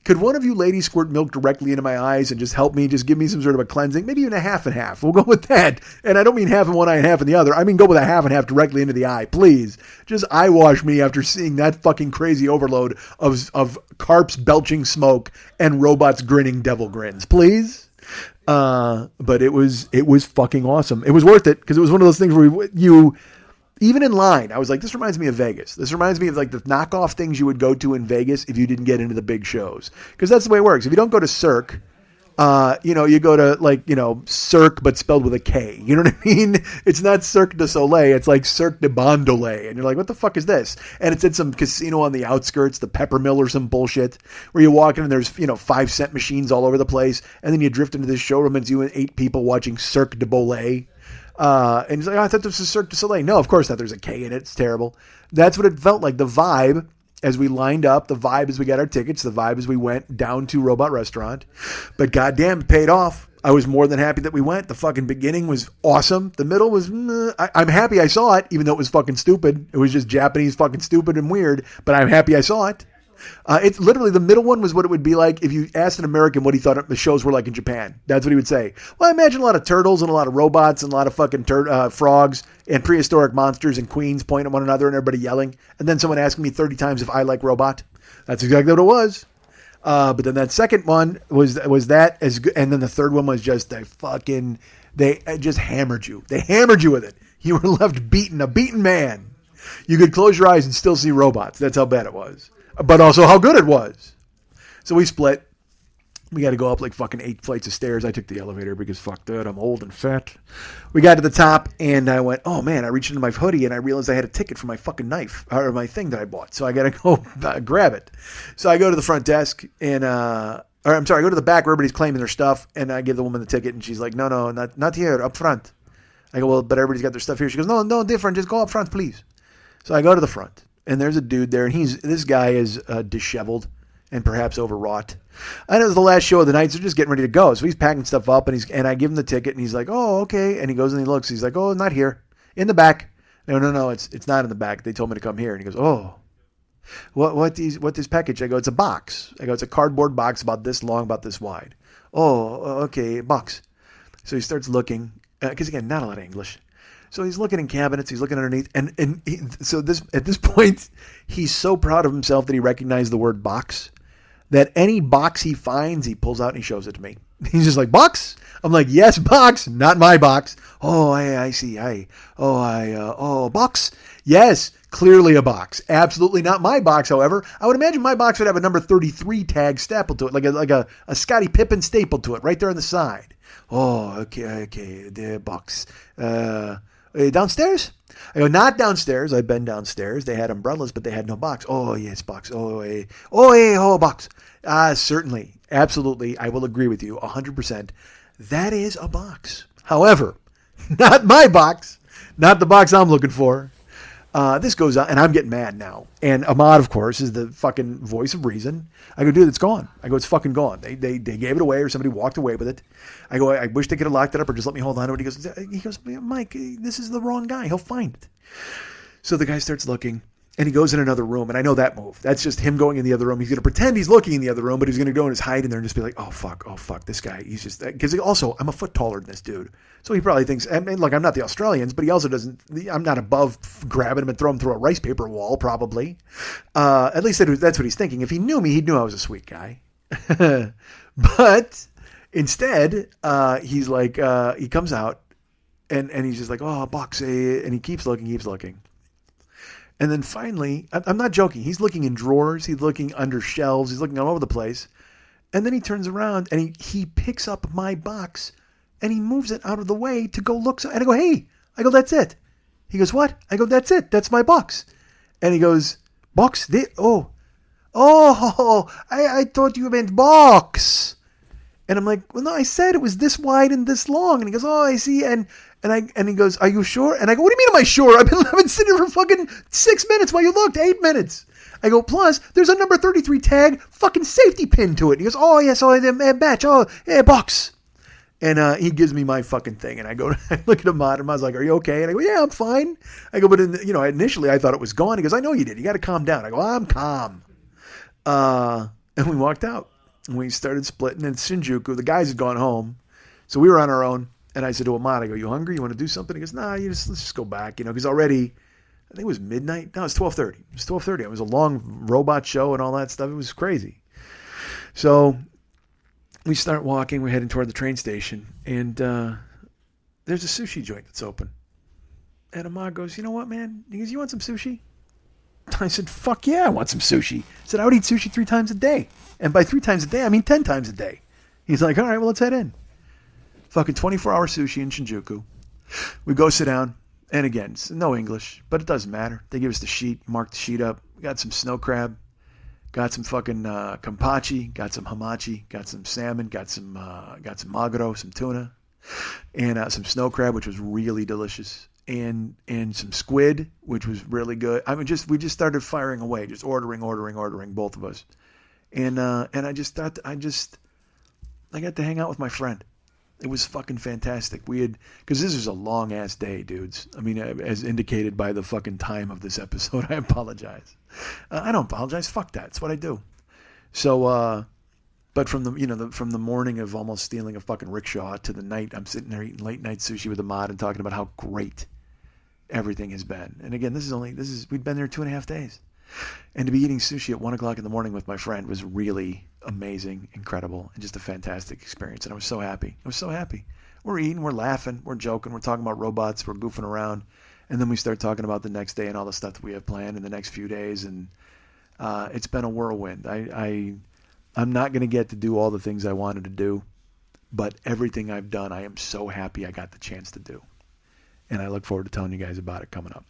Speaker 1: Could one of you ladies squirt milk directly into my eyes and just help me, just give me some sort of a cleansing, maybe even a half and half. We'll go with that. And I don't mean half in one eye and half in the other. I mean go with a half and half directly into the eye, please. Just eye wash me after seeing that fucking crazy overload of carps belching smoke and robots grinning devil grins, please. But it was fucking awesome. It was worth it because it was one of those things where you even in line, I was like, this reminds me of Vegas. This reminds me of like the knockoff things you would go to in Vegas if you didn't get into the big shows. Because that's the way it works. If you don't go to Cirque, you go to like, Cirque, but spelled with a K. You know what I mean? It's not Cirque du Soleil. It's like Cirque de Bondolet. And you're like, what the fuck is this? And it's in some casino on the outskirts, the Pepper Mill or some bullshit, where you walk in and there's, 5-cent machines all over the place. And then you drift into this showroom and it's you and 8 people watching Cirque de Bolay. And he's like, I thought this was Cirque du Soleil. No, of course not. There's a K in it. It's terrible. That's what it felt like. The vibe as we lined up, the vibe as we got our tickets, the vibe as we went down to Robot Restaurant. But goddamn, it paid off. I was more than happy that we went. The fucking beginning was awesome. The middle was, I'm happy I saw it, even though it was fucking stupid. It was just Japanese fucking stupid and weird, but I'm happy I saw it. It's literally the middle one was what it would be like if you asked an American what he thought the shows were like in Japan. That's what he would say. Well, I imagine a lot of turtles and a lot of robots and a lot of fucking frogs and prehistoric monsters and queens pointing at one another and everybody yelling. And then someone asking me 30 times if I like robot. That's exactly what it was. But then that second one was that as good. And then the third one was just they just hammered you. They hammered you with it. You were left beaten, a beaten man. You could close your eyes and still see robots. That's how bad it was. But also how good it was. So we split. We got to go up like fucking 8 flights of stairs. I took the elevator because fuck that. I'm old and fat. We got to the top and I went, oh man, I reached into my hoodie and I realized I had a ticket for my fucking knife or my thing that I bought. So I got to go grab it. So I go to the front desk and, I go to the back where everybody's claiming their stuff. And I give the woman the ticket and she's like, no, not here, up front. I go, well, but everybody's got their stuff here. She goes, no, different. Just go up front, please. So I go to the front. And there's a dude there, and this guy is disheveled and perhaps overwrought. I know it was the last show of the night, so just getting ready to go. So he's packing stuff up, and I give him the ticket, and he's like, "Oh, okay." And he goes and he looks. He's like, "Oh, not here, in the back." No, it's not in the back. They told me to come here. And he goes, "Oh, what this package?" I go, "It's a box." I go, "It's a cardboard box about this long, about this wide." "Oh, okay, box." So he starts looking, because again, not a lot of English. So he's looking in cabinets, he's looking underneath, and at this point, he's so proud of himself that he recognized the word box, that any box he finds, he pulls out and he shows it to me. He's just like, box? I'm like, yes, box, not my box. Oh, I see. Box? Yes, clearly a box. Absolutely not my box, however. I would imagine my box would have a number 33 tag stapled to it, like a Scottie Pippen stapled to it right there on the side. Oh, okay, the box. Downstairs? I go, not downstairs. I've been downstairs. They had umbrellas, but they had no box. Oh, yes, box. Box. Certainly. Absolutely. I will agree with you 100%. That is a box. However, not my box. Not the box I'm looking for. This goes on, and I'm getting mad now. And Ahmad, of course, is the fucking voice of reason. I go, dude, it's gone. I go, it's fucking gone. They gave it away, or somebody walked away with it. I go, I wish they could have locked it up, or just let me hold on to it. He goes, Mike, this is the wrong guy. He'll find it. So the guy starts looking, and he goes in another room, and I know that move. That's just him going in the other room. He's going to pretend he's looking in the other room, but he's going to go and just hide in there and just be like, oh, fuck, this guy. He's just, because also, I'm a foot taller than this dude. So he probably thinks, I mean, look, I'm not the Australians, but he also doesn't, I'm not above grabbing him and throwing him through a rice paper wall, probably. At least that's what he's thinking. If he knew me, he'd know I was a sweet guy. But instead, he's like, he comes out and he's just like, oh, box, and he keeps looking. And then finally, I'm not joking, he's looking in drawers, he's looking under shelves, he's looking all over the place. And then he turns around and he picks up my box and he moves it out of the way to go look. And I go, hey, that's it. He goes, what? I go, that's it. That's my box. And he goes, box? I thought you meant box. And I'm like, well, no, I said it was this wide and this long. And he goes, oh, I see. And he goes, are you sure? And I go, what do you mean am I sure? I've been sitting here for fucking 6 minutes while you looked, 8 minutes. I go, plus, there's a number 33 tag, fucking safety pin to it. He goes, oh, yes, match, box. And he gives me my fucking thing. And I go, I look at him and I was like, are you okay? And I go, yeah, I'm fine. I go, but initially I thought it was gone. He goes, I know you did. You got to calm down. I go, I'm calm. And we walked out. And we started splitting. And Shinjuku, the guys had gone home. So we were on our own. And I said to Ahmad, I go, you hungry? You want to do something? He goes, nah, let's just go back. Because already, I think it was midnight. No, it's 12:30. It was 12:30. It was a long robot show and all that stuff. It was crazy. So we start walking. We're heading toward the train station, and there's a sushi joint that's open. And Ahmad goes, you know what, man? He goes, you want some sushi? I said, fuck yeah, I want some sushi. I said, I would eat sushi 3 times a day. And by 3 times a day, I mean 10 times a day. He's like, all right, well, let's head in. Fucking 24-hour sushi in Shinjuku. We go sit down. And again, it's no English, but it doesn't matter. They give us the sheet, mark the sheet up. We got some snow crab. Got some fucking kampachi. Got some hamachi. Got some salmon. Got some maguro, some tuna. And some snow crab, which was really delicious. And some squid, which was really good. I mean, we just started firing away, just ordering, both of us. And I just thought, I got to hang out with my friend. It was fucking fantastic. Because this was a long ass day, dudes. I mean, as indicated by the fucking time of this episode, I apologize. I don't apologize. Fuck that. It's what I do. So, but from the morning of almost stealing a fucking rickshaw to the night, I'm sitting there eating late night sushi with Ahmad and talking about how great everything has been. And again, we'd been there 2.5 days. And to be eating sushi at 1 o'clock in the morning with my friend was really amazing, incredible, and just a fantastic experience. And I was so happy. We're eating, we're laughing, we're joking, we're talking about robots, we're goofing around. And then we start talking about the next day and all the stuff that we have planned in the next few days. And it's been a whirlwind. I'm not going to get to do all the things I wanted to do, but everything I've done, I am so happy I got the chance to do. And I look forward to telling you guys about it coming up.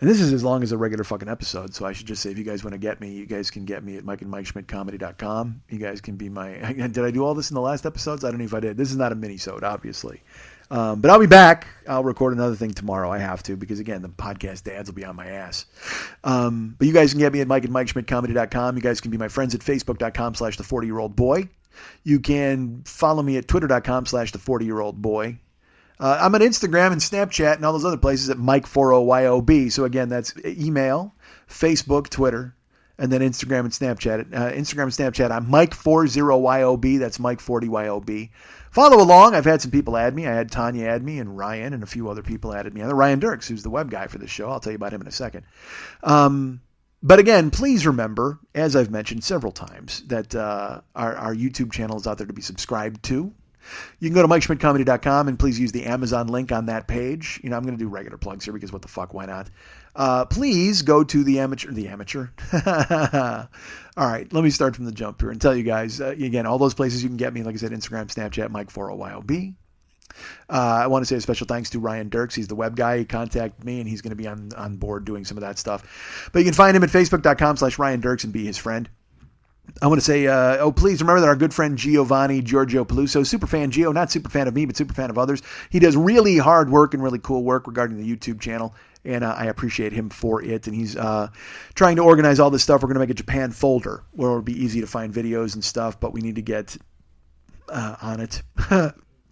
Speaker 1: And this is as long as a regular fucking episode, so I should just say if you guys want to get me, you guys can get me at MikeandMikeSchmidtComedy.com. You guys can be my... Did I do all this in the last episodes? I don't know if I did. This is not a mini-sode, obviously. But I'll be back. I'll record another thing tomorrow. I have to, because again, the podcast dads will be on my ass. But you guys can get me at MikeandMikeSchmidtComedy.com. You guys can be my friends at Facebook.com/the40yearoldboy. You can follow me at Twitter.com/the40yearoldboy. I'm on Instagram and Snapchat and all those other places at Mike40YOB. So again, that's email, Facebook, Twitter, and then Instagram and Snapchat. Instagram and Snapchat, I'm Mike40YOB. That's Mike40YOB. Follow along. I've had some people add me. I had Tanya add me and Ryan and a few other people added me. And Ryan Dirks, who's the web guy for this show. I'll tell you about him in a second. But again, please remember, as I've mentioned several times, that our YouTube channel is out there to be subscribed to. You can go to MikeSchmidtComedy.com and please use the Amazon link on that page. You know, I'm going to do regular plugs here because what the fuck, why not? Please go to the amateur. All right, let me start from the jump here and tell you guys, again, all those places you can get me, like I said, Instagram, Snapchat, Mike40YOB. I want to say a special thanks to Ryan Dirks. He's the web guy. He contacted me and he's going to be on board doing some of that stuff. But you can find him at Facebook.com/Ryan Dirks and be his friend. I want to say, please remember that our good friend Giovanni Giorgio Peluso, super fan Gio, not super fan of me, but super fan of others. He does really hard work and really cool work regarding the YouTube channel, and I appreciate him for it. And he's trying to organize all this stuff. We're going to make a Japan folder where it'll be easy to find videos and stuff, but we need to get on it.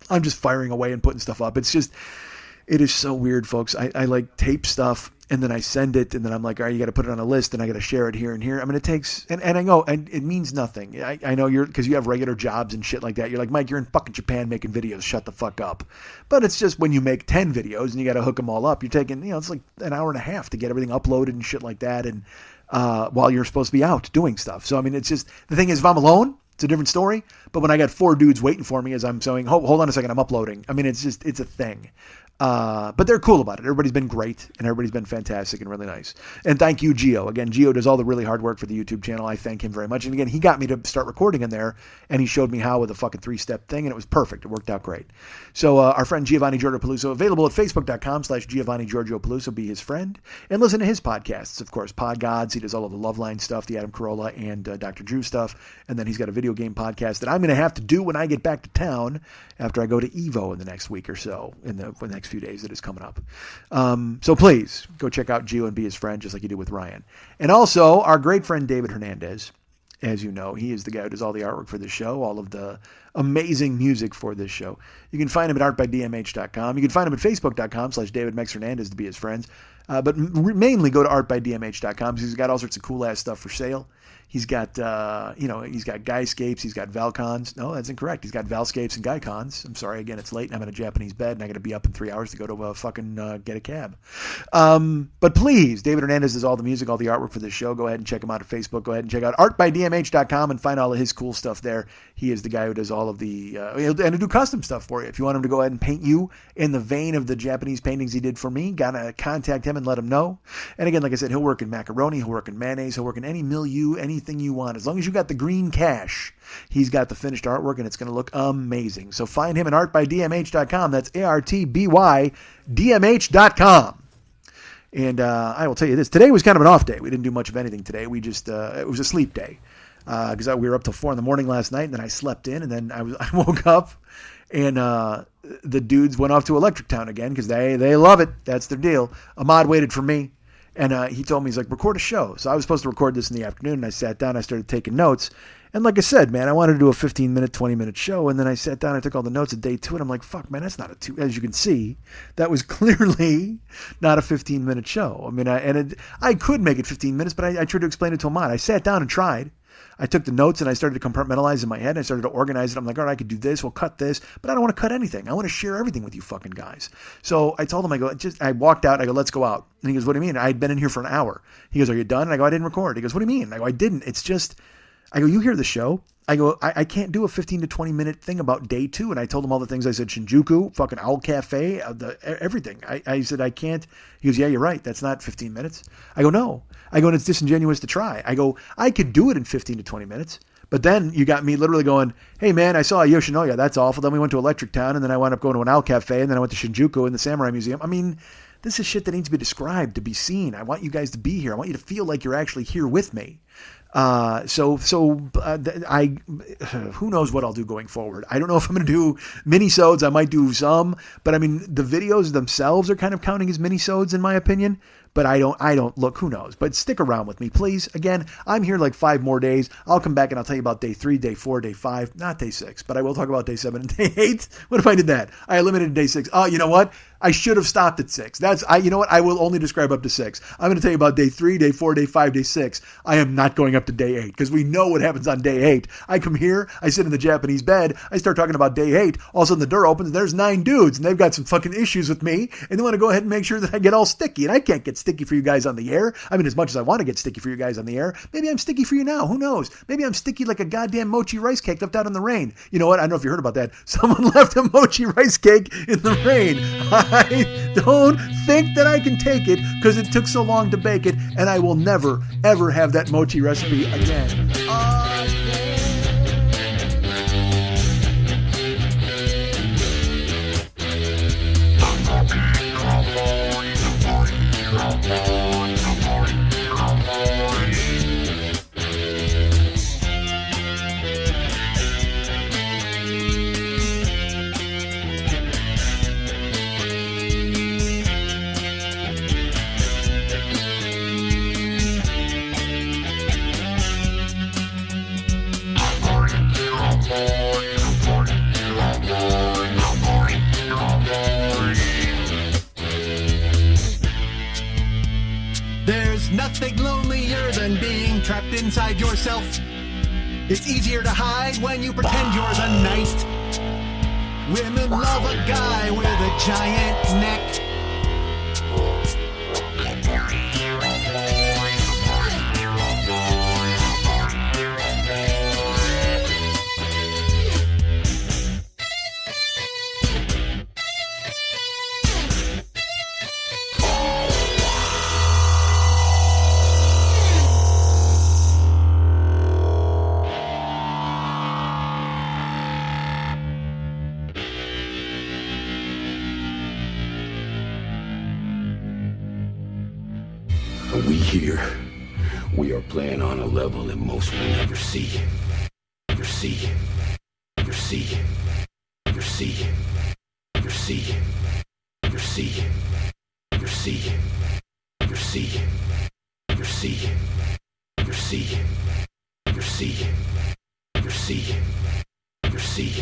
Speaker 1: I'm just firing away and putting stuff up. It is so weird, folks. I like tape stuff and then I send it and then I'm like, all right, you got to put it on a list and I got to share it here and here. I mean, it takes, and I know, and it means nothing. I know because you have regular jobs and shit like that. You're like, Mike, you're in fucking Japan making videos. Shut the fuck up. But it's just when you make 10 videos and you got to hook them all up, you're taking, it's like an hour and a half to get everything uploaded and shit like that. And while you're supposed to be out doing stuff. So, I mean, it's just, the thing is, if I'm alone, it's a different story. But when I got 4 dudes waiting for me as I'm saying, hold on a second, I'm uploading. I mean, it's a thing. But they're cool about it. Everybody's been great and everybody's been fantastic and really nice. And thank you, Gio. Again, Gio does all the really hard work for the YouTube channel. I thank him very much. And again, he got me to start recording in there and he showed me how with a fucking 3-step thing and it was perfect. It worked out great. So, our friend Giovanni Giorgio Peluso, available at Facebook.com/Giovanni Giorgio Peluso, be his friend and listen to his podcasts. Of course, Pod Gods. He does all of the Loveline stuff, the Adam Carolla and Dr. Drew stuff. And then he's got a video game podcast that I'm going to have to do when I get back to town after I go to Evo in the next week or so, in the next few days that is coming up. So please go check out Gio and be his friend, just like you do with Ryan. And also our great friend David Hernandez. As you know, he is the guy who does all the artwork for this show, all of the amazing music for this show. You can find him at artbydmh.com. You can find him at facebook.com/DavidMexHernandez to be his friends. But mainly go to artbydmh.com because he's got all sorts of cool ass stuff for sale. He's got, he's got Guyscapes, he's got Valcons. No, that's incorrect. He's got Valscapes and Guicons. I'm sorry, again, it's late and I'm in a Japanese bed and I got to be up in 3 hours to go to get a cab. But please, David Hernandez does all the music, all the artwork for this show. Go ahead and check him out at Facebook. Go ahead and check out artbydmh.com and find all of his cool stuff there. He is the guy who does all of the, and he'll do custom stuff for you. If you want him to go ahead and paint you in the vein of the Japanese paintings he did for me, gotta contact him and let him know. And again, like I said, he'll work in macaroni, he'll work in mayonnaise, he'll work in any milieu, anything you want. As long as you got the green cash, he's got the finished artwork and it's going to look amazing. So find him at artbydmh.com. That's ARTBYDMH.com. And I will tell you this. Today was kind of an off day. We didn't do much of anything today. We just, it was a sleep day. Because we were up till 4 a.m. last night and then I slept in and then I woke up and the dudes went off to Electric Town again because they love it. That's their deal. Ahmad waited for me. And he told me, he's like, record a show. So I was supposed to record this in the afternoon, and I sat down, I started taking notes. And like I said, man, I wanted to do a 15-minute, 20-minute show, and then I sat down, I took all the notes of day 2, and I'm like, fuck, man, that's not as you can see, that was clearly not a 15-minute show. I mean, I could make it 15 minutes, but I tried to explain it to Ahmad. I sat down and tried. I took the notes and I started to compartmentalize in my head. I started to organize it. I'm like, all right, I could do this. We'll cut this, but I don't want to cut anything. I want to share everything with you fucking guys. So I told him, I walked out. I go, let's go out. And he goes, what do you mean? I'd been in here for an hour. He goes, are you done? And I go, I didn't record. He goes, what do you mean? I go, I didn't. It's just, I go, you hear the show? I go, I can't do a 15 to 20 minute thing about day 2. And I told him all the things. I said, Shinjuku, fucking Owl Cafe, everything. I said, I can't. He goes, yeah, you're right. That's not 15 minutes. I go, no. I go, and it's disingenuous to try. I go, I could do it in 15 to 20 minutes. But then you got me literally going, hey, man, I saw a Yoshinoya. That's awful. Then we went to Electric Town, and then I wound up going to an Owl Cafe, and then I went to Shinjuku and the Samurai Museum. I mean, this is shit that needs to be described, to be seen. I want you guys to be here. I want you to feel like you're actually here with me. Who knows what I'll do going forward. I don't know if I'm going to do mini-sodes. I might do some, but I mean, the videos themselves are kind of counting as mini-sodes in my opinion, but I don't look, who knows, but stick around with me, please. Again, I'm here like 5 more days. I'll come back and I'll tell you about day 3, day 4, day 5, not day 6, but I will talk about day 7 and day 8. What if I did that? I eliminated day 6. Oh, you know what? I should have stopped at 6. You know what? I will only describe up to 6. I'm going to tell you about day 3, day 4, day 5, day 6. I am not going up to day 8 because we know what happens on day 8. I come here, I sit in the Japanese bed, I start talking about day 8. All of a sudden the door opens and there's 9 dudes and they've got some fucking issues with me and they want to go ahead and make sure that I get all sticky. And I can't get sticky for you guys on the air. I mean, as much as I want to get sticky for you guys on the air, maybe I'm sticky for you now. Who knows? Maybe I'm sticky like a goddamn mochi rice cake left out in the rain. You know what? I don't know if you heard about that. Someone left a mochi rice cake in the rain. I don't think that I can take it because it took so long to bake it, and I will never, ever have that mochi recipe again.
Speaker 3: Nothing lonelier than being trapped inside yourself. It's easier to hide when you pretend you're the knight. Women love a guy with a giant neck.
Speaker 4: We are playing on a level that most will never see. Never see. Never see. Never see. Never see. Never see. Never see. Never see. Never see. Never see. Never see. Never see. Never see.